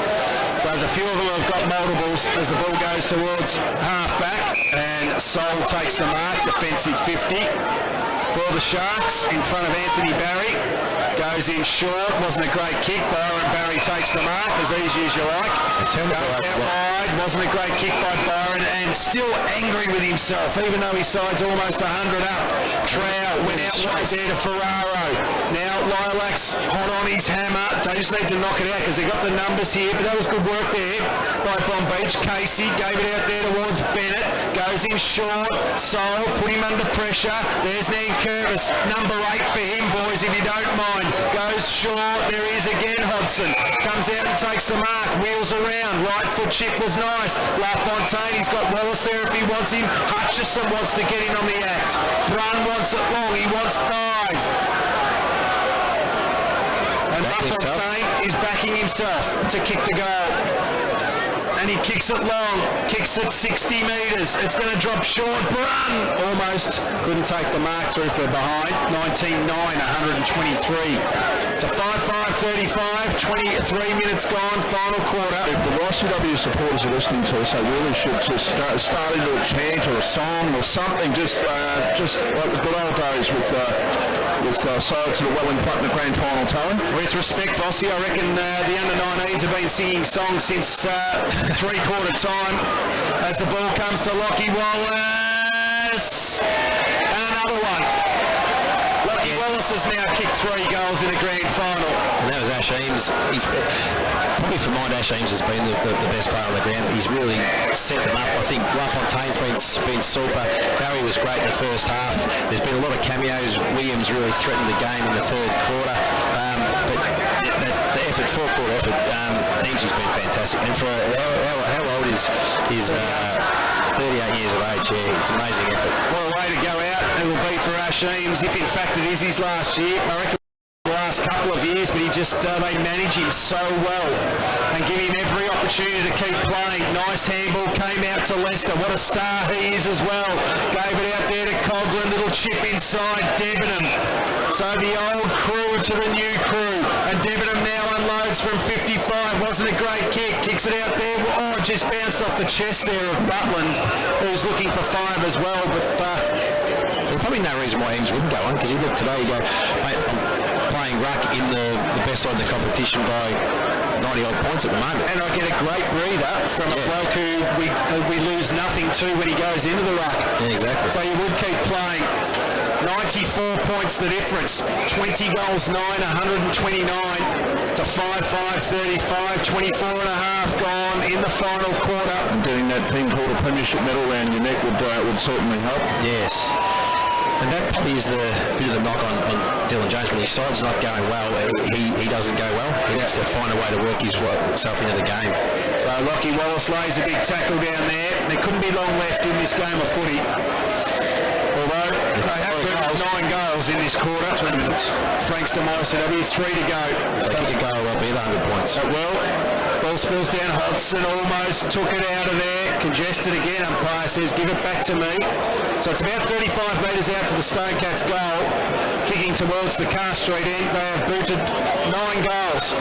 [SPEAKER 7] So there's a few of them who have got multiples as the ball goes towards half-back, and Sol takes the mark, defensive 50 for the Sharks in front of Anthony Barry. Goes in short, wasn't a great kick. Byron Barry takes the mark, as easy as you like. Goes out wide, wasn't a great kick by Byron, and still angry with himself, even though his side's almost 100 up. Trow went out wide there to Ferraro. Now Lilacs hot on his hammer. They just need to knock it out because they got the numbers here, but that was good work there by Bomb Beach. Casey gave it out there towards Bennett. Goes in short. Sol put him under pressure. There's Nan Curtis. Number 8 for him, boys, if you don't mind. Goes short. There he is again, Hodson. Comes out and takes the mark. Wheels around. Right foot chip was nice. LaFontaine, he's got Wallace there if he wants him. Hutchison wants to get in on the act. Brunn wants it long. He wants 5. And LaFontaine is backing himself to kick the goal. And he kicks it long, kicks it 60 metres. It's going to drop short. Brunn almost couldn't take the mark through for behind. 19-9, 123 to 5-5-35. 23 minutes gone, final quarter.
[SPEAKER 8] If the YCW supporters are listening to us, they really should just start into a chant or a song or something, just like the good old days with sides that are well in front in the grand final, Tony.
[SPEAKER 7] With respect, Vossi, I reckon the under-19s have been singing songs since three-quarter time as the ball comes to Lockie Wallace. And another one. Lockie Wallace has now kicked 3 goals in a grand final.
[SPEAKER 6] And that was Ash Eames. He's probably for mine, Ash Eames has been the best player on the ground. He's really set them up. I think LaFontaine's been super. Barry was great in the first half. There's been a lot of cameos. Williams really threatened the game in the third quarter. But the effort, 4-quarter effort, Eames has been fantastic. And for how old is 38 years of age, yeah, it's amazing effort.
[SPEAKER 7] What a way to go out it will be for Ash Eames, if in fact it is his last year. I reckon the last couple of years, but he just they manage him so well and give him every opportunity to keep playing. Nice handball came out to Leicester. What a star he is as well. Gave it out there to Coghlan, little chip inside Debenham. So the old crew to the new crew, and Debenham now unloads from 55. Wasn't a great kick. Kicks it out there. Oh, just bounced off the chest there of Butland, who's looking for 5 as well. But
[SPEAKER 6] there's probably no reason why Eames wouldn't go on, because he looked today, you go, mate, I'm playing ruck in the best side of the competition by 90 odd points at the moment.
[SPEAKER 7] And I get a great breather from a bloke who we lose nothing to when he goes into the ruck.
[SPEAKER 6] Yeah, exactly.
[SPEAKER 7] So you would keep playing. 94 points the difference. 20 goals 9, 129 to 5-5-35. 24 and a half gone in the final quarter.
[SPEAKER 8] And getting that thing called a premiership medal around your neck would certainly help.
[SPEAKER 6] Yes. And that probably is the bit of the knock on Dylan Jones. When his side's not going well, he doesn't go well. He has to find a way to work himself into the game.
[SPEAKER 7] So Lockie Wallace lays a big tackle down there. There couldn't be long left in this game of footy. Although they have got 9 goals in this quarter. Frankston YCW, 3 to go.
[SPEAKER 6] They kick a goal, they'll be at 100 points.
[SPEAKER 7] Well, ball spills down. Hodgson almost took it out of there. Congested again. Umpire says, give it back to me. So it's about 35 metres out to the Stone Cats goal. Kicking towards the Carr Street end. They have booted 9 goals,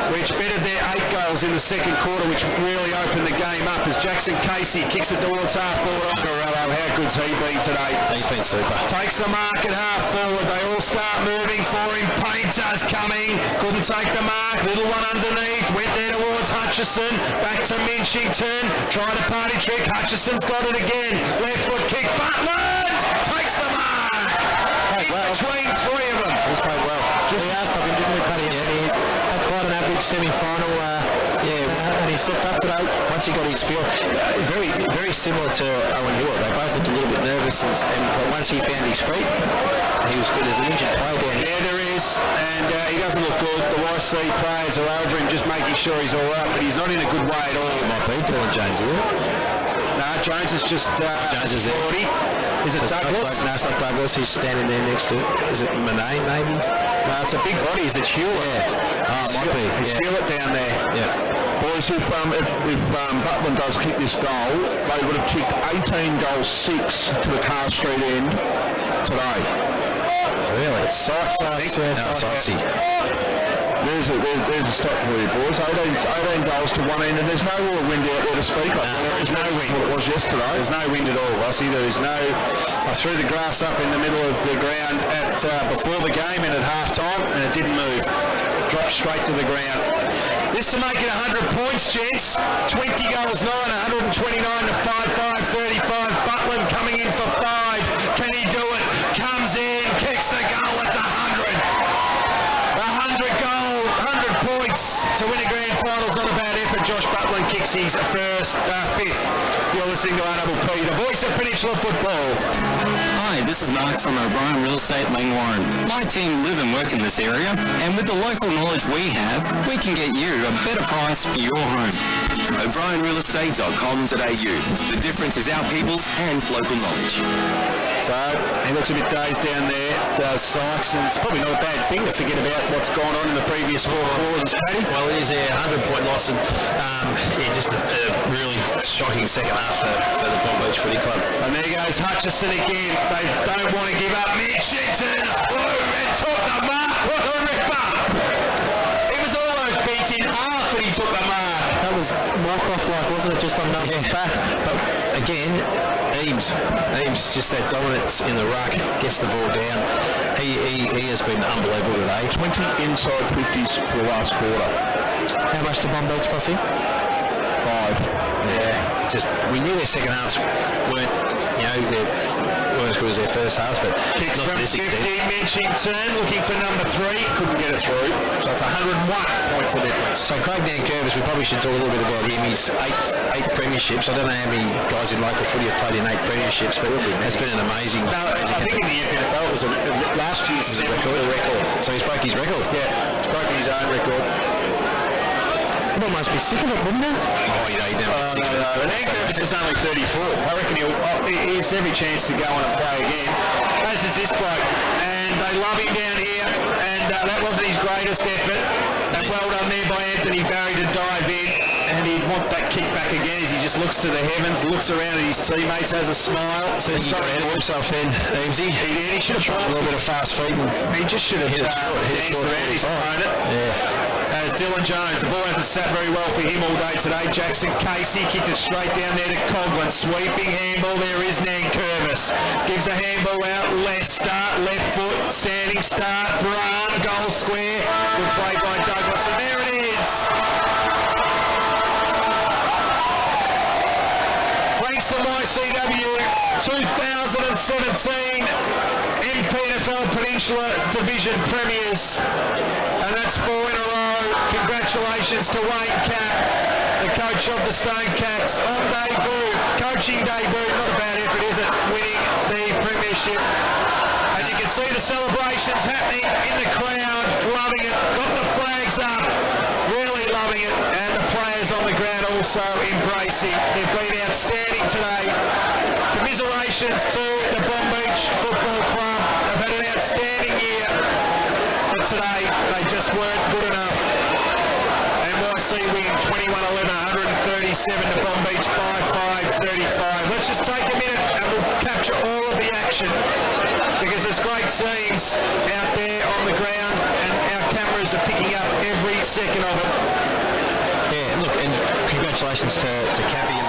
[SPEAKER 7] which bettered their 8 goals in the second quarter, which really opened the game up as Jackson Casey kicks it towards half forward. Corello, how good's he been today?
[SPEAKER 6] He's been super.
[SPEAKER 7] Takes the mark at half forward. They all start moving for him. Painter's coming. Couldn't take the mark. Little one underneath. Went there towards Hutchison. Back to Minchington. Tried a party trick. Hutchison's got it again. Left foot kick. Butland takes the mark. Between 3 of them.
[SPEAKER 6] He's played well.
[SPEAKER 5] Just asked of him, didn't we, Paddy? He had quite an average semi-final, and he stepped up today.
[SPEAKER 6] Once he got his feel, very, very similar to Owen Hill. They both looked a little bit nervous, but once he found his feet, he was good as an injured player down here.
[SPEAKER 7] Yeah, there is, and he doesn't look good. The YC players are over him, just making sure he's all right, but he's not in a good way at all.
[SPEAKER 6] It might be Dylan Jones, is it?
[SPEAKER 7] No, Jones is just
[SPEAKER 6] Jones is
[SPEAKER 7] 40. Is it Douglas?
[SPEAKER 6] No, it's not Douglas. He's standing there next to, is it Monet, maybe?
[SPEAKER 7] No, it's a big body. Is it Hewlett?
[SPEAKER 6] Yeah. Oh, it might be.
[SPEAKER 7] It's Hewlett down there.
[SPEAKER 6] Yeah.
[SPEAKER 8] Boys, if Butland does kick this goal, they would have kicked 18 goals 6 to the Carr Street end today.
[SPEAKER 6] Really? It's Sykes, I think. No, Sykesy.
[SPEAKER 8] There's a stop for you, boys. 18 goals to one end, and there's no real wind out there to speak of.
[SPEAKER 7] There's no wind.
[SPEAKER 8] What it was yesterday.
[SPEAKER 7] There's no wind at all, Rossi. There is no... I threw the grass up in the middle of the ground before the game and at half-time, and it didn't move. Dropped straight to the ground. This to make it 100 points, gents. 20 goals 9, 129 to 5-5, 35. Butland coming in for 5. Can he do it? Comes in, kicks the goal. It's 100. 100 goal, 100 points to win a grand final's not a bad effort. Josh Butland kicks his first 5th. You're listening to RPP, the voice of Peninsula football.
[SPEAKER 13] Hi, this is Mark from O'Brien Real Estate Langwarren. My team live and work in this area, and with the local knowledge we have, we can get you a better price for your home.
[SPEAKER 14] O'BrienRealEstate.com.au. The difference is our people and local knowledge.
[SPEAKER 7] So he looks a bit dazed down there, does Sykes, and it's probably not a bad thing to forget about what's gone on in the previous 4 quarters, Paddy.
[SPEAKER 6] Well, it is a 100-point loss, and just a really shocking second half for the Bomb Beach Footy Club.
[SPEAKER 7] And there goes Hutchison again. They don't want to give up. Minchington, and took the mark. What a ripper! He was almost beaten half, and he took the mark.
[SPEAKER 5] That was Mycroft-like, wasn't it? Just on Melbourne's back.
[SPEAKER 6] But again, Eames, just that dominance in the ruck, gets the ball down. He has been unbelievable today.
[SPEAKER 8] 20 inside 50s for the last quarter.
[SPEAKER 5] How much to Bomb Beach, Posse?
[SPEAKER 8] 5.
[SPEAKER 6] Yeah, it's just we knew their second halves weren't as good as their first halves, but
[SPEAKER 7] kicks
[SPEAKER 6] not
[SPEAKER 7] from
[SPEAKER 6] to this
[SPEAKER 7] 50,
[SPEAKER 6] extent.
[SPEAKER 7] Minchington looking for number 3, couldn't get it through. So it's 101 points of difference.
[SPEAKER 6] So Craig Nankervis, we probably should talk a little bit about him. He's 8 premierships. I don't know how many guys in local footy have played in 8 premierships, but it's been an amazing.
[SPEAKER 7] No, I think in the NFL it was last year's record.
[SPEAKER 6] So he's broke his record.
[SPEAKER 7] Yeah, he's broken his own record.
[SPEAKER 5] He'd almost be sick of it, wouldn't he?
[SPEAKER 6] Oh, you know, he'd never be sick of it.
[SPEAKER 7] Nankervis is only 34. I reckon he has every chance to go on and play again. As is this bloke. And they love him down here. And that wasn't his greatest effort. And well done there by Anthony Barry to dive in. And he'd want that kick back again as he just looks to the heavens, looks around at his teammates, has a smile.
[SPEAKER 6] Says he got ahead of himself then, Eamesy.
[SPEAKER 7] He did. He should have tried
[SPEAKER 6] a little bit of fast feet.
[SPEAKER 7] He just should have danced around his opponent.
[SPEAKER 6] Yeah.
[SPEAKER 7] As Dylan Jones, the ball hasn't sat very well for him all day today. Jackson Casey kicked it straight down there to Coghlan. Sweeping handball, there is Nankervis. Gives a handball out, left start, left foot, standing start, Brown, goal square. Good play by Douglas, and there it is. Frankston YCW 2017 MPNFL Peninsula Division Premiers. And that's 4 in a row. Congratulations to Wayne Capp, the coach Beach of the Stone Cats on debut, coaching debut, not a bad effort, is it, winning the premiership. And you can see the celebrations happening in the crowd, loving it, got the flags up, really loving it, and the players on the ground also embracing. They've been outstanding today. Commiserations to the Bomb Beach Football Club. They've had an outstanding year, but today they just weren't good enough. YC win 21-11, 137 to Bomb Beach 5-5-35. Let's just take a minute and we'll capture all of the action because there's great scenes out there on the ground and our cameras are picking up every second of it.
[SPEAKER 6] Yeah, look, and congratulations to Cappy and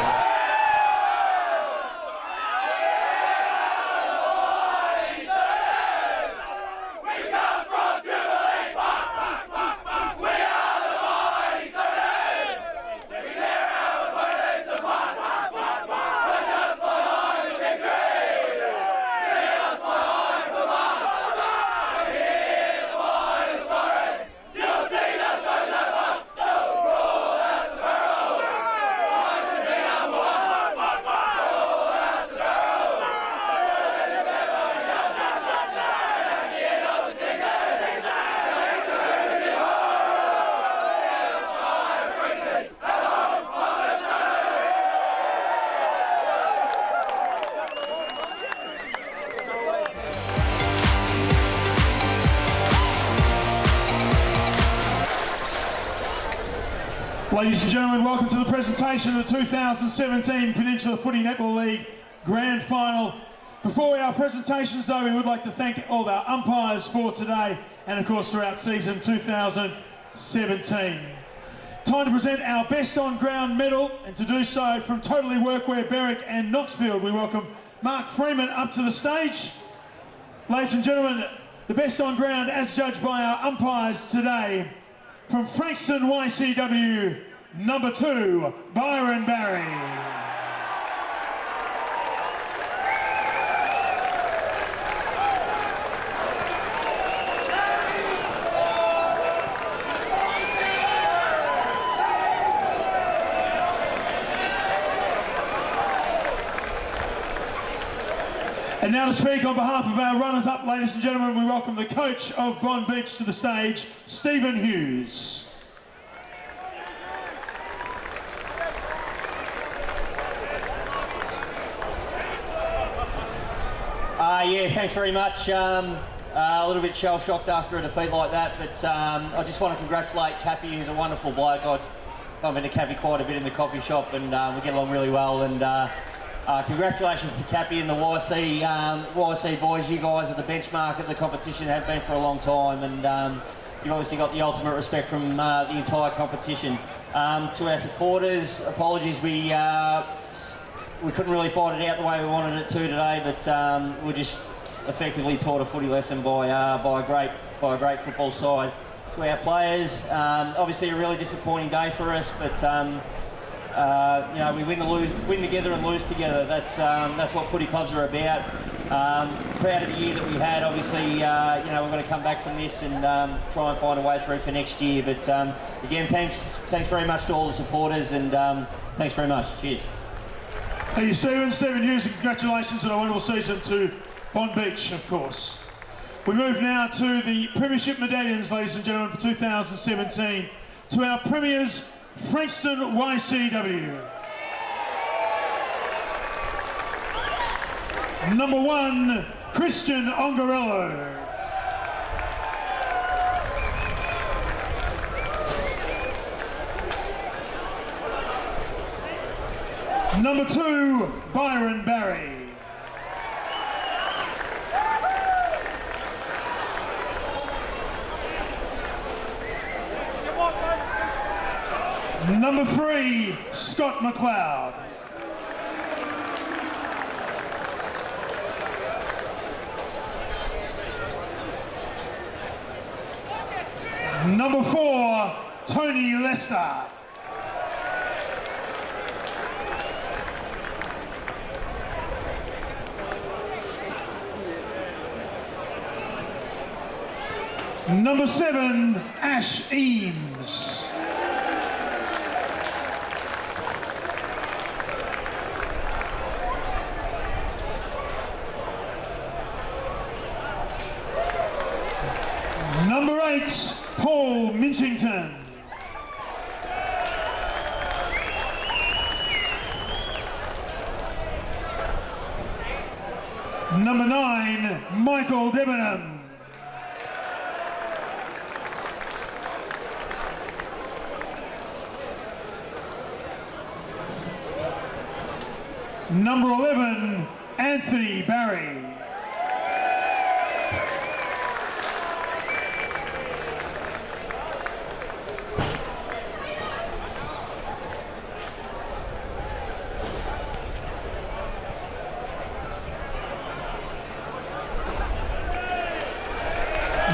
[SPEAKER 2] Ladies and gentlemen, welcome to the presentation of the 2017 Peninsula Footy Netball League Grand Final. Before our presentations though, we would like to thank all of our umpires for today and of course throughout season 2017. Time to present our Best On Ground medal, and to do so from Totally Workwear, Berwick and Knoxfield, we welcome Mark Freeman up to the stage. Ladies and gentlemen, the Best On Ground as judged by our umpires today, from Frankston YCW, number 2, Byron Barry. And now to speak on behalf of our runners-up, ladies and gentlemen, we welcome the coach of Bond Beach to the stage, Stephen Hughes.
[SPEAKER 15] Yeah, thanks very much. A little bit shell-shocked after a defeat like that, but I just want to congratulate Cappy, who's a wonderful bloke. I've been to Cappy quite a bit in the coffee shop, and we get along really well. And congratulations to Cappy and the YC boys. You guys are the benchmark at the competition, have been for a long time, and you've obviously got the ultimate respect from the entire competition. To our supporters, apologies, we couldn't really fight it out the way we wanted it to today, but we just effectively taught a footy lesson by a great football side. To our players, obviously a really disappointing day for us, but you know, we win together and lose together. That's what footy clubs are about. Proud of the year that we had. Obviously, you know, we're going to come back from this and try and find a way through for next year. But again, thanks very much to all the supporters, and thanks very much. Cheers.
[SPEAKER 2] Thank you, Stephen. Stephen Hughes, and congratulations on a wonderful season to Bond Beach, of course. We move now to the Premiership medallions, ladies and gentlemen, for 2017. To our premiers, Frankston YCW. Number 1, Christian Ongarello. Number 2, Byron Barry. Number 3, Scott McLeod. Number 4, Tony Lester. Number 7, Ash Eames. Number 9, Michael Debenham. Number 11, Anthony Barry.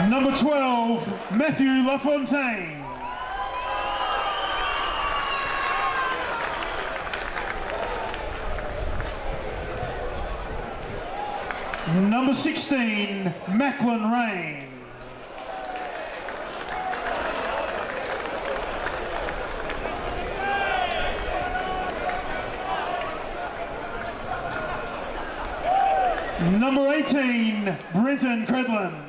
[SPEAKER 2] Number 12, Matthew Lafontaine. Number 16, Macklin Rain. Number 18, Brenton Credlin.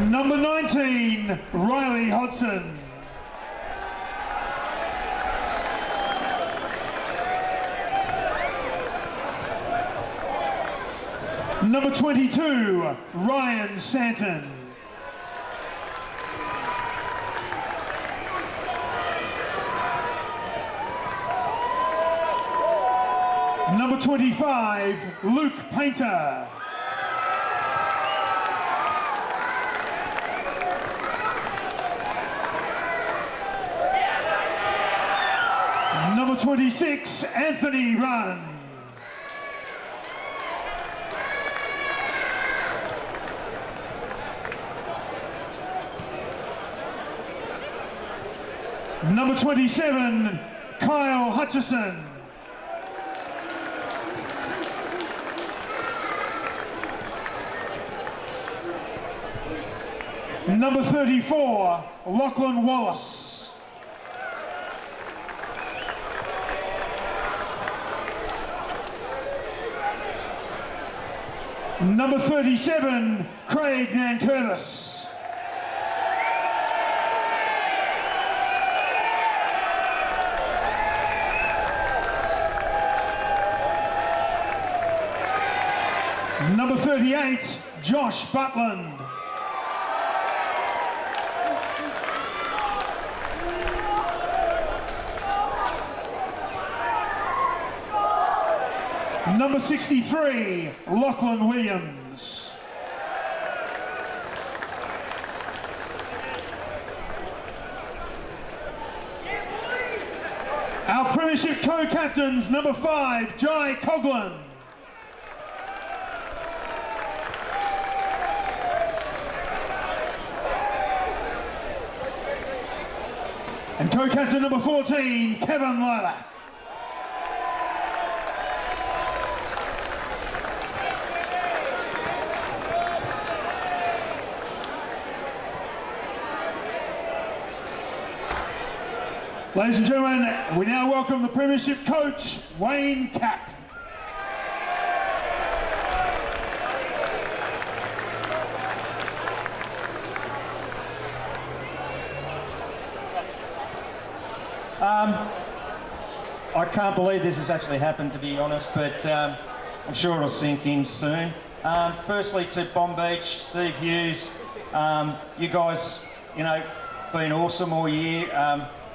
[SPEAKER 2] Number 19, Riley Hodson. Number 22, Ryan Santon. Number 25, Luke Painter. Number 26, Anthony Runn. Number 27, Kyle Hutchison. Number 34, Lachlan Wallace. Number 37, Craig Nankervis. Number 38, Josh Butland. Number 63, Lachlan Williams. Our Premiership co-captains, number 5, Jai Coughlin. And co-captain number 14, Kevin Lilac. Ladies and gentlemen, we now welcome the Premiership coach, Wayne Capp.
[SPEAKER 16] I can't believe this has actually happened, to be honest, but I'm sure it'll sink in soon. Firstly, to Bomb Beach, Steve Hughes, you guys, been awesome all year.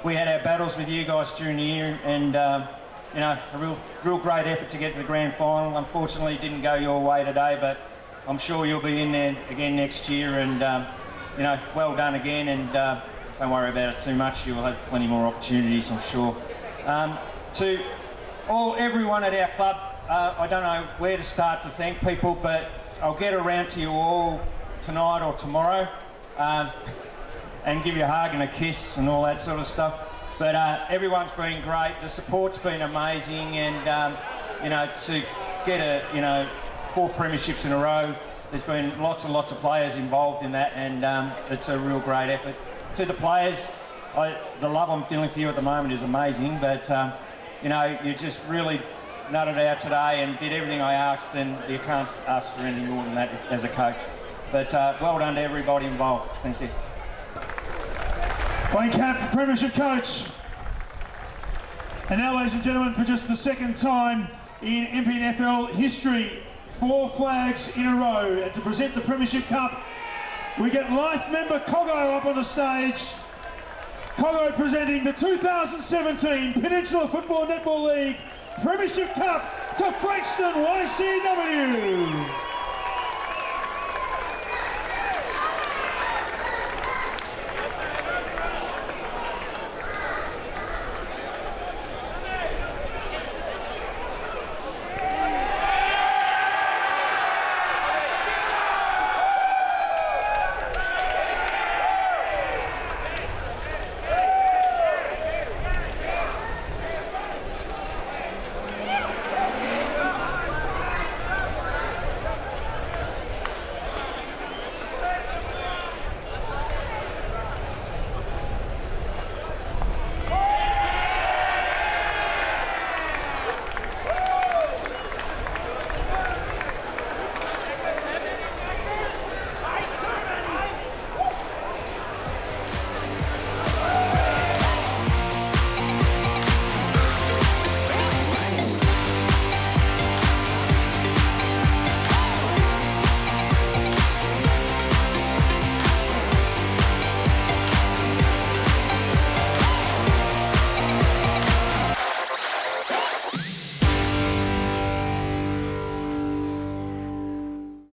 [SPEAKER 16] We had our battles with you guys during the year, and a real great effort to get to the grand final. Unfortunately, it didn't go your way today, but I'm sure you'll be in there again next year, and well done again, and don't worry about it too much. You'll have plenty more opportunities, I'm sure. To everyone at our club, I don't know where to start to thank people, but I'll get around to you all tonight or tomorrow. And give you a hug and a kiss and all that sort of stuff. But everyone's been great. The support's been amazing, and to get 4 premierships in a row, there's been lots and lots of players involved in that, and it's a real great effort. To the players, the love I'm feeling for you at the moment is amazing, but you just really nutted out today and did everything I asked, and you can't ask for anything more than that as a coach. But well done to everybody involved. Thank you.
[SPEAKER 2] Wayne Camp, Premiership coach. And now, ladies and gentlemen, for just the second time in MPNFL history, 4 flags in a row. And to present the Premiership Cup, we get life member Coggo up on the stage. Coggo presenting the 2017 Peninsula Football Netball League Premiership Cup to Frankston YCW.